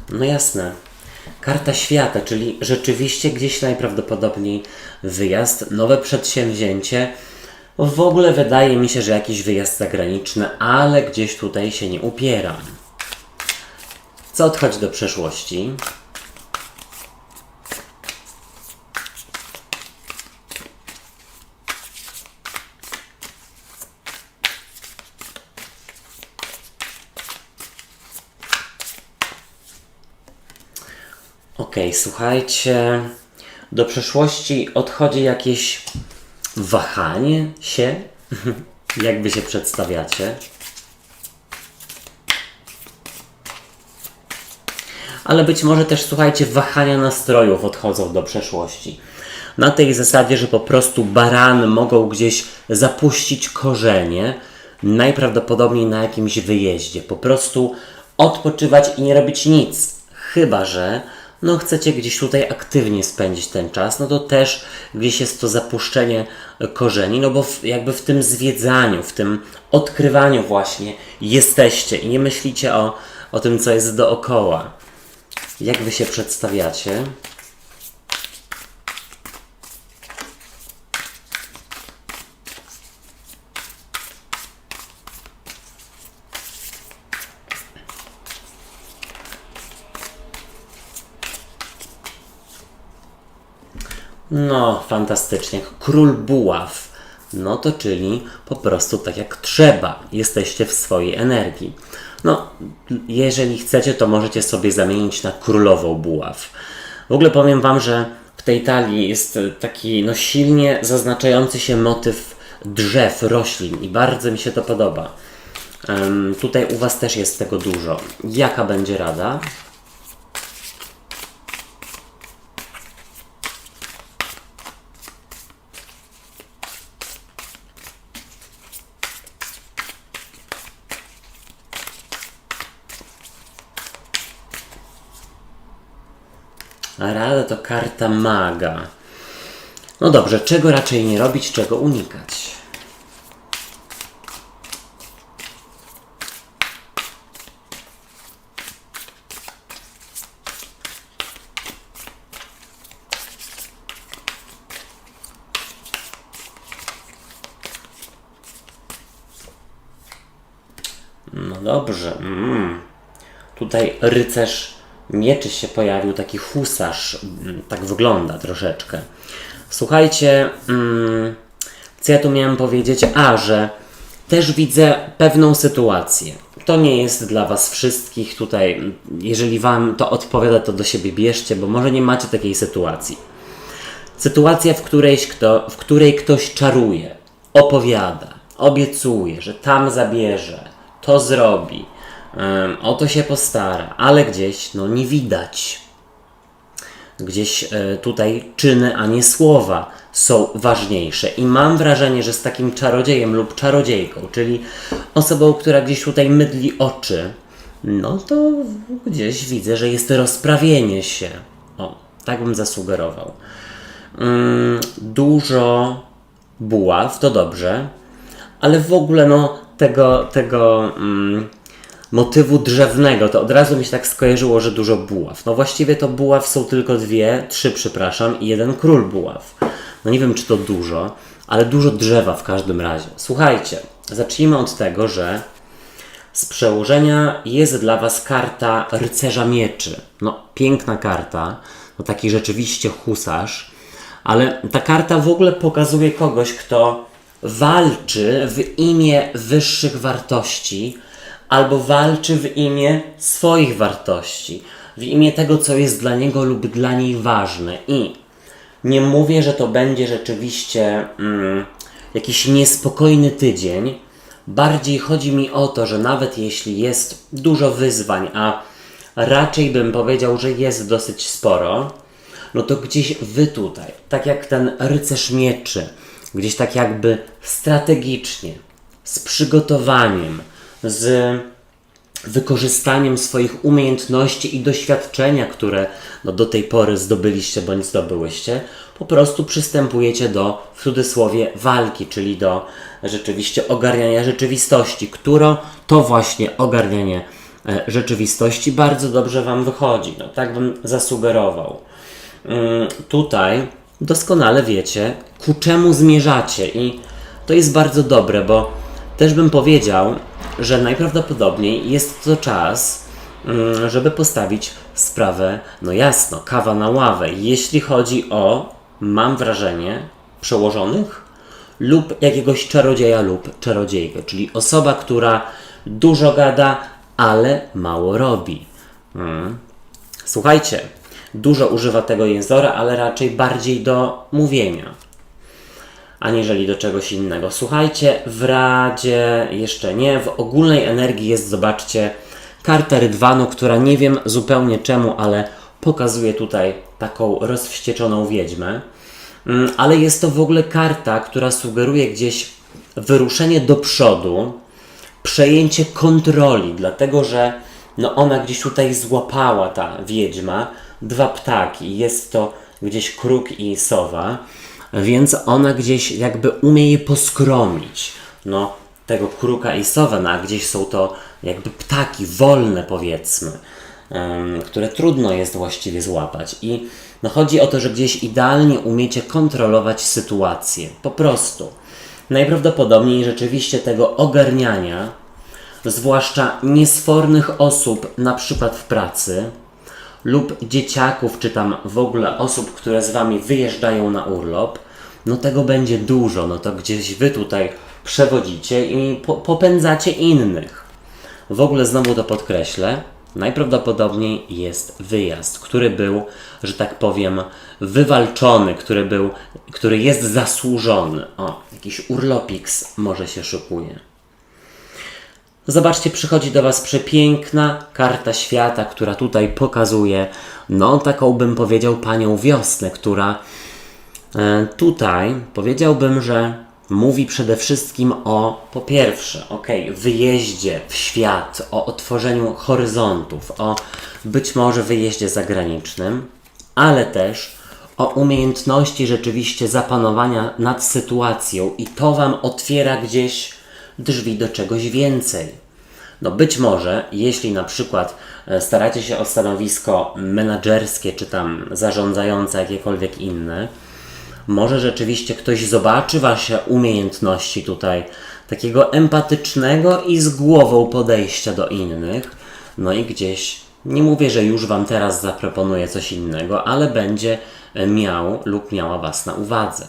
No jasne. Karta świata, czyli rzeczywiście gdzieś najprawdopodobniej wyjazd, nowe przedsięwzięcie. W ogóle wydaje mi się, że jakiś wyjazd zagraniczny, ale gdzieś tutaj się nie upieram. Co odchodzi do przeszłości? Okej, słuchajcie, do przeszłości odchodzi jakieś wahanie się? Jak wy się przedstawiacie? Ale być może też, słuchajcie, wahania nastrojów odchodzą do przeszłości. Na tej zasadzie, że po prostu barany mogą gdzieś zapuścić korzenie, najprawdopodobniej na jakimś wyjeździe. Po prostu odpoczywać i nie robić nic. Chyba że no chcecie gdzieś tutaj aktywnie spędzić ten czas, no to też gdzieś jest to zapuszczenie korzeni, no bo jakby w tym zwiedzaniu, w tym odkrywaniu właśnie jesteście i nie myślicie o tym, co jest dookoła. Jak wy się przedstawiacie? No, fantastycznie. Król buław. No to czyli po prostu tak jak trzeba. Jesteście w swojej energii. No, jeżeli chcecie, to możecie sobie zamienić na królową buław. W ogóle powiem Wam, że w tej talii jest taki no, silnie zaznaczający się motyw drzew, roślin i bardzo mi się to podoba. Tutaj u Was też jest tego dużo. Jaka będzie rada? A rada to karta maga. No dobrze, czego raczej nie robić, czego unikać? No dobrze. Tutaj rycerz mieczy się pojawił, taki husarz. Tak wygląda troszeczkę. Słuchajcie, co ja tu miałem powiedzieć? Że też widzę pewną sytuację. To nie jest dla Was wszystkich tutaj. Jeżeli Wam to odpowiada, to do siebie bierzcie, bo może nie macie takiej sytuacji. Sytuacja, w której ktoś czaruje, opowiada, obiecuje, że tam zabierze, to zrobi, o to się postara, ale gdzieś no nie widać. Gdzieś tutaj czyny, a nie słowa są ważniejsze. I mam wrażenie, że z takim czarodziejem lub czarodziejką, czyli osobą, która gdzieś tutaj mydli oczy, no to gdzieś widzę, że jest rozprawienie się. O, tak bym zasugerował. Dużo buław, to dobrze, ale w ogóle no tego motywu drzewnego, to od razu mi się tak skojarzyło, że dużo buław. No właściwie to buław są tylko trzy, przepraszam, i jeden król buław. No nie wiem, czy to dużo, ale dużo drzewa w każdym razie. Słuchajcie, zacznijmy od tego, że z przełożenia jest dla Was karta rycerza mieczy. No, piękna karta, no taki rzeczywiście husarz, ale ta karta w ogóle pokazuje kogoś, kto walczy w imię wyższych wartości, albo walczy w imię swoich wartości, w imię tego, co jest dla niego lub dla niej ważne. I nie mówię, że to będzie rzeczywiście jakiś niespokojny tydzień. Bardziej chodzi mi o to, że nawet jeśli jest dużo wyzwań, a raczej bym powiedział, że jest dosyć sporo, no to gdzieś Wy tutaj, tak jak ten rycerz mieczy, gdzieś tak jakby strategicznie, z przygotowaniem, z wykorzystaniem swoich umiejętności i doświadczenia, które do tej pory zdobyliście bądź zdobyłyście, po prostu przystępujecie do, w cudzysłowie, walki, czyli do rzeczywiście ogarniania rzeczywistości, które to właśnie ogarnianie rzeczywistości bardzo dobrze Wam wychodzi. Tak bym zasugerował. Tutaj doskonale wiecie, ku czemu zmierzacie i to jest bardzo dobre, bo też bym powiedział, że najprawdopodobniej jest to czas, żeby postawić sprawę, no jasno, kawa na ławę, jeśli chodzi o, mam wrażenie, przełożonych lub jakiegoś czarodzieja lub czarodziejkę, czyli osoba, która dużo gada, ale mało robi. Słuchajcie, dużo używa tego języka, ale raczej bardziej do mówienia, aniżeli do czegoś innego. Słuchajcie, w Radzie jeszcze nie, w ogólnej energii jest, zobaczcie, karta Rydwanu, która nie wiem zupełnie czemu, ale pokazuje tutaj taką rozwścieczoną wiedźmę. Ale jest to w ogóle karta, która sugeruje gdzieś wyruszenie do przodu, przejęcie kontroli, dlatego że ona gdzieś tutaj złapała, ta wiedźma, 2 ptaki. Jest to gdzieś kruk i sowa, więc ona gdzieś jakby umie je poskromić. Tego kruka i sowa, a gdzieś są to jakby ptaki wolne, powiedzmy, które trudno jest właściwie złapać. I chodzi o to, że gdzieś idealnie umiecie kontrolować sytuację. Po prostu. Najprawdopodobniej rzeczywiście tego ogarniania, zwłaszcza niesfornych osób, na przykład w pracy, lub dzieciaków, czy tam w ogóle osób, które z Wami wyjeżdżają na urlop, tego będzie dużo, to gdzieś Wy tutaj przewodzicie i popędzacie innych. W ogóle znowu to podkreślę, najprawdopodobniej jest wyjazd, który był, że tak powiem, wywalczony, który jest zasłużony. Jakiś urlopiks może się szykuje. Zobaczcie, przychodzi do Was przepiękna karta świata, która tutaj pokazuje, taką bym powiedział panią wiosnę, która tutaj powiedziałbym, że mówi przede wszystkim o, po pierwsze, wyjeździe w świat, o otworzeniu horyzontów, o być może wyjeździe zagranicznym, ale też o umiejętności rzeczywiście zapanowania nad sytuacją i to Wam otwiera gdzieś drzwi do czegoś więcej. Być może, jeśli na przykład staracie się o stanowisko menadżerskie, czy tam zarządzające, jakiekolwiek inne, może rzeczywiście ktoś zobaczy Wasze umiejętności tutaj, takiego empatycznego i z głową podejścia do innych, i gdzieś, nie mówię, że już Wam teraz zaproponuje coś innego, ale będzie miał lub miała Was na uwadze.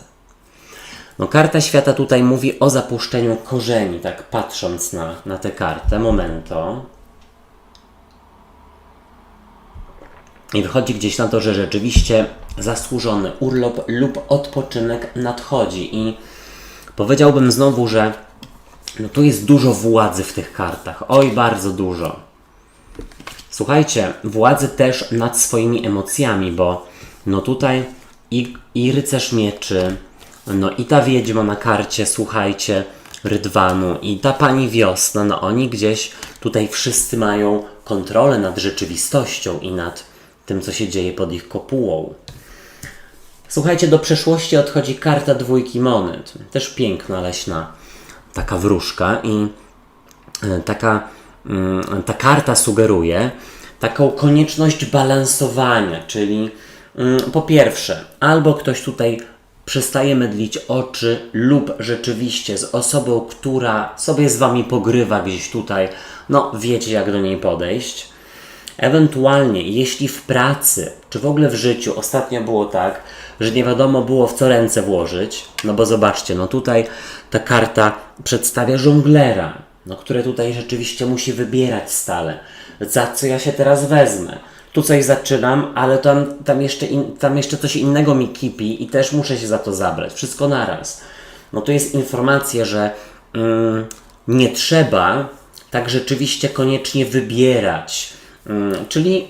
Karta świata tutaj mówi o zapuszczeniu korzeni, tak patrząc na tę kartę, momento. I wychodzi gdzieś na to, że rzeczywiście zasłużony urlop lub odpoczynek nadchodzi. I powiedziałbym znowu, że tu jest dużo władzy w tych kartach. Oj, bardzo dużo. Słuchajcie, władzy też nad swoimi emocjami, bo tutaj i rycerz mieczy, i ta wiedźma na karcie, słuchajcie, Rydwanu, i ta pani wiosna, oni gdzieś tutaj wszyscy mają kontrolę nad rzeczywistością i nad tym, co się dzieje pod ich kopułą. Słuchajcie, do przeszłości odchodzi karta 2 monet. Też piękna, leśna taka wróżka i ta karta sugeruje taką konieczność balansowania, czyli po pierwsze, albo ktoś tutaj przestaje mydlić oczy lub rzeczywiście z osobą, która sobie z Wami pogrywa gdzieś tutaj, wiecie jak do niej podejść. Ewentualnie, jeśli w pracy, czy w ogóle w życiu ostatnio było tak, że nie wiadomo było w co ręce włożyć, bo zobaczcie, tutaj ta karta przedstawia żonglera, który tutaj rzeczywiście musi wybierać stale, za co ja się teraz wezmę. Tu coś zaczynam, ale tam jeszcze coś innego mi kipi i też muszę się za to zabrać. Wszystko naraz. Tu jest informacja, że nie trzeba tak rzeczywiście koniecznie wybierać. Czyli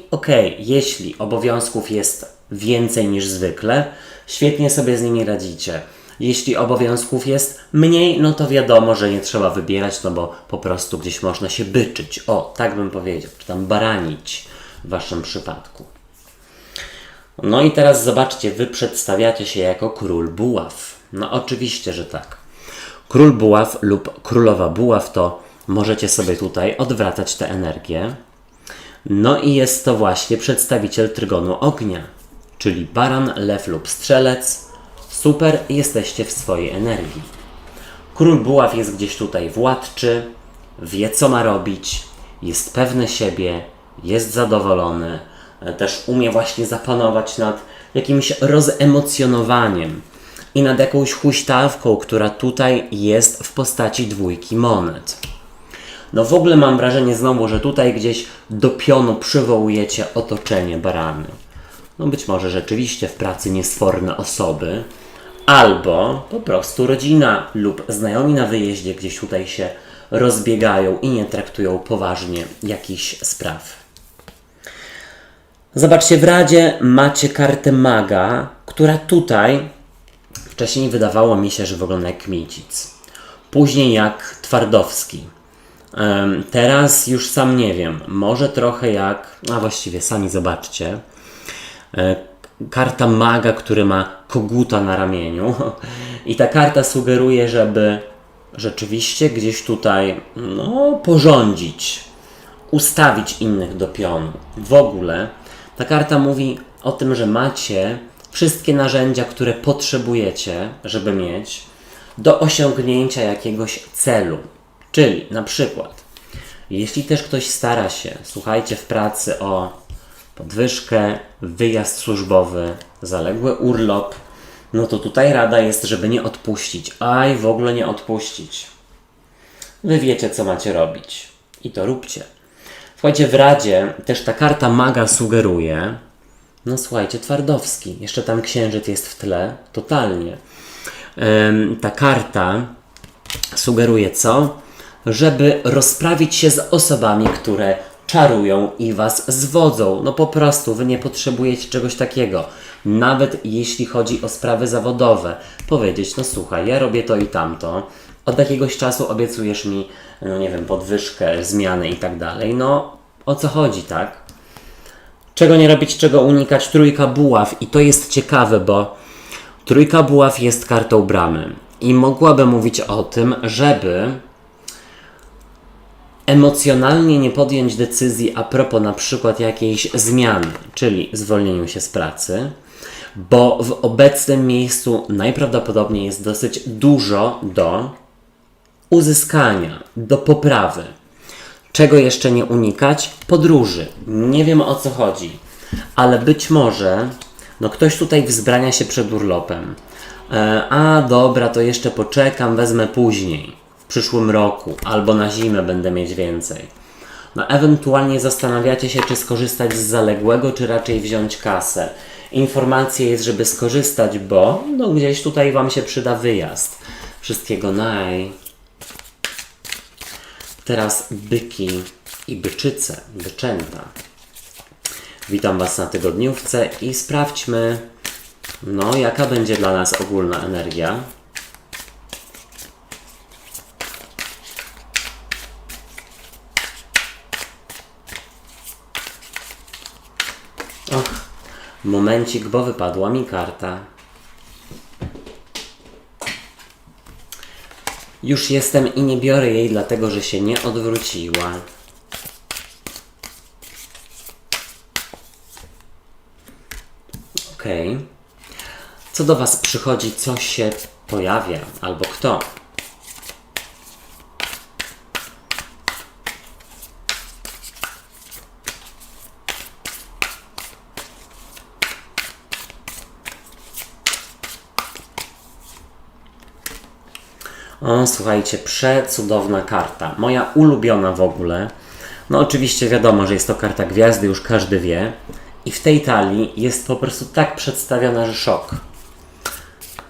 jeśli obowiązków jest więcej niż zwykle, świetnie sobie z nimi radzicie. Jeśli obowiązków jest mniej, no to wiadomo, że nie trzeba wybierać, no bo po prostu gdzieś można się byczyć. O, tak bym powiedział, czy tam baranić w waszym przypadku. No i teraz zobaczcie, wy przedstawiacie się jako król buław. No oczywiście, że tak. Król buław lub królowa buław to możecie sobie tutaj odwracać tę energię. No i jest to właśnie przedstawiciel trygonu ognia, czyli baran, lew lub strzelec. Super, jesteście w swojej energii. Król buław jest gdzieś tutaj władczy, wie co ma robić, jest pewny siebie, jest zadowolony, też umie właśnie zapanować nad jakimś rozemocjonowaniem i nad jakąś huśtawką, która tutaj jest w postaci dwójki monet. No w ogóle mam wrażenie znowu, że tutaj gdzieś do pionu przywołujecie otoczenie barany. No być może rzeczywiście w pracy niesforne osoby, albo po prostu rodzina lub znajomi na wyjeździe gdzieś tutaj się rozbiegają i nie traktują poważnie jakichś spraw. Zobaczcie, w Radzie macie kartę maga, która tutaj wcześniej wydawało mi się, że wygląda jak Kmicic. Później jak Twardowski. Teraz już sam nie wiem, może trochę jak, a właściwie sami zobaczcie, karta maga, który ma koguta na ramieniu i ta karta sugeruje, żeby rzeczywiście gdzieś tutaj porządzić, ustawić innych do pionu. W ogóle ta karta mówi o tym, że macie wszystkie narzędzia, które potrzebujecie, żeby mieć do osiągnięcia jakiegoś celu. Czyli na przykład, jeśli też ktoś stara się, słuchajcie, w pracy o podwyżkę, wyjazd służbowy, zaległy urlop, no to tutaj rada jest, żeby nie odpuścić. Aj, w ogóle nie odpuścić. Wy wiecie, co macie robić. I to róbcie. Słuchajcie, w Radzie też ta karta maga sugeruje, no słuchajcie, Twardowski, jeszcze tam księżyc jest w tle, totalnie. Ta karta sugeruje co? Żeby rozprawić się z osobami, które czarują i was zwodzą. No po prostu, wy nie potrzebujecie czegoś takiego. Nawet jeśli chodzi o sprawy zawodowe. Powiedzieć, no słuchaj, ja robię to i tamto. Od jakiegoś czasu obiecujesz mi, no nie wiem, podwyżkę, zmiany i tak dalej. No, o co chodzi, tak? Czego nie robić, czego unikać? Trójka buław. I to jest ciekawe, bo trójka buław jest kartą bramy. I mogłaby mówić o tym, żeby emocjonalnie nie podjąć decyzji a propos na przykład jakiejś zmiany, czyli zwolnieniu się z pracy, bo w obecnym miejscu najprawdopodobniej jest dosyć dużo do uzyskania, do poprawy. Czego jeszcze nie unikać? Podróży. Nie wiem, o co chodzi, ale być może ktoś tutaj wzbrania się przed urlopem. A dobra, to jeszcze poczekam, wezmę później, w przyszłym roku, albo na zimę będę mieć więcej. Ewentualnie zastanawiacie się, czy skorzystać z zaległego, czy raczej wziąć kasę. Informacja jest, żeby skorzystać, bo gdzieś tutaj wam się przyda wyjazd. Wszystkiego naj. Teraz byki i byczyce, byczęta. Witam was na tygodniówce i sprawdźmy, jaka będzie dla nas ogólna energia. Momencik, bo wypadła mi karta. Już jestem i nie biorę jej, dlatego że się nie odwróciła. Okej. Co do was przychodzi, co się pojawia, albo kto? O, słuchajcie, przecudowna karta. Moja ulubiona w ogóle. Oczywiście wiadomo, że jest to karta gwiazdy, już każdy wie. I w tej talii jest po prostu tak przedstawiona, że szok.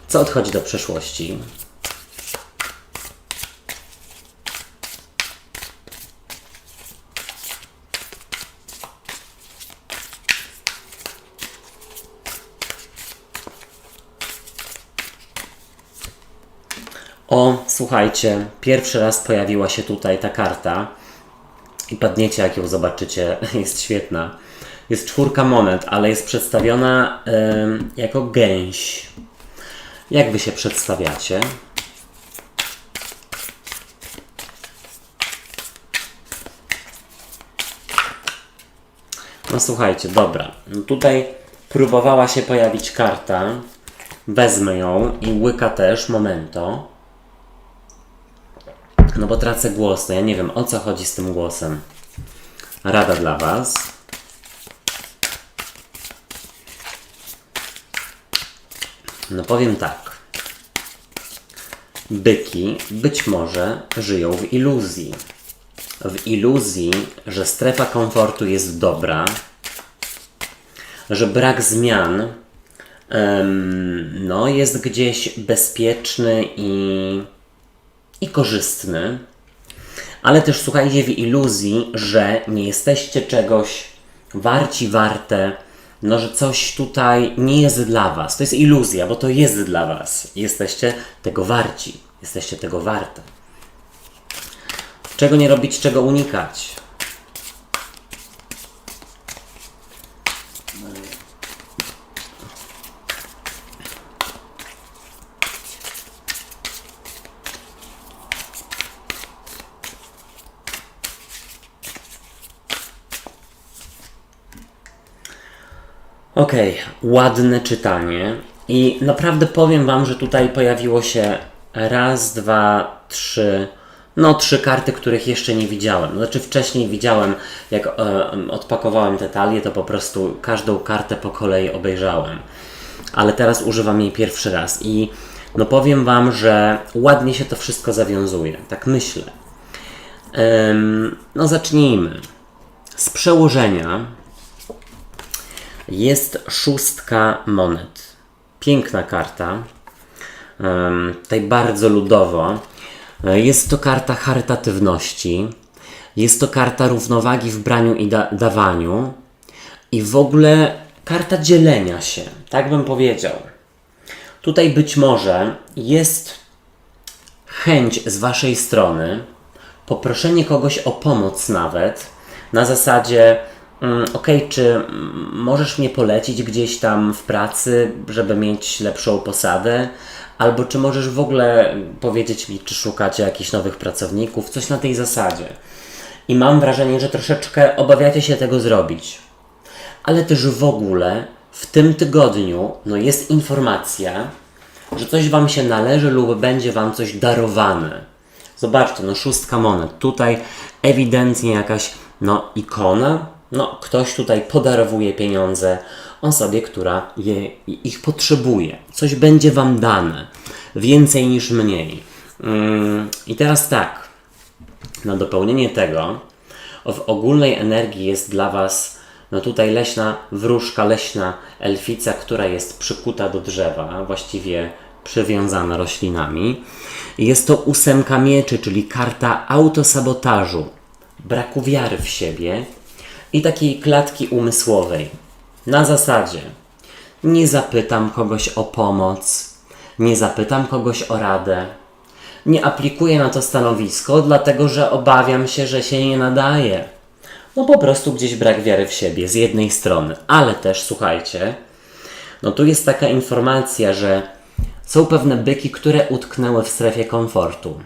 Co odchodzi do przeszłości? słuchajcie, pierwszy raz pojawiła się tutaj ta karta i padniecie, jak ją zobaczycie, jest świetna. Jest 4 monet, ale jest przedstawiona jako gęś. Jak wy się przedstawiacie? No słuchajcie, dobra. Tutaj próbowała się pojawić karta. Wezmę ją i łyka też, momento. No bo tracę głos, no ja nie wiem, o co chodzi z tym głosem. Rada dla was. No powiem tak. Byki być może żyją w iluzji. W iluzji, że strefa komfortu jest dobra, że brak zmian no, jest gdzieś bezpieczny i korzystny, ale też słuchajcie, w iluzji, że nie jesteście czegoś warci, warte, no, że coś tutaj nie jest dla was. To jest iluzja, bo to jest dla was. Jesteście tego warci, jesteście tego warte. Czego nie robić, czego unikać? Okej, ładne czytanie i naprawdę powiem wam, że tutaj pojawiło się raz, dwa, trzy, no 3 karty, których jeszcze nie widziałem. Znaczy wcześniej widziałem, jak odpakowałem te talie, to po prostu każdą kartę po kolei obejrzałem. Ale teraz używam jej pierwszy raz i no powiem wam, że ładnie się to wszystko zawiązuje. Tak myślę. No zacznijmy. Z przełożenia jest 6 monet. Piękna karta. Tutaj bardzo ludowo. Jest to karta charytatywności. Jest to karta równowagi w braniu i dawaniu. I w ogóle karta dzielenia się. Tak bym powiedział. Tutaj być może jest chęć z waszej strony, poproszenie kogoś o pomoc nawet, na zasadzie okej, czy możesz mnie polecić gdzieś tam w pracy, żeby mieć lepszą posadę? Albo czy możesz w ogóle powiedzieć mi, czy szukacie jakichś nowych pracowników? Coś na tej zasadzie. I mam wrażenie, że troszeczkę obawiacie się tego zrobić. Ale też w ogóle w tym tygodniu no jest informacja, że coś wam się należy lub będzie wam coś darowane. Zobaczcie, no 6 monet. Tutaj ewidentnie jakaś no ikona. No, ktoś tutaj podarowuje pieniądze osobie, która ich potrzebuje. Coś będzie wam dane. Więcej niż mniej. I teraz tak. Na dopełnienie tego, w ogólnej energii jest dla was no tutaj leśna wróżka, leśna elfica, która jest przykuta do drzewa, właściwie przywiązana roślinami. Jest to 8 mieczy, czyli karta autosabotażu, braku wiary w siebie i takiej klatki umysłowej. Na zasadzie nie zapytam kogoś o pomoc, nie zapytam kogoś o radę, nie aplikuję na to stanowisko, dlatego że obawiam się, że się nie nadaje. No po prostu gdzieś brak wiary w siebie z jednej strony, ale też słuchajcie, no tu jest taka informacja, że są pewne byki, które utknęły w strefie komfortu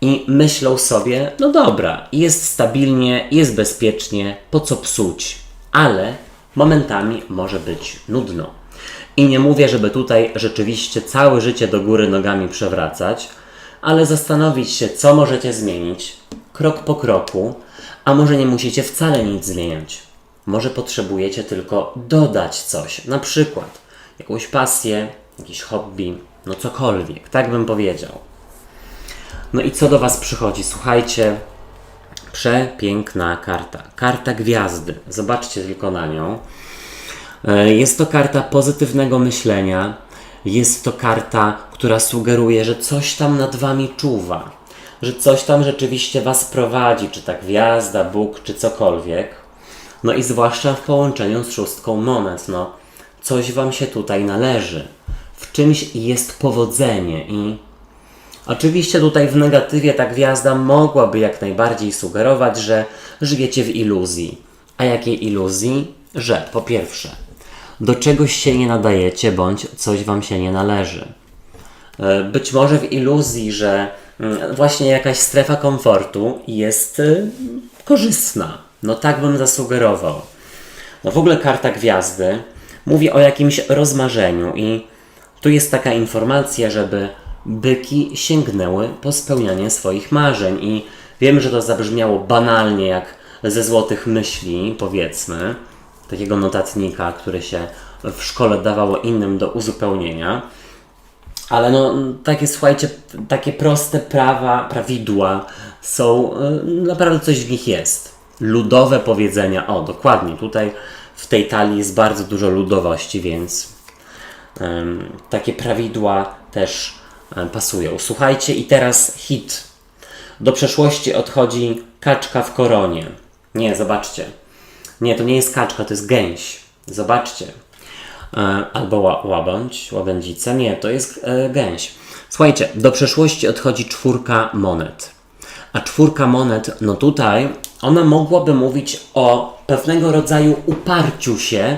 i myślą sobie, no dobra, jest stabilnie, jest bezpiecznie, po co psuć, ale momentami może być nudno. I nie mówię, żeby tutaj rzeczywiście całe życie do góry nogami przewracać, ale zastanowić się, co możecie zmienić, krok po kroku, a może nie musicie wcale nic zmieniać. Może potrzebujecie tylko dodać coś, na przykład jakąś pasję, jakieś hobby, no cokolwiek, tak bym powiedział. No i co do was przychodzi? Słuchajcie, przepiękna karta. Karta gwiazdy. Zobaczcie tylko na nią. Jest to karta pozytywnego myślenia. Jest to karta, która sugeruje, że coś tam nad wami czuwa. Że coś tam rzeczywiście was prowadzi, czy ta gwiazda, Bóg, czy cokolwiek. No i zwłaszcza w połączeniu z 6 monet. No, coś wam się tutaj należy. W czymś jest powodzenie i Oczywiście tutaj w negatywie ta gwiazda mogłaby jak najbardziej sugerować, że żyjecie w iluzji. A jakiej iluzji? Że po pierwsze, do czegoś się nie nadajecie, bądź coś Wam się nie należy. Być może w iluzji, że właśnie jakaś strefa komfortu jest korzystna. No tak bym zasugerował. No w ogóle karta gwiazdy mówi o jakimś rozmarzeniu i tu jest taka informacja, żeby byki sięgnęły po spełnianie swoich marzeń. I wiem, że to zabrzmiało banalnie, jak ze złotych myśli, powiedzmy, takiego notatnika, który się w szkole dawało innym do uzupełnienia. Ale no, takie, słuchajcie, takie proste prawidła są, naprawdę coś w nich jest. Ludowe powiedzenia, o dokładnie, tutaj w tej talii jest bardzo dużo ludowości, więc takie prawidła też pasują. Słuchajcie, i teraz hit. Do przeszłości odchodzi kaczka w koronie. Nie, zobaczcie. Nie, to nie jest kaczka, to jest gęś. Zobaczcie. Albo łabędzica. Nie, to jest gęś. Słuchajcie, do przeszłości odchodzi 4 monet. A 4 monet, no tutaj, ona mogłaby mówić o pewnego rodzaju uparciu się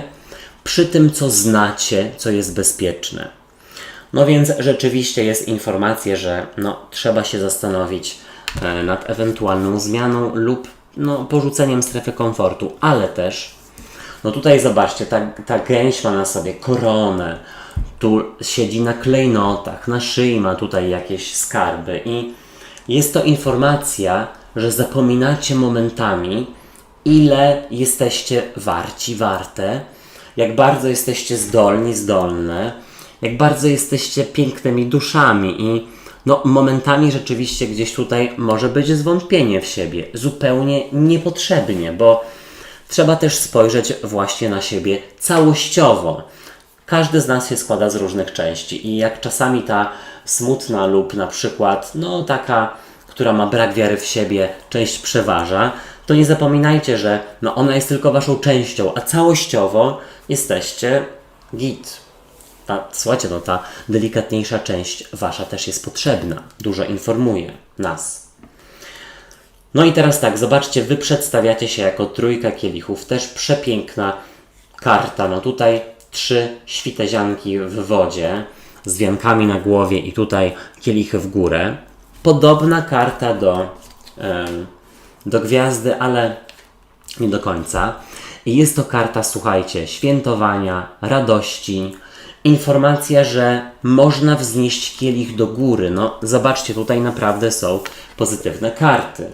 przy tym, co znacie, co jest bezpieczne. No więc rzeczywiście jest informacja, że trzeba się zastanowić nad ewentualną zmianą lub porzuceniem strefy komfortu, ale też tutaj zobaczcie, ta gęś ma na sobie koronę, tu siedzi na klejnotach, na szyi ma tutaj jakieś skarby i jest to informacja, że zapominacie momentami, ile jesteście warci, warte, jak bardzo jesteście zdolni, zdolne, jak bardzo jesteście pięknymi duszami i momentami rzeczywiście gdzieś tutaj może być zwątpienie w siebie, zupełnie niepotrzebnie, bo trzeba też spojrzeć właśnie na siebie całościowo. Każdy z nas się składa z różnych części i jak czasami ta smutna lub na przykład taka, która ma brak wiary w siebie, część przeważa, to nie zapominajcie, że ona jest tylko waszą częścią, a całościowo jesteście git. Słuchajcie, ta delikatniejsza część wasza też jest potrzebna. Dużo informuje nas. No i teraz tak, zobaczcie, wy przedstawiacie się jako 3 kielichów, też przepiękna karta. Tutaj 3 świtezianki w wodzie z wiankami na głowie i tutaj kielichy w górę. Podobna karta do gwiazdy, ale nie do końca. I jest to karta, słuchajcie, świętowania, radości, informacja, że można wznieść kielich do góry. Zobaczcie, tutaj naprawdę są pozytywne karty.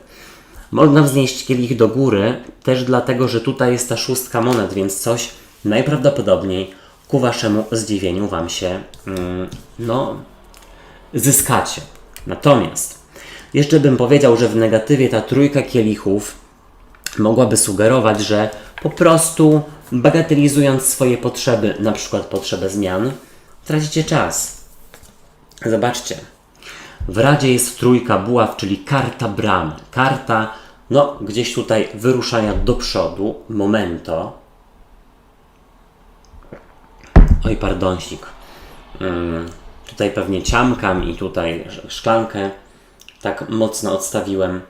Można wznieść kielich do góry też dlatego, że tutaj jest ta 6 monet, więc coś najprawdopodobniej ku waszemu zdziwieniu wam się zyskacie. Natomiast jeszcze bym powiedział, że w negatywie ta 3 kielichów mogłaby sugerować, że po prostu bagatelizując swoje potrzeby, na przykład potrzebę zmian, tracicie czas. Zobaczcie. W Radzie jest 3 buław, czyli karta bramy. Karta, gdzieś tutaj wyruszania do przodu, momento. Oj, pardonsik. Tutaj pewnie ciamkam i tutaj szklankę tak mocno odstawiłem.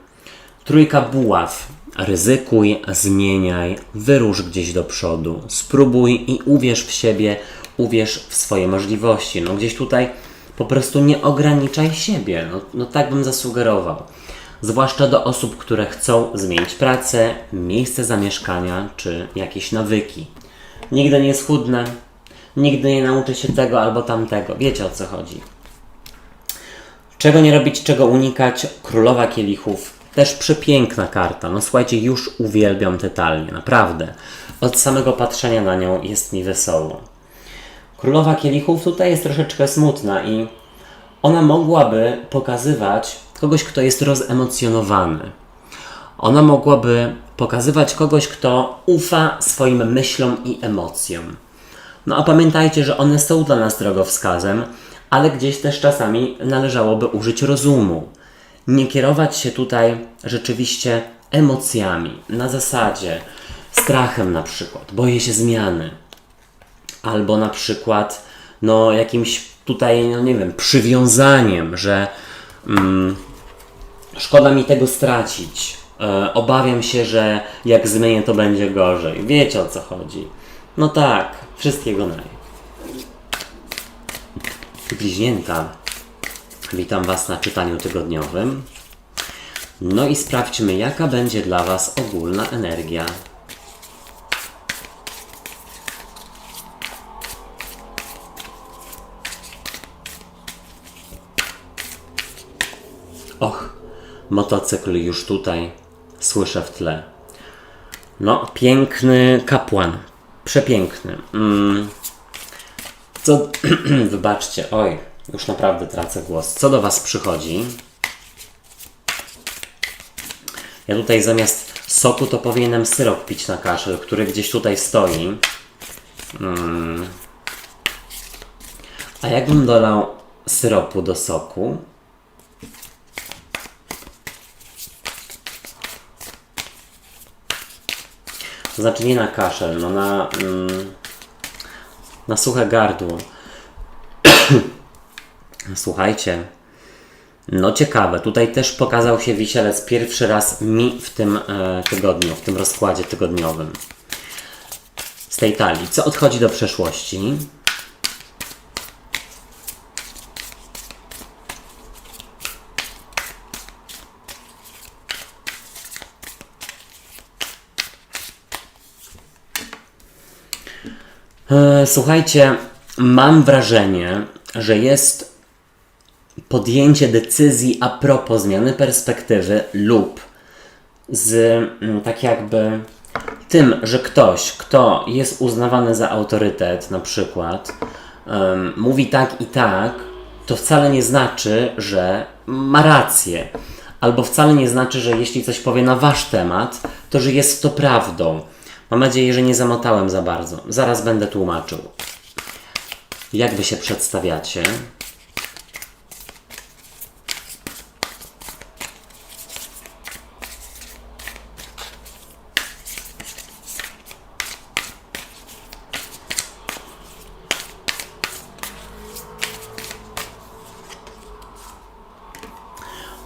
3 buław. Ryzykuj, zmieniaj, wyrusz gdzieś do przodu. Spróbuj i uwierz w siebie, uwierz w swoje możliwości. Gdzieś tutaj po prostu nie ograniczaj siebie. Tak bym zasugerował. Zwłaszcza do osób, które chcą zmienić pracę, miejsce zamieszkania czy jakieś nawyki. Nigdy nie schudnę, nigdy nie nauczę się tego albo tamtego. Wiecie, o co chodzi. Czego nie robić, czego unikać? Królowa kielichów. Też przepiękna karta. Słuchajcie, już uwielbiam tę talię. Naprawdę. Od samego patrzenia na nią jest mi wesoło. Królowa kielichów tutaj jest troszeczkę smutna i ona mogłaby pokazywać kogoś, kto jest rozemocjonowany. Ona mogłaby pokazywać kogoś, kto ufa swoim myślom i emocjom. A pamiętajcie, że one są dla nas drogowskazem, ale gdzieś też czasami należałoby użyć rozumu. Nie kierować się tutaj rzeczywiście emocjami, na zasadzie strachem na przykład, boję się zmiany. Albo na przykład jakimś tutaj, nie wiem, przywiązaniem, że Szkoda mi tego stracić. Obawiam się, że jak zmienię, to będzie gorzej. Wiecie, o co chodzi. No tak, wszystkiego naj. Bliźnięta, witam Was na czytaniu tygodniowym. No i sprawdźmy, jaka będzie dla Was ogólna energia. Och, motocykl już tutaj słyszę w tle. No, piękny kapłan. Przepiękny. Co... Wybaczcie, oj, już naprawdę tracę głos. Co do Was przychodzi? Ja tutaj zamiast soku to powinienem syrop pić na kaszel, który gdzieś tutaj stoi. A jakbym dolał syropu do soku? To znaczy nie na kaszel, no na suche gardło. Słuchajcie, no ciekawe, tutaj też pokazał się wisielec pierwszy raz mi w tym tygodniu, w tym rozkładzie tygodniowym. Z tej talii, co odchodzi do przeszłości? Słuchajcie, mam wrażenie, że jest podjęcie decyzji a propos zmiany perspektywy lub z tak jakby tym, że ktoś, kto jest uznawany za autorytet na przykład, mówi tak i tak, to wcale nie znaczy, że ma rację. Albo wcale nie znaczy, że jeśli coś powie na Wasz temat, to że jest to prawdą. Mam nadzieję, że nie zamotałem za bardzo. Zaraz będę tłumaczył. Jak Wy się przedstawiacie?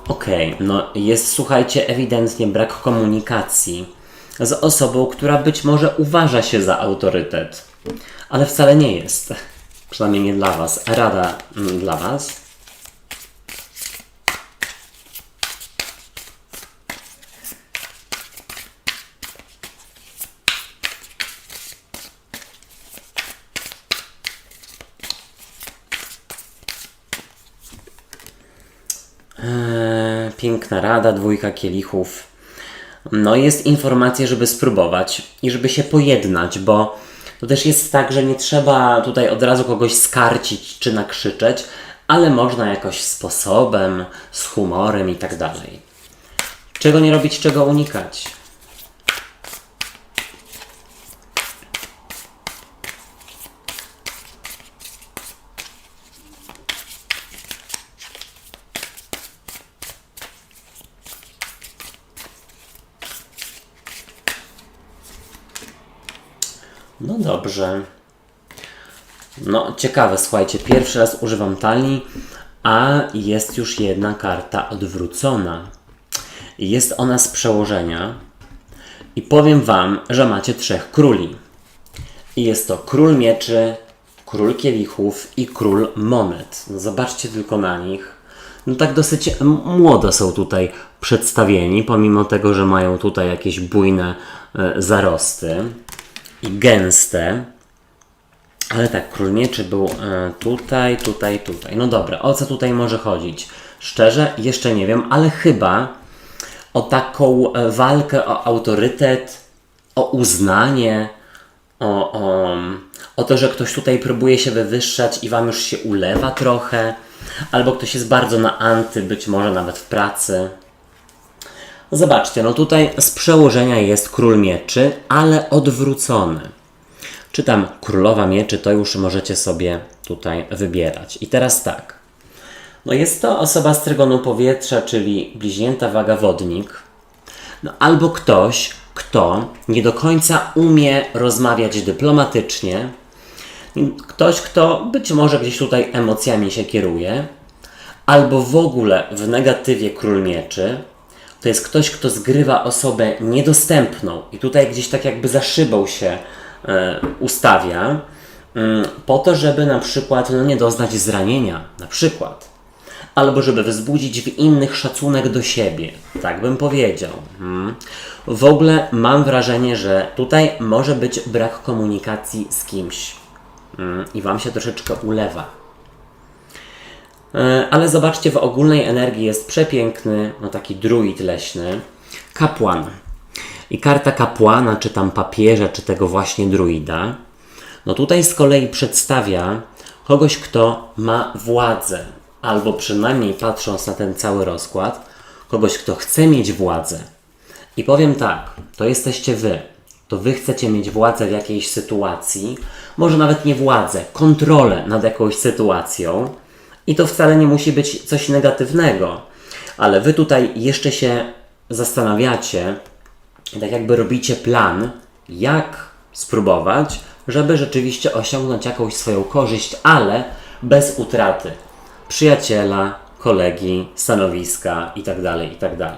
Okej, no jest, słuchajcie, ewidentnie brak komunikacji z osobą, która być może uważa się za autorytet, ale wcale nie jest. Przynajmniej nie dla Was. Rada dla Was. Piękna rada, 2 kielichów. No jest informacja, żeby spróbować i żeby się pojednać, bo to też jest tak, że nie trzeba tutaj od razu kogoś skarcić czy nakrzyczeć, ale można jakoś sposobem, z humorem i tak dalej. Czego nie robić, czego unikać. No dobrze. No ciekawe, słuchajcie, pierwszy raz używam talii, a jest już jedna karta odwrócona. Jest ona z przełożenia i powiem Wam, że macie 3 króli. I jest to król mieczy, król kielichów i król monet. No zobaczcie tylko na nich. No tak dosyć młodo są tutaj przedstawieni, pomimo tego, że mają tutaj jakieś bujne zarosty i gęste. Ale tak, król mieczy był tutaj. No dobra, o co tutaj może chodzić? Szczerze, jeszcze nie wiem, ale chyba o taką walkę o autorytet, o uznanie, o to, że ktoś tutaj próbuje się wywyższać i Wam już się ulewa trochę, albo ktoś jest bardzo na anty, być może nawet w pracy. Zobaczcie, no tutaj z przełożenia jest król mieczy, ale odwrócony. Czy tam królowa mieczy, to już możecie sobie tutaj wybierać. I teraz tak. No jest to osoba z trygonu powietrza, czyli bliźnięta, waga, wodnik. No albo ktoś, kto nie do końca umie rozmawiać dyplomatycznie. Ktoś, kto być może gdzieś tutaj emocjami się kieruje. albo w ogóle w negatywie król mieczy, to jest ktoś, kto zgrywa osobę niedostępną i tutaj gdzieś tak jakby za szybą się ustawia, po to, żeby na przykład nie doznać zranienia, na przykład. Albo żeby wzbudzić w innych szacunek do siebie, tak bym powiedział. W ogóle mam wrażenie, że tutaj może być brak komunikacji z kimś i Wam się troszeczkę ulewa. Ale zobaczcie, w ogólnej energii jest przepiękny, taki druid leśny, kapłan. I karta kapłana, czy tam papieża, czy tego właśnie druida, tutaj z kolei przedstawia kogoś, kto ma władzę, albo przynajmniej patrząc na ten cały rozkład, kogoś, kto chce mieć władzę. I powiem tak, to jesteście Wy. To Wy chcecie mieć władzę w jakiejś sytuacji, może nawet nie władzę, kontrolę nad jakąś sytuacją. I to wcale nie musi być coś negatywnego, ale Wy tutaj jeszcze się zastanawiacie, tak jakby robicie plan, jak spróbować, żeby rzeczywiście osiągnąć jakąś swoją korzyść, ale bez utraty przyjaciela, kolegi, stanowiska itd., itd.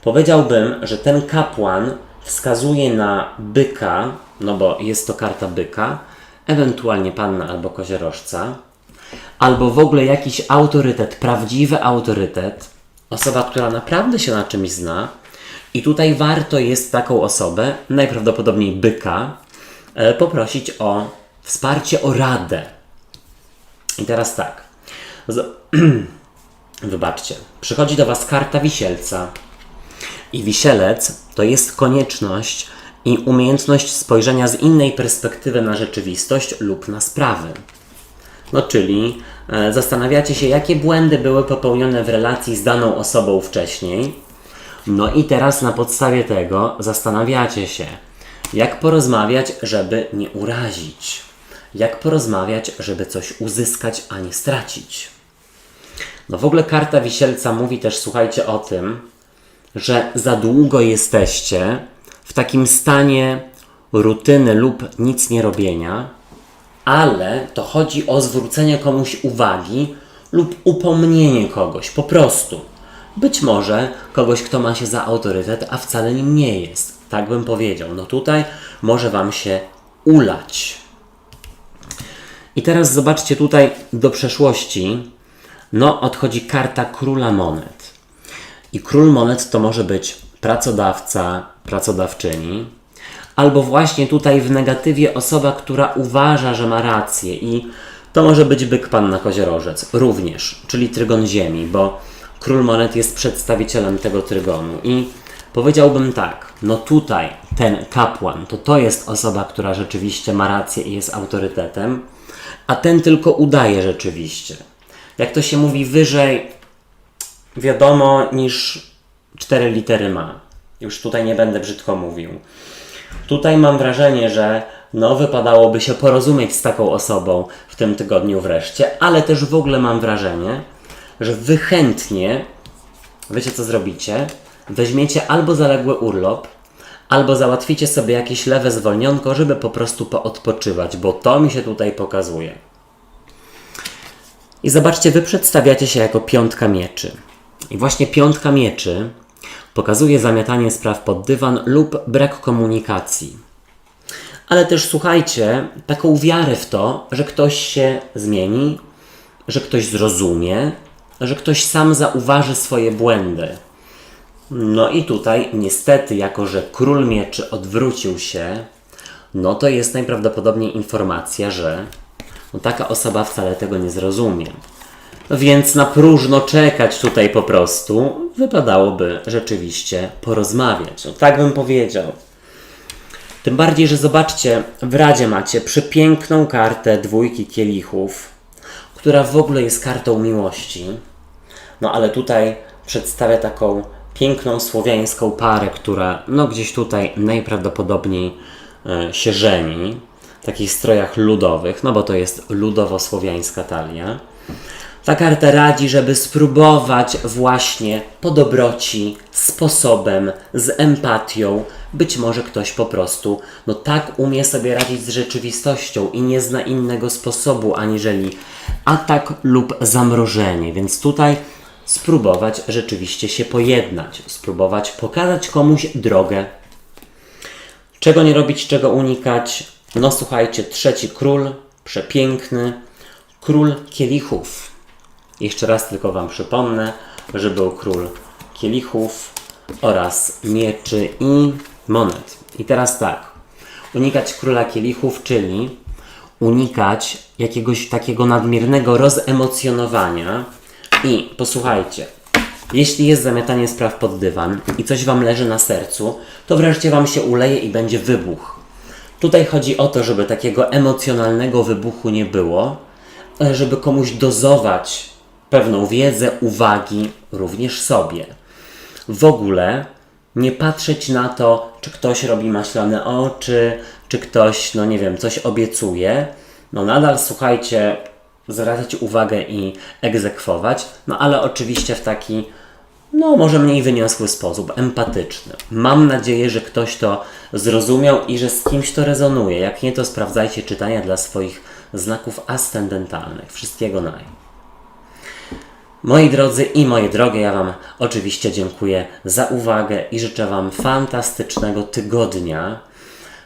Powiedziałbym, że ten kapłan wskazuje na byka, bo jest to karta byka, ewentualnie panna albo koziorożca, albo w ogóle jakiś autorytet, prawdziwy autorytet, osoba, która naprawdę się na czymś zna. I tutaj warto jest taką osobę, najprawdopodobniej byka, poprosić o wsparcie, o radę. I teraz tak. Wybaczcie. Przychodzi do Was karta wisielca. I wisielec to jest konieczność i umiejętność spojrzenia z innej perspektywy na rzeczywistość lub na sprawy. Czyli zastanawiacie się, jakie błędy były popełnione w relacji z daną osobą wcześniej. I teraz na podstawie tego zastanawiacie się, jak porozmawiać, żeby nie urazić. Jak porozmawiać, żeby coś uzyskać, a nie stracić. W ogóle karta wisielca mówi też, słuchajcie, o tym, że za długo jesteście w takim stanie rutyny lub nic nie robienia, ale to chodzi o zwrócenie komuś uwagi lub upomnienie kogoś, po prostu. Być może kogoś, kto ma się za autorytet, a wcale nim nie jest. Tak bym powiedział. Tutaj może Wam się ulać. I teraz zobaczcie tutaj do przeszłości. Odchodzi karta króla monet. I król monet to może być pracodawca, pracodawczyni, albo właśnie tutaj w negatywie osoba, która uważa, że ma rację. I to może być byk, panna, koziorożec również, czyli trygon ziemi, bo król monet jest przedstawicielem tego trygonu. I powiedziałbym tak, tutaj ten kapłan, to jest osoba, która rzeczywiście ma rację i jest autorytetem, a ten tylko udaje rzeczywiście. Jak to się mówi, wyżej wiadomo niż 4 litery ma. Już tutaj nie będę brzydko mówił. Tutaj mam wrażenie, że wypadałoby się porozumieć z taką osobą w tym tygodniu wreszcie, ale też w ogóle mam wrażenie, że Wy chętnie, wiecie co zrobicie? Weźmiecie albo zaległy urlop, albo załatwicie sobie jakieś lewe zwolnionko, żeby po prostu poodpoczywać, bo to mi się tutaj pokazuje. I zobaczcie, Wy przedstawiacie się jako piątka mieczy. I właśnie piątka mieczy pokazuje zamiatanie spraw pod dywan lub brak komunikacji. Ale też słuchajcie, taką wiarę w to, że ktoś się zmieni, że ktoś zrozumie, że ktoś sam zauważy swoje błędy. I tutaj niestety, jako że król mieczy odwrócił się, to jest najprawdopodobniej informacja, że taka osoba wcale tego nie zrozumie. Więc na próżno czekać tutaj po prostu wypadałoby rzeczywiście porozmawiać. Tak bym powiedział. Tym bardziej, że zobaczcie, w Radzie macie przepiękną kartę dwójki kielichów, która w ogóle jest kartą miłości. Ale tutaj przedstawia taką piękną słowiańską parę, która gdzieś tutaj najprawdopodobniej się żeni w takich strojach ludowych, bo to jest ludowo-słowiańska talia. Ta karta radzi, żeby spróbować właśnie po dobroci, sposobem, z empatią. Być może ktoś po prostu tak umie sobie radzić z rzeczywistością i nie zna innego sposobu aniżeli atak lub zamrożenie. Więc tutaj spróbować rzeczywiście się pojednać, spróbować pokazać komuś drogę. Czego nie robić, czego unikać? No słuchajcie, trzeci król, przepiękny, król kielichów. Jeszcze raz tylko Wam przypomnę, że był król kielichów oraz mieczy i monet. I teraz tak, unikać króla kielichów, czyli unikać jakiegoś takiego nadmiernego rozemocjonowania. I posłuchajcie, jeśli jest zamiatanie spraw pod dywan i coś Wam leży na sercu, to wreszcie Wam się uleje i będzie wybuch. Tutaj chodzi o to, żeby takiego emocjonalnego wybuchu nie było, ale żeby komuś dozować pewną wiedzę, uwagi również sobie. W ogóle nie patrzeć na to, czy ktoś robi maślane oczy, czy ktoś, no nie wiem, coś obiecuje. No nadal, słuchajcie, zwracać uwagę i egzekwować, no ale oczywiście w taki, no może mniej wyniosły sposób, empatyczny. Mam nadzieję, że ktoś to zrozumiał i że z kimś to rezonuje. Jak nie, to sprawdzajcie czytania dla swoich znaków ascendentalnych. Wszystkiego naj. Moi drodzy i moje drogie, ja Wam oczywiście dziękuję za uwagę i życzę Wam fantastycznego tygodnia.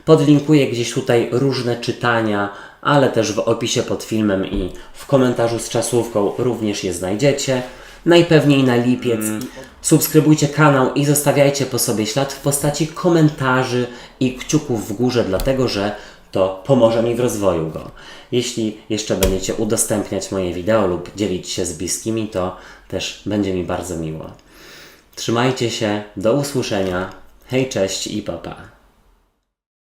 Podlinkuję gdzieś tutaj różne czytania, ale też w opisie pod filmem i w komentarzu z czasówką również je znajdziecie. Najpewniej na lipiec. Subskrybujcie kanał i zostawiajcie po sobie ślad w postaci komentarzy i kciuków w górze, dlatego że to pomoże mi w rozwoju go. Jeśli jeszcze będziecie udostępniać moje wideo lub dzielić się z bliskimi, to też będzie mi bardzo miło. Trzymajcie się, do usłyszenia. Hej, cześć i pa pa.